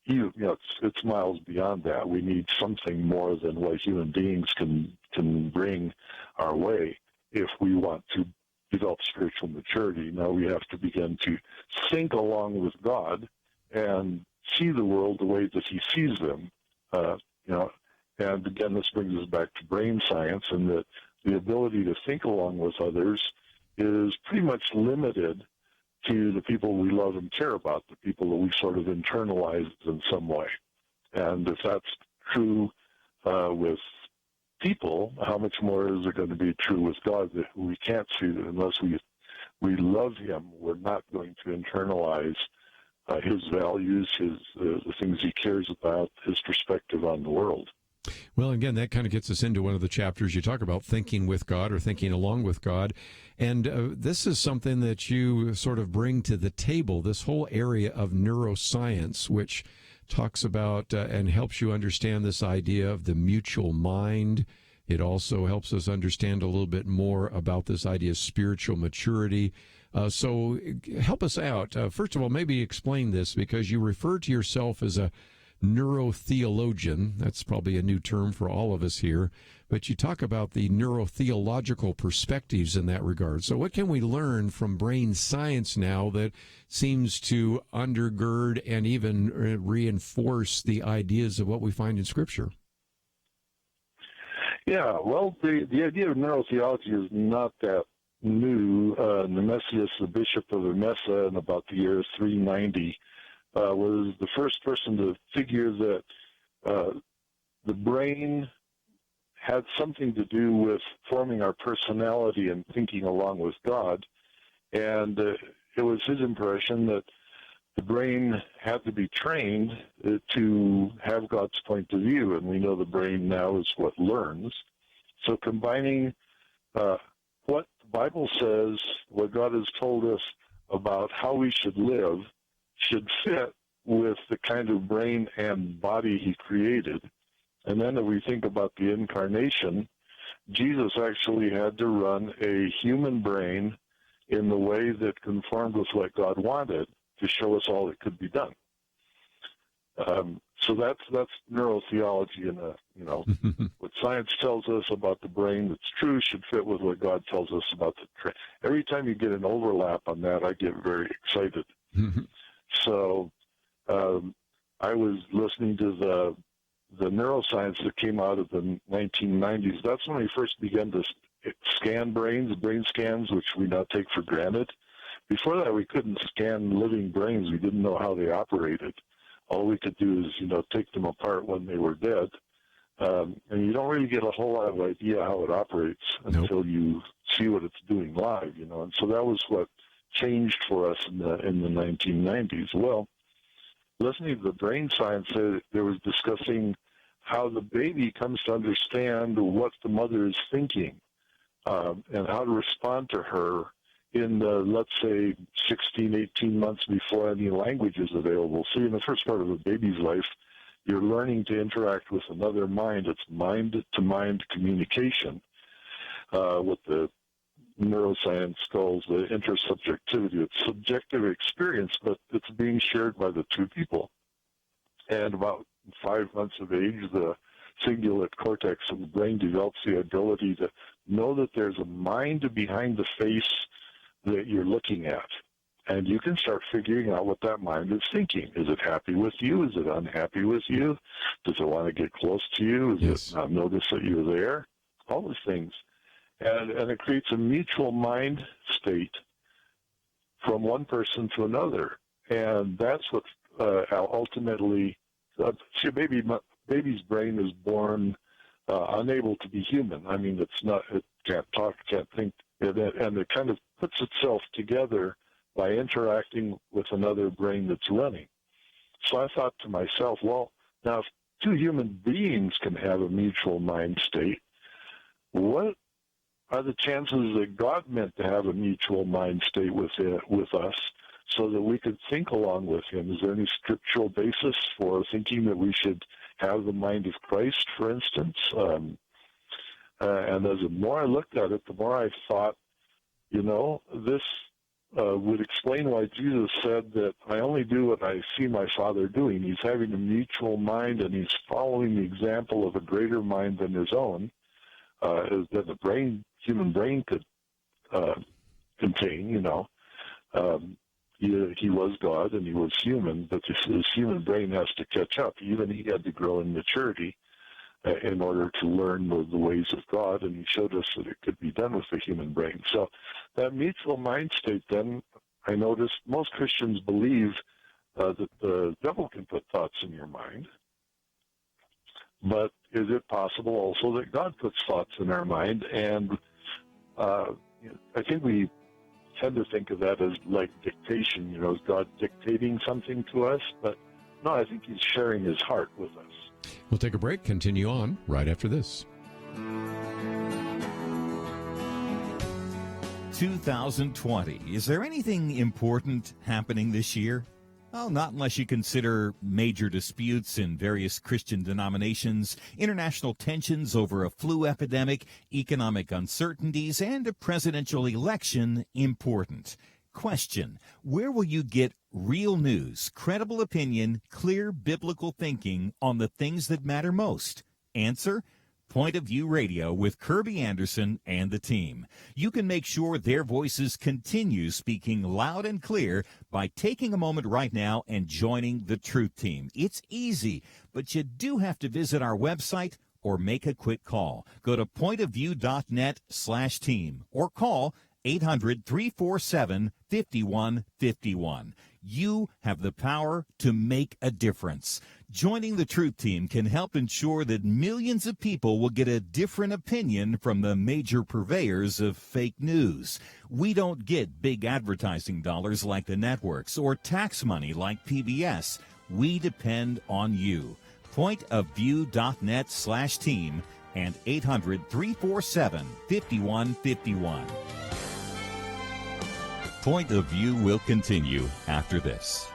it's miles beyond that. We need something more than what human beings can bring our way if we want to develop spiritual maturity. Now we have to begin to think along with God and see the world the way that he sees them. And again, this brings us back to brain science, and that the ability to think along with others is pretty much limited to the people we love and care about, the people that we sort of internalize in some way. And if that's true with people, how much more is it going to be true with God, that we can't see that unless we love him, we're not going to internalize his values, the things he cares about, his perspective on the world. Well, again, that kind of gets us into one of the chapters. You talk about thinking with God or thinking along with God. And this is something that you sort of bring to the table, this whole area of neuroscience, which talks about and helps you understand this idea of the mutual mind. It also helps us understand a little bit more about this idea of spiritual maturity. So help us out. First of all, maybe explain this, because you refer to yourself as a neuro-theologian. That's probably a new term for all of us here. But you talk about the neuro-theological perspectives in that regard. So what can we learn from brain science now that seems to undergird and even reinforce the ideas of what we find in Scripture? Yeah, well, the idea of neurotheology is not that new. Nemesius, the bishop of Emesa, in about the year 390, was the first person to figure that the brain had something to do with forming our personality and thinking along with God. And it was his impression that the brain had to be trained to have God's point of view, and we know the brain now is what learns. So combining what the Bible says, what God has told us about how we should live, should fit with the kind of brain and body he created. And then if we think about the incarnation, Jesus actually had to run a human brain in the way that conformed with what God wanted to show us all that could be done. So that's neurotheology, and what science tells us about the brain that's true should fit with what God tells us about the brain. Every time you get an overlap on that, I get very excited. So I was listening to the neuroscience that came out of the 1990s. That's when we first began to scan brain scans, which we now take for granted. Before that, we couldn't scan living brains. We didn't know how they operated. All we could do is, take them apart when they were dead. And you don't really get a whole lot of idea how it operates until you see what it's doing live, And so that was what changed for us in the 1990s. Well, listening to the brain science, there was discussing how the baby comes to understand what the mother is thinking and how to respond to her in the, let's say, 16, 18 months before any language is available. See, in the first part of a baby's life, you're learning to interact with another mind. It's mind-to-mind communication, what the neuroscience calls the intersubjectivity. It's subjective experience, but it's being shared by the two people. And about 5 months of age, the cingulate cortex of the brain develops the ability to know that there's a mind behind the face that you're looking at. And you can start figuring out what that mind is thinking. Is it happy with you? Is it unhappy with you? Does it want to get close to you? Does it not notice that you're there? All those things. And it creates a mutual mind state from one person to another. And that's what ultimately, see, baby's brain is born unable to be human. I mean, it can't talk, can't think, and it kind of puts itself together by interacting with another brain that's running. So I thought to myself, well, now if two human beings can have a mutual mind state, what are the chances that God meant to have a mutual mind state with us so that we could think along with him? Is there any scriptural basis for thinking that we should have the mind of Christ, for instance? And as the more I looked at it, the more I thought, this would explain why Jesus said that I only do what I see my Father doing. He's having a mutual mind, and he's following the example of a greater mind than his own, that the human brain could contain, He was God and he was human, but his human brain has to catch up. Even he had to grow in maturity in order to learn the ways of God, and he showed us that it could be done with the human brain. So that mutual mind state, then, I noticed most Christians believe that the devil can put thoughts in your mind, but is it possible also that God puts thoughts in our mind? And I think we tend to think of that as like dictation, is God dictating something to us? But no, I think he's sharing his heart with us. We'll take a break, continue on right after this. 2020. Is there anything important happening this year? Well, not unless you consider major disputes in various Christian denominations, international tensions over a flu epidemic, economic uncertainties, and a presidential election important. Question: where will you get real news, credible opinion, clear biblical thinking on the things that matter most? Answer: Point of View Radio with Kerby Anderson and the team. You can make sure their voices continue speaking loud and clear by taking a moment right now and joining the Truth Team. It's easy, but you do have to visit our website or make a quick call. Go to pointofview.net/team or call 800-347-5151. You have the power to make a difference. Joining the Truth Team can help ensure that millions of people will get a different opinion from the major purveyors of fake news. We don't get big advertising dollars like the networks or tax money like PBS. We depend on you. pointofview.net/team and 800-347-5151. Point of View will continue after this.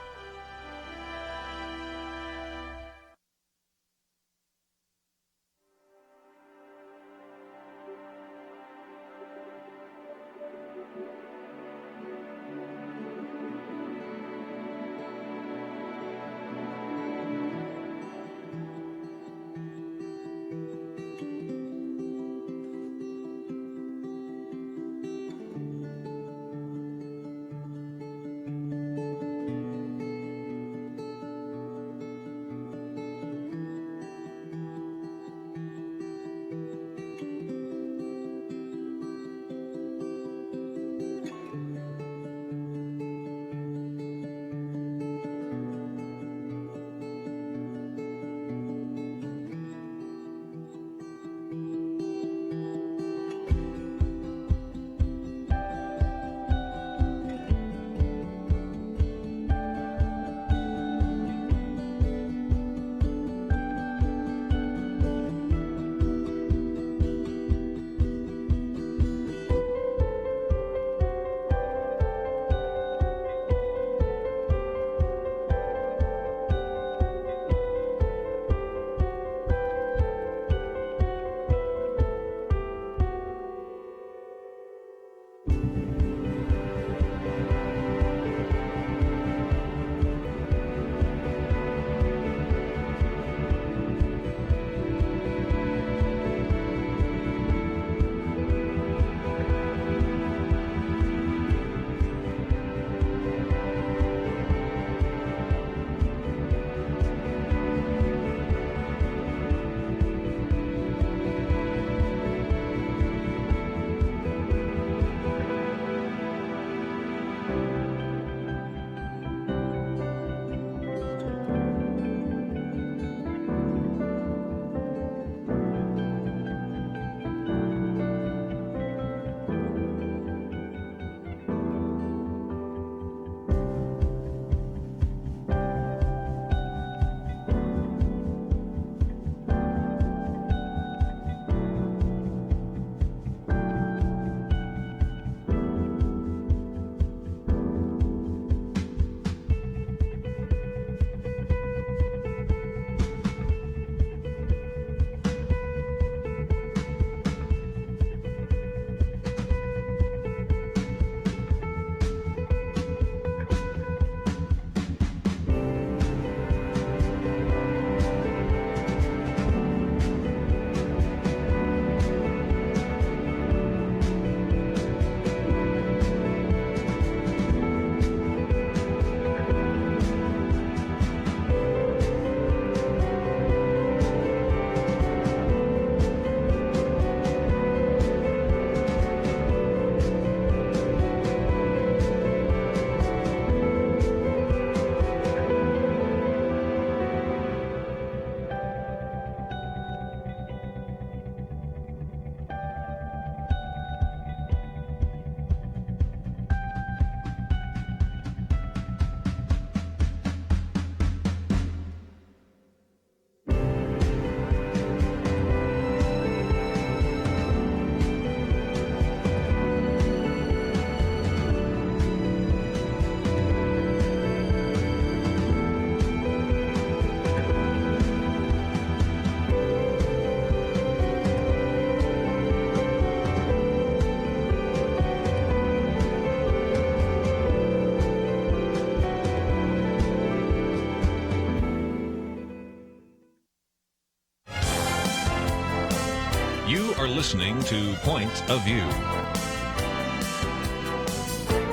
You are listening to Point of View.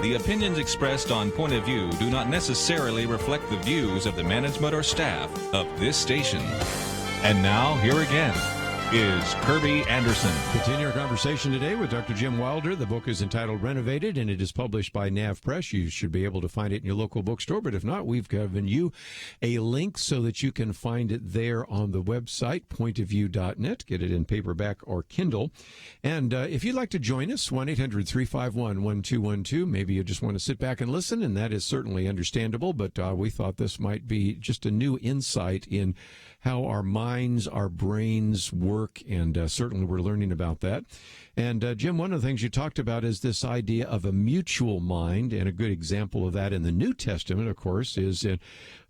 The opinions expressed on Point of View do not necessarily reflect the views of the management or staff of this station. And now, here again is Kerby Anderson. Continue our conversation today with Dr. Jim Wilder. The book is entitled Renovated, and it is published by Nav Press. You should be able to find it in your local bookstore, but if not, we've given you a link so that you can find it there on the website, pointofview.net. Get it in paperback or Kindle. And if you'd like to join us, 1-800-351-1212. Maybe you just want to sit back and listen, and that is certainly understandable, but we thought this might be just a new insight in how our minds, our brains work, and certainly we're learning about that. And Jim, one of the things you talked about is this idea of a mutual mind, and a good example of that in the New Testament, of course, is in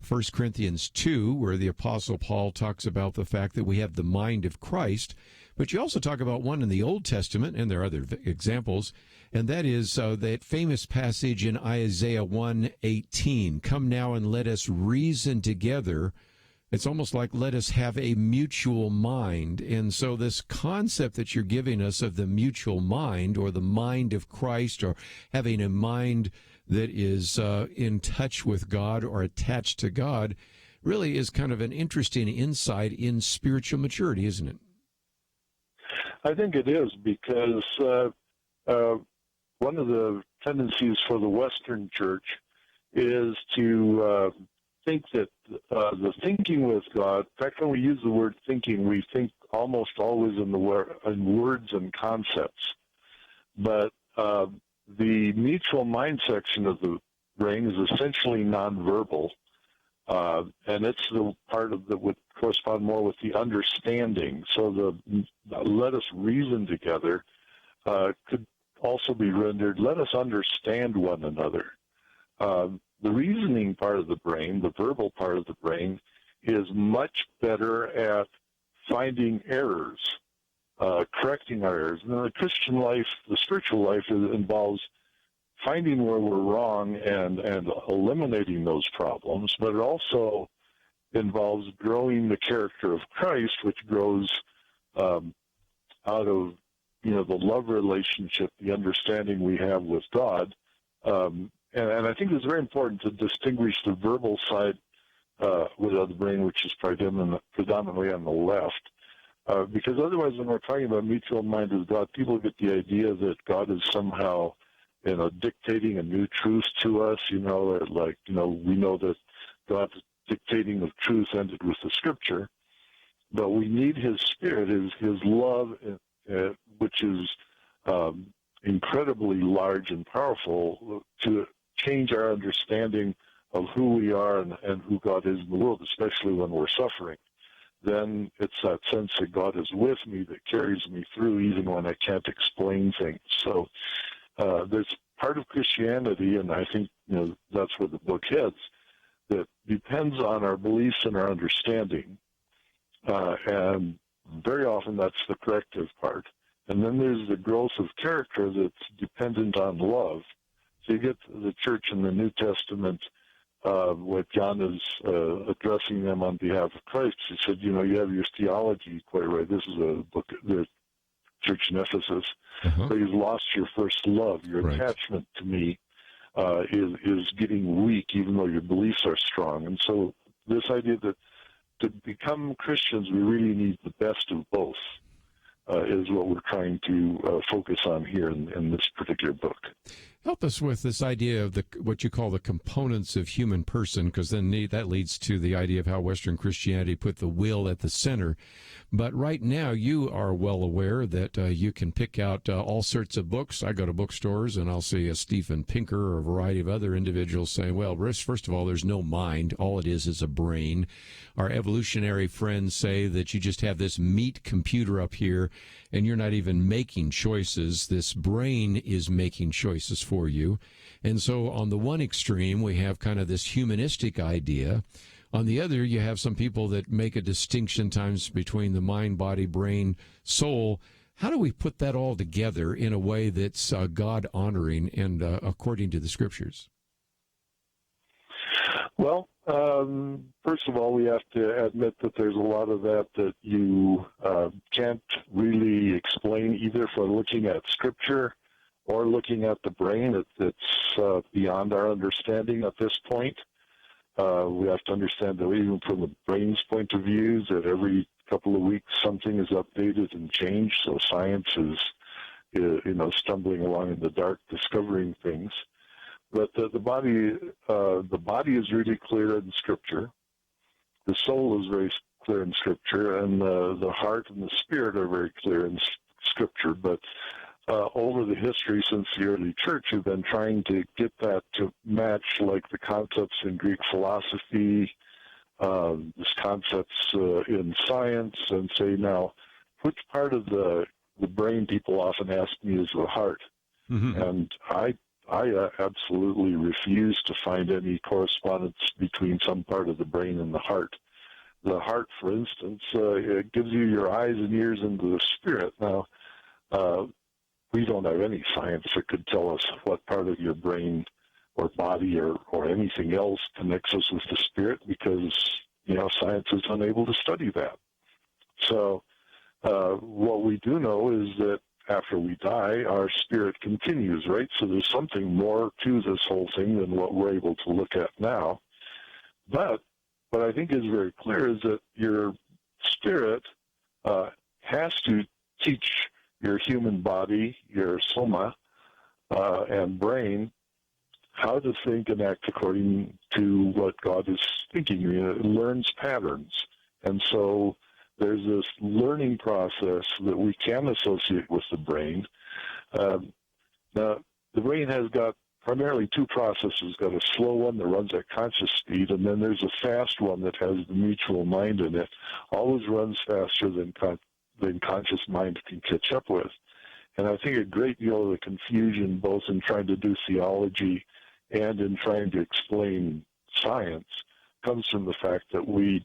1 Corinthians 2, where the Apostle Paul talks about the fact that we have the mind of Christ. But you also talk about one in the Old Testament, and there are other examples, and that is that famous passage in Isaiah 1:18, "Come now and let us reason together." It's almost like let us have a mutual mind. And so this concept that you're giving us of the mutual mind, or the mind of Christ, or having a mind that is in touch with God or attached to God, really is kind of an interesting insight in spiritual maturity, isn't it? I think it is, because one of the tendencies for the Western church is to think that the thinking with God, in fact, when we use the word thinking, we think almost always in words and concepts. But the mutual mind section of the brain is essentially nonverbal, and it's the part of that would correspond more with the understanding. So the let us reason together could also be rendered, let us understand one another. The reasoning part of the brain, the verbal part of the brain, is much better at finding errors, correcting our errors. And the Christian life, the spiritual life, involves finding where we're wrong and eliminating those problems, but it also involves growing the character of Christ, which grows out of the love relationship, the understanding we have with God. And I think it's very important to distinguish the verbal side with the brain, which is predominantly on the left, because otherwise, when we're talking about mutual mind with God, people get the idea that God is somehow, dictating a new truth to us. We know that God's dictating of truth ended with the Scripture, but we need His Spirit, His love, which is incredibly large and powerful, to change our understanding of who we are and who God is in the world, especially when we're suffering. Then it's that sense that God is with me that carries me through even when I can't explain things. So there's part of Christianity, and I think that's where the book heads, that depends on our beliefs and our understanding. And very often that's the corrective part. And then there's the growth of character that's dependent on love. So you get the church in the New Testament, where John is addressing them on behalf of Christ. He said, you have your theology quite right. This is a book, the church in Ephesus. But you've lost your first love. Your attachment to me is getting weak, even though your beliefs are strong. And so this idea that to become Christians, we really need the best of both. Is what we're trying to focus on here in this particular book. Help us with this idea of what you call the components of human person, because then that leads to the idea of how Western Christianity put the will at the center. But right now, you are well aware that you can pick out all sorts of books. I go to bookstores, and I'll see a Stephen Pinker or a variety of other individuals saying, well, first of all, there's no mind. All it is a brain. Our evolutionary friends say that you just have this meat computer up here, and you're not even making choices. This brain is making choices for you. And so on the one extreme, we have kind of this humanistic idea. On the other, you have some people that make a distinction times between the mind, body, brain, soul. How do we put that all together in a way that's God-honoring and according to the Scriptures? Well, first of all, we have to admit that there's a lot of that you can't really explain either for looking at Scripture or looking at the brain. It's beyond our understanding at this point. We have to understand that even from the brain's point of view, that every couple of weeks, something is updated and changed. So science is, stumbling along in the dark, discovering things. But the body is really clear in Scripture. The soul is very clear in Scripture, and the heart and the spirit are very clear in Scripture. But over the history since the early church, we've been trying to get that to match like the concepts in Greek philosophy, these concepts in science, and say, now, which part of the brain, people often ask me, is the heart? Mm-hmm. And I absolutely refuse to find any correspondence between some part of the brain and the heart. The heart, for instance, it gives you your eyes and ears into the spirit. Now, we don't have any science that could tell us what part of your brain or body or anything else connects us with the spirit, because, science is unable to study that. So what we do know is that after we die, our spirit continues, right? So there's something more to this whole thing than what we're able to look at now. But what I think is very clear is that your spirit has to teach your human body, your soma, and brain, how to think and act according to what God is thinking. It learns patterns. And so there's this learning process that we can associate with the brain. Now, the brain has got primarily two processes. Got a slow one that runs at conscious speed, and then there's a fast one that has the mutual mind in it. Always runs faster than conscious mind can catch up with. And I think a great deal of the confusion, both in trying to do theology and in trying to explain science, comes from the fact that we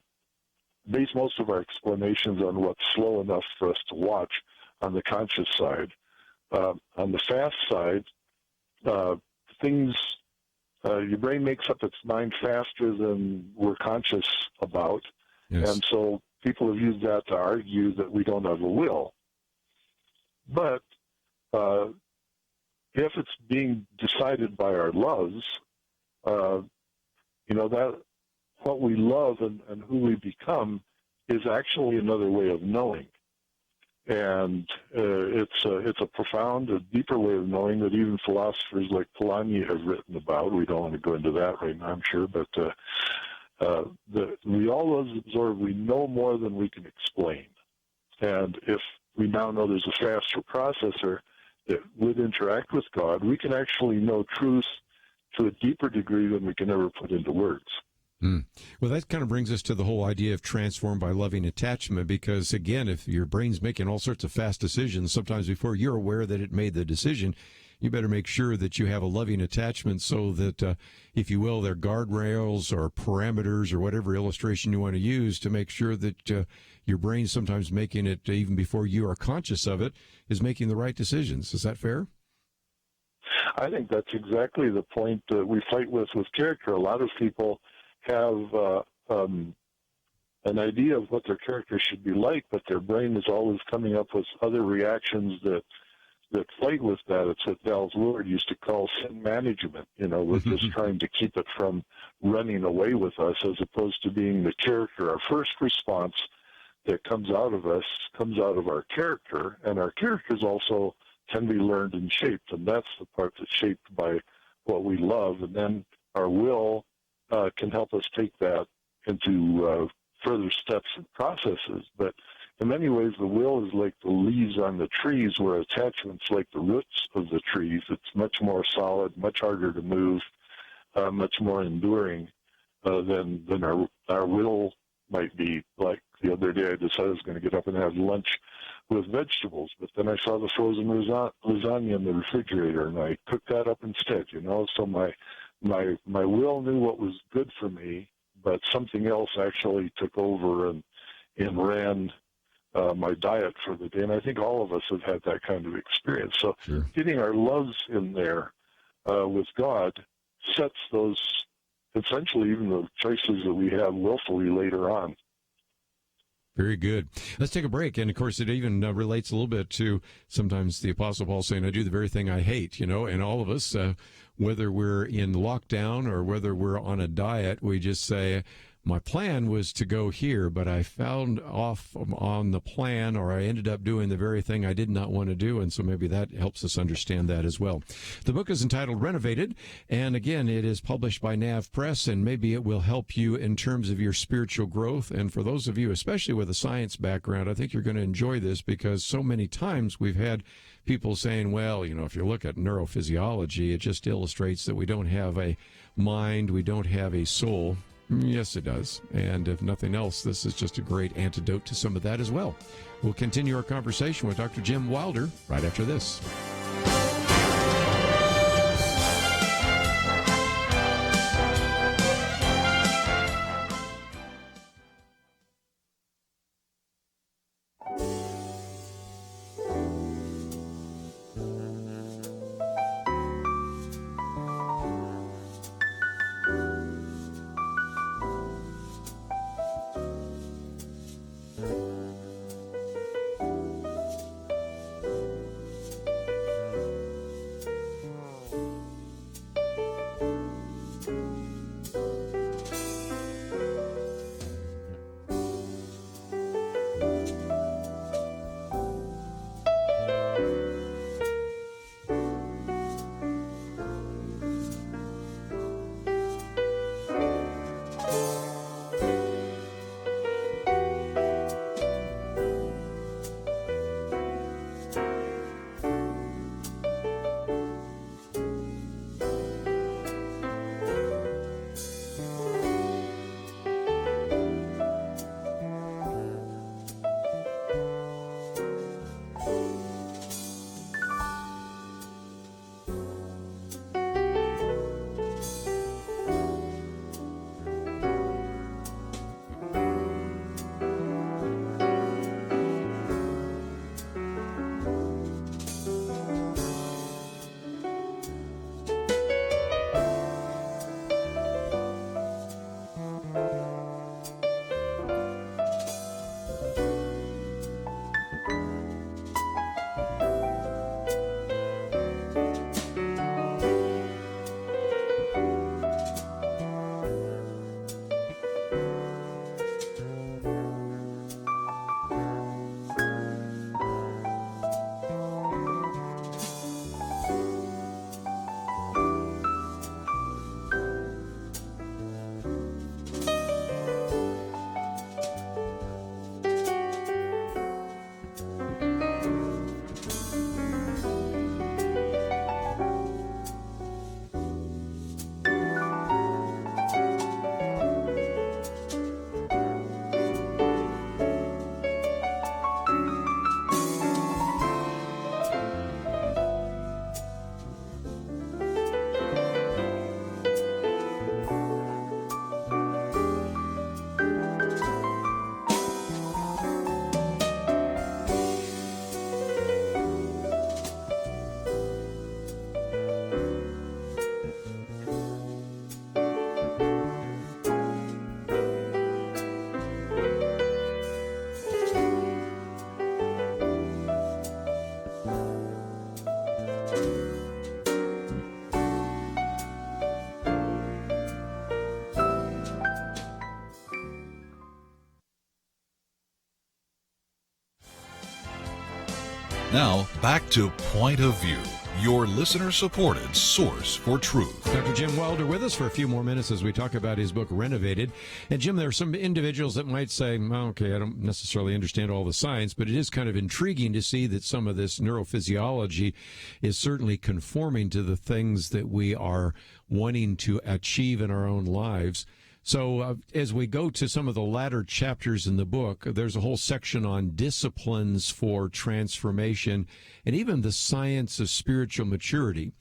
base most of our explanations on what's slow enough for us to watch on the conscious side. On the fast side, your brain makes up its mind faster than we're conscious about. Yes. And so people have used that to argue that we don't have a will. But if it's being decided by our loves, that what we love and who we become is actually another way of knowing. And it's a profound, a deeper way of knowing that even philosophers like Polanyi have written about. We don't want to go into that right now, I'm sure, but we always absorb, we know more than we can explain. And if we now know there's a faster processor that would interact with God, we can actually know truth to a deeper degree than we can ever put into words. Mm. Well, that kind of brings us to the whole idea of transformed by loving attachment, because, again, if your brain's making all sorts of fast decisions, sometimes before you're aware that it made the decision, you better make sure that you have a loving attachment so that, if you will, they're guardrails or parameters or whatever illustration you want to use to make sure that your brain, sometimes making it even before you are conscious of it, is making the right decisions. Is that fair? I think that's exactly the point that we fight with character. A lot of people have an idea of what their character should be like, but their brain is always coming up with other reactions that fight with that. It's what Dallas Willard used to call sin management. We're just trying to keep it from running away with us, as opposed to being the character. Our first response that comes out of us comes out of our character, and our characters also can be learned and shaped, and that's the part that's shaped by what we love. And then our will can help us take that into further steps and processes. But in many ways, the will is like the leaves on the trees, where attachment's like the roots of the trees. It's much more solid, much harder to move, much more enduring than our will might be. Like the other day, I decided I was going to get up and have lunch with vegetables, but then I saw the frozen lasagna in the refrigerator, and I cooked that up instead. So my will knew what was good for me, but something else actually took over and ran my diet for the day. And I think all of us have had that kind of experience. So sure. Getting our loves in there with God sets those, essentially even the choices that we have willfully later on. Very good. Let's take a break. And, of course, it even relates a little bit to sometimes the Apostle Paul saying, I do the very thing I hate, and all of us, whether we're in lockdown or whether we're on a diet, we just say, my plan was to go here, but I found off on the plan, or I ended up doing the very thing I did not want to do, and so maybe that helps us understand that as well. The book is entitled Renovated, and again, it is published by Nav Press, and maybe it will help you in terms of your spiritual growth. And for those of you, especially with a science background, I think you're going to enjoy this, because so many times we've had people saying, well, if you look at neurophysiology, it just illustrates that we don't have a mind, we don't have a soul. Yes, it does. And if nothing else, this is just a great antidote to some of that as well. We'll continue our conversation with Dr. Jim Wilder right after this. Now, back to Point of View, your listener-supported source for truth. Dr. Jim Wilder with us for a few more minutes as we talk about his book, Renovated. And, Jim, there are some individuals that might say, well, okay, I don't necessarily understand all the science, but it is kind of intriguing to see that some of this neurophysiology is certainly conforming to the things that we are wanting to achieve in our own lives. So as we go to some of the latter chapters in the book, there's a whole section on disciplines for transformation and even the science of spiritual maturity.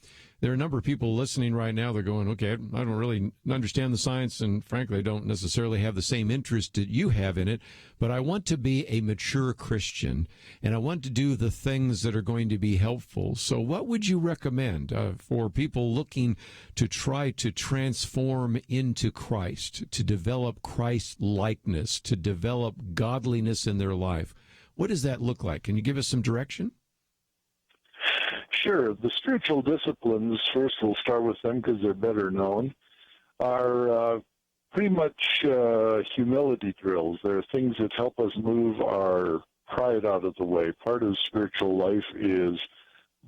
There are a number of people listening right now. They're going, okay, I don't really understand the science, and frankly, I don't necessarily have the same interest that you have in it, but I want to be a mature Christian, and I want to do the things that are going to be helpful. So what would you recommend for people looking to try to transform into Christ, to develop Christ-likeness, to develop godliness in their life? What does that look like? Can you give us some direction? Sure. The spiritual disciplines, first we'll start with them because they're better known, are pretty much humility drills. They're things that help us move our pride out of the way. Part of spiritual life is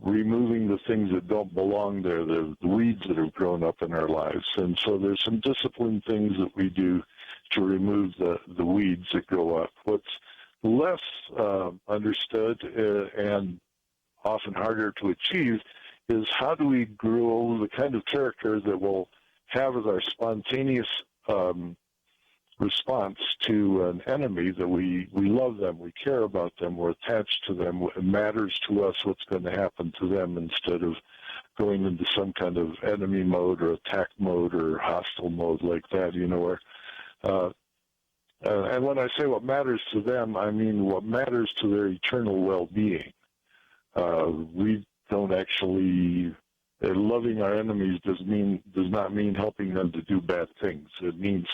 removing the things that don't belong there, the weeds that have grown up in our lives. And so there's some disciplined things that we do to remove the weeds that grow up. What's less understood and often harder to achieve is how do we grow the kind of character that will have as our spontaneous response to an enemy, that we love them, we care about them, we're attached to them, it matters to us what's going to happen to them, instead of going into some kind of enemy mode or attack mode or hostile mode like that, where and when I say what matters to them, I mean what matters to their eternal well-being. We don't actually loving our enemies does not mean helping them to do bad things. It means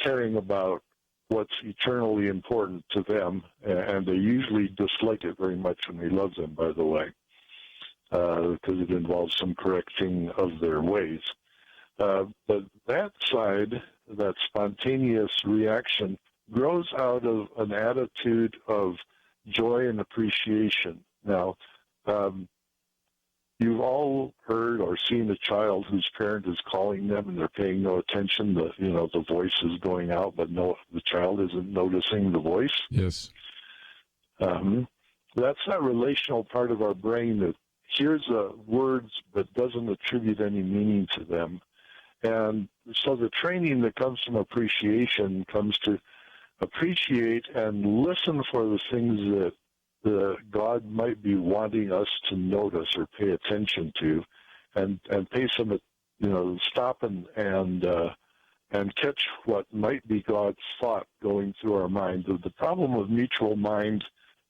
caring about what's eternally important to them, and they usually dislike it very much when we love them, by the way, because it involves some correcting of their ways. But that side, that spontaneous reaction, grows out of an attitude of joy and appreciation. Now, you've all heard or seen a child whose parent is calling them and they're paying no attention. The voice is going out, but no, the child isn't noticing the voice. Yes. That's that relational part of our brain that hears words but doesn't attribute any meaning to them. And so the training that comes from appreciation comes to appreciate and listen for the things that God might be wanting us to notice or pay attention to, and pay some, stop and catch what might be God's thought going through our mind. The problem with mutual mind,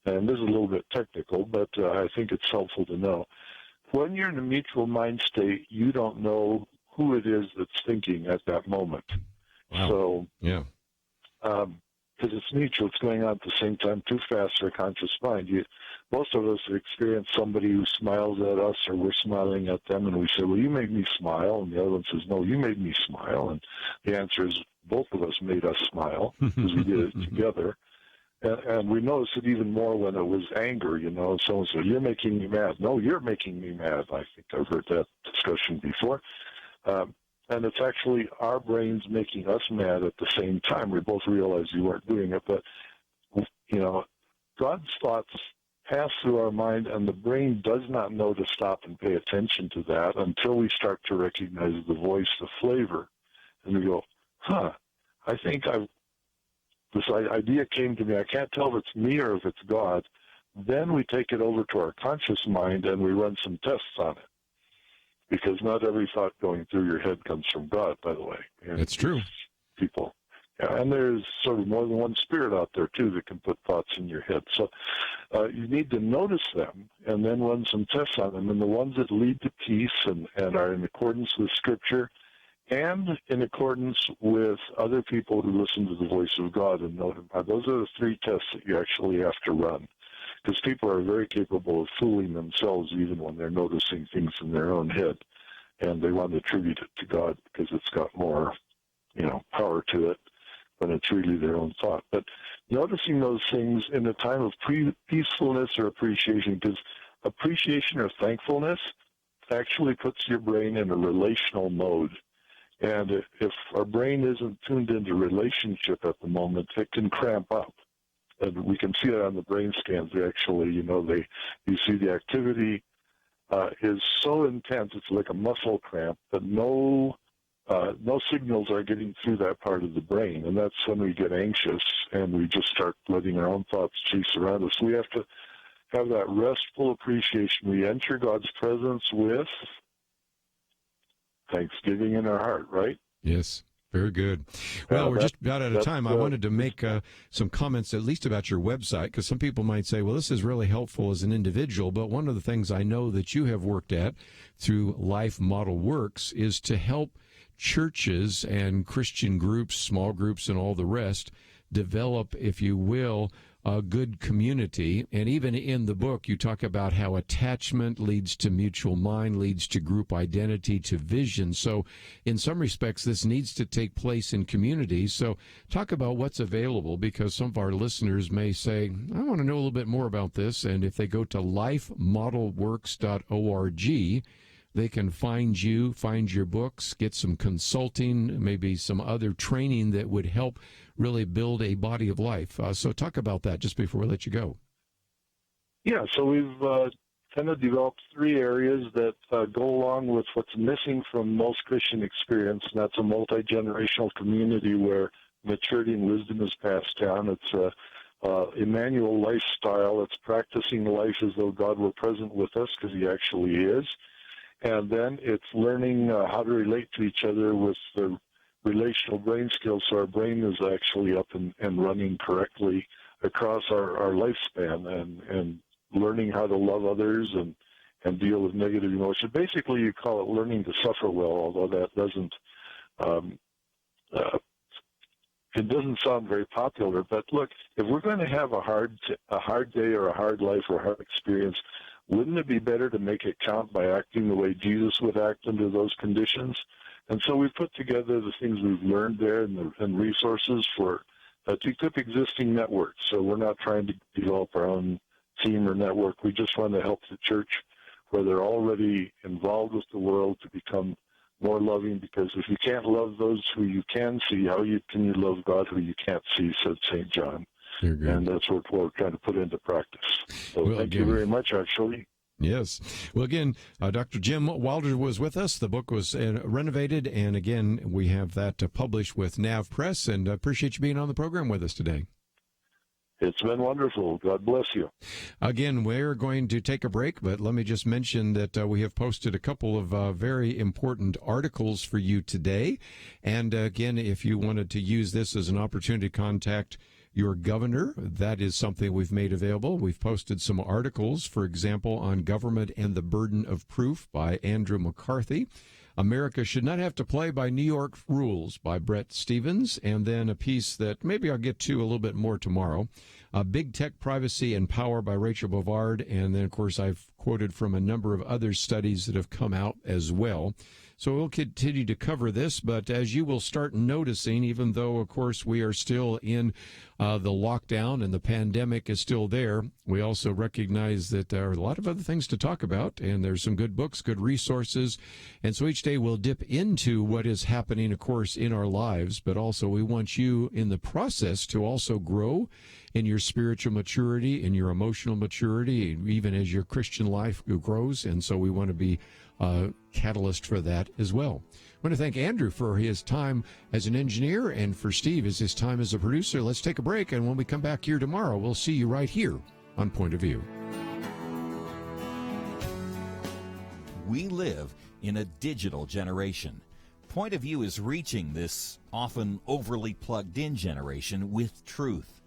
and this is a little bit technical, but I think it's helpful to know. When you're in a mutual mind state, you don't know who it is that's thinking at that moment. Wow. So, yeah. Because it's mutual, it's going on at the same time, too fast for a conscious mind. Most of us experience somebody who smiles at us, or we're smiling at them, and we say, well, you made me smile, and the other one says, no, you made me smile, and the answer is both of us made us smile, because we did it together. And we notice it even more when it was anger, someone said, you're making me mad. No, you're making me mad. I think I've heard that discussion before. And it's actually our brains making us mad at the same time. We both realize you weren't doing it, but, God's thoughts pass through our mind, and the brain does not know to stop and pay attention to that until we start to recognize the voice, the flavor. And we go, I think this idea came to me. I can't tell if it's me or if it's God. Then we take it over to our conscious mind, and we run some tests on it. Because not every thought going through your head comes from God, by the way. That's true. People. Yeah, and there's sort of more than one spirit out there, too, that can put thoughts in your head. So you need to notice them and then run some tests on them. And the ones that lead to peace and are in accordance with Scripture and in accordance with other people who listen to the voice of God and know Him, those are the three tests that you actually have to run. Because people are very capable of fooling themselves even when they're noticing things in their own head. And they want to attribute it to God because it's got more, power to it when it's really their own thought. But noticing those things in a time of peacefulness or appreciation, because appreciation or thankfulness actually puts your brain in a relational mode. And if our brain isn't tuned into relationship at the moment, it can cramp up. And we can see it on the brain scans. They actually, you see the activity is so intense, it's like a muscle cramp, but no signals are getting through that part of the brain. And that's when we get anxious and we just start letting our own thoughts chase around us. We have to have that restful appreciation. We enter God's presence with thanksgiving in our heart, right? Yes. Very good. Well, we're just about out of time. I wanted to make some comments at least about your website, because some people might say, well, this is really helpful as an individual, but one of the things I know that you have worked at through Life Model Works is to help churches and Christian groups, small groups, and all the rest develop, if you will, good community. And even in the book, you talk about how attachment leads to mutual mind, leads to group identity, to vision. So in some respects, this needs to take place in communities. So talk about what's available, because some of our listeners may say, I want to know a little bit more about this. And if they go to lifemodelworks.org, they can find you, find your books, get some consulting, maybe some other training that would help really build a body of life. So talk about that just before we let you go. Yeah, so we've kind of developed 3 areas that go along with what's missing from most Christian experience, and that's a multi-generational community where maturity and wisdom is passed down. It's Emmanuel lifestyle. It's practicing life as though God were present with us, because he actually is. And then it's learning how to relate to each other with the relational brain skills, so our brain is actually up and running correctly across our lifespan, and learning how to love others and deal with negative emotion. Basically, you call it learning to suffer well, although that doesn't it doesn't sound very popular. But look, if we're going to have a hard day or a hard life or a hard experience, wouldn't it be better to make it count by acting the way Jesus would act under those conditions? And so we put together the things we've learned there and resources to equip existing networks. So we're not trying to develop our own team or network. We just want to help the church where they're already involved with the world to become more loving, because if you can't love those who you can see, how can you love God who you can't see, said St. John. And that's what we're trying to put into practice. So thank you very much, actually. Yes. Well, again, Dr. Jim Wilder was with us. The book was Renovated, and again, we have that published with Nav Press, and I appreciate you being on the program with us today. It's been wonderful. God bless you. Again, we're going to take a break, but let me just mention that we have posted a couple of very important articles for you today. And again, if you wanted to use this as an opportunity to contact your governor, that is something we've made available. We've posted some articles, for example, on Government and the Burden of Proof by Andrew McCarthy. America Should Not Have to Play by New York Rules by Brett Stevens, and then a piece that maybe I'll get to a little bit more tomorrow, Big Tech, Privacy, and Power by Rachel Bovard, and then, of course, I've quoted from a number of other studies that have come out as well. So we'll continue to cover this, but as you will start noticing, even though, of course, we are still in the lockdown and the pandemic is still there, we also recognize that there are a lot of other things to talk about, and there's some good books, good resources, and so each day we'll dip into what is happening, of course, in our lives, but also we want you in the process to also grow in your spiritual maturity, in your emotional maturity, even as your Christian life grows, and so we want to be catalyst for that as well. I want to thank Andrew for his time as an engineer, and for Steve as his time as a producer. Let's take a break, and when we come back here tomorrow, we'll see you right here on Point of View. We live in a digital generation. Point of View is reaching this often overly plugged-in generation with truth.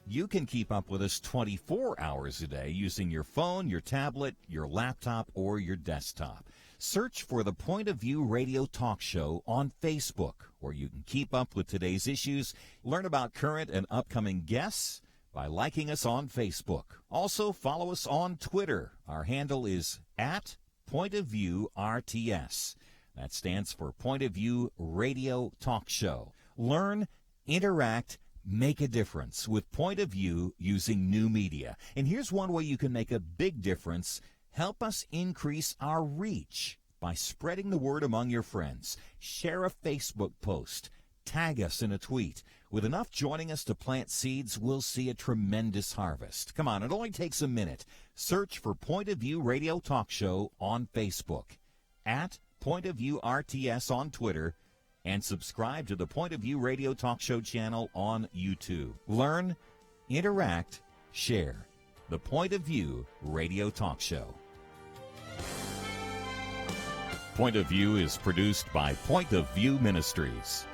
You can keep up with us 24 hours a day using your phone, your tablet, your laptop, or your desktop. Search for the Point of View Radio Talk Show on Facebook, where you can keep up with today's issues, learn about current and upcoming guests by liking us on Facebook. Also, follow us on Twitter. Our handle is @PointOfViewRTS. That stands for Point of View Radio Talk Show. Learn, interact, make a difference with Point of View using new media. And here's one way you can make a big difference. Help us increase our reach by spreading the word among your friends. Share a Facebook post. Tag us in a tweet. With enough joining us to plant seeds, we'll see a tremendous harvest. Come on, it only takes a minute. Search for Point of View Radio Talk Show on Facebook, @PointOfViewRTS on Twitter, and subscribe to the Point of View Radio Talk Show channel on YouTube. Learn, interact, share. The Point of View Radio Talk Show. Point of View is produced by Point of View Ministries.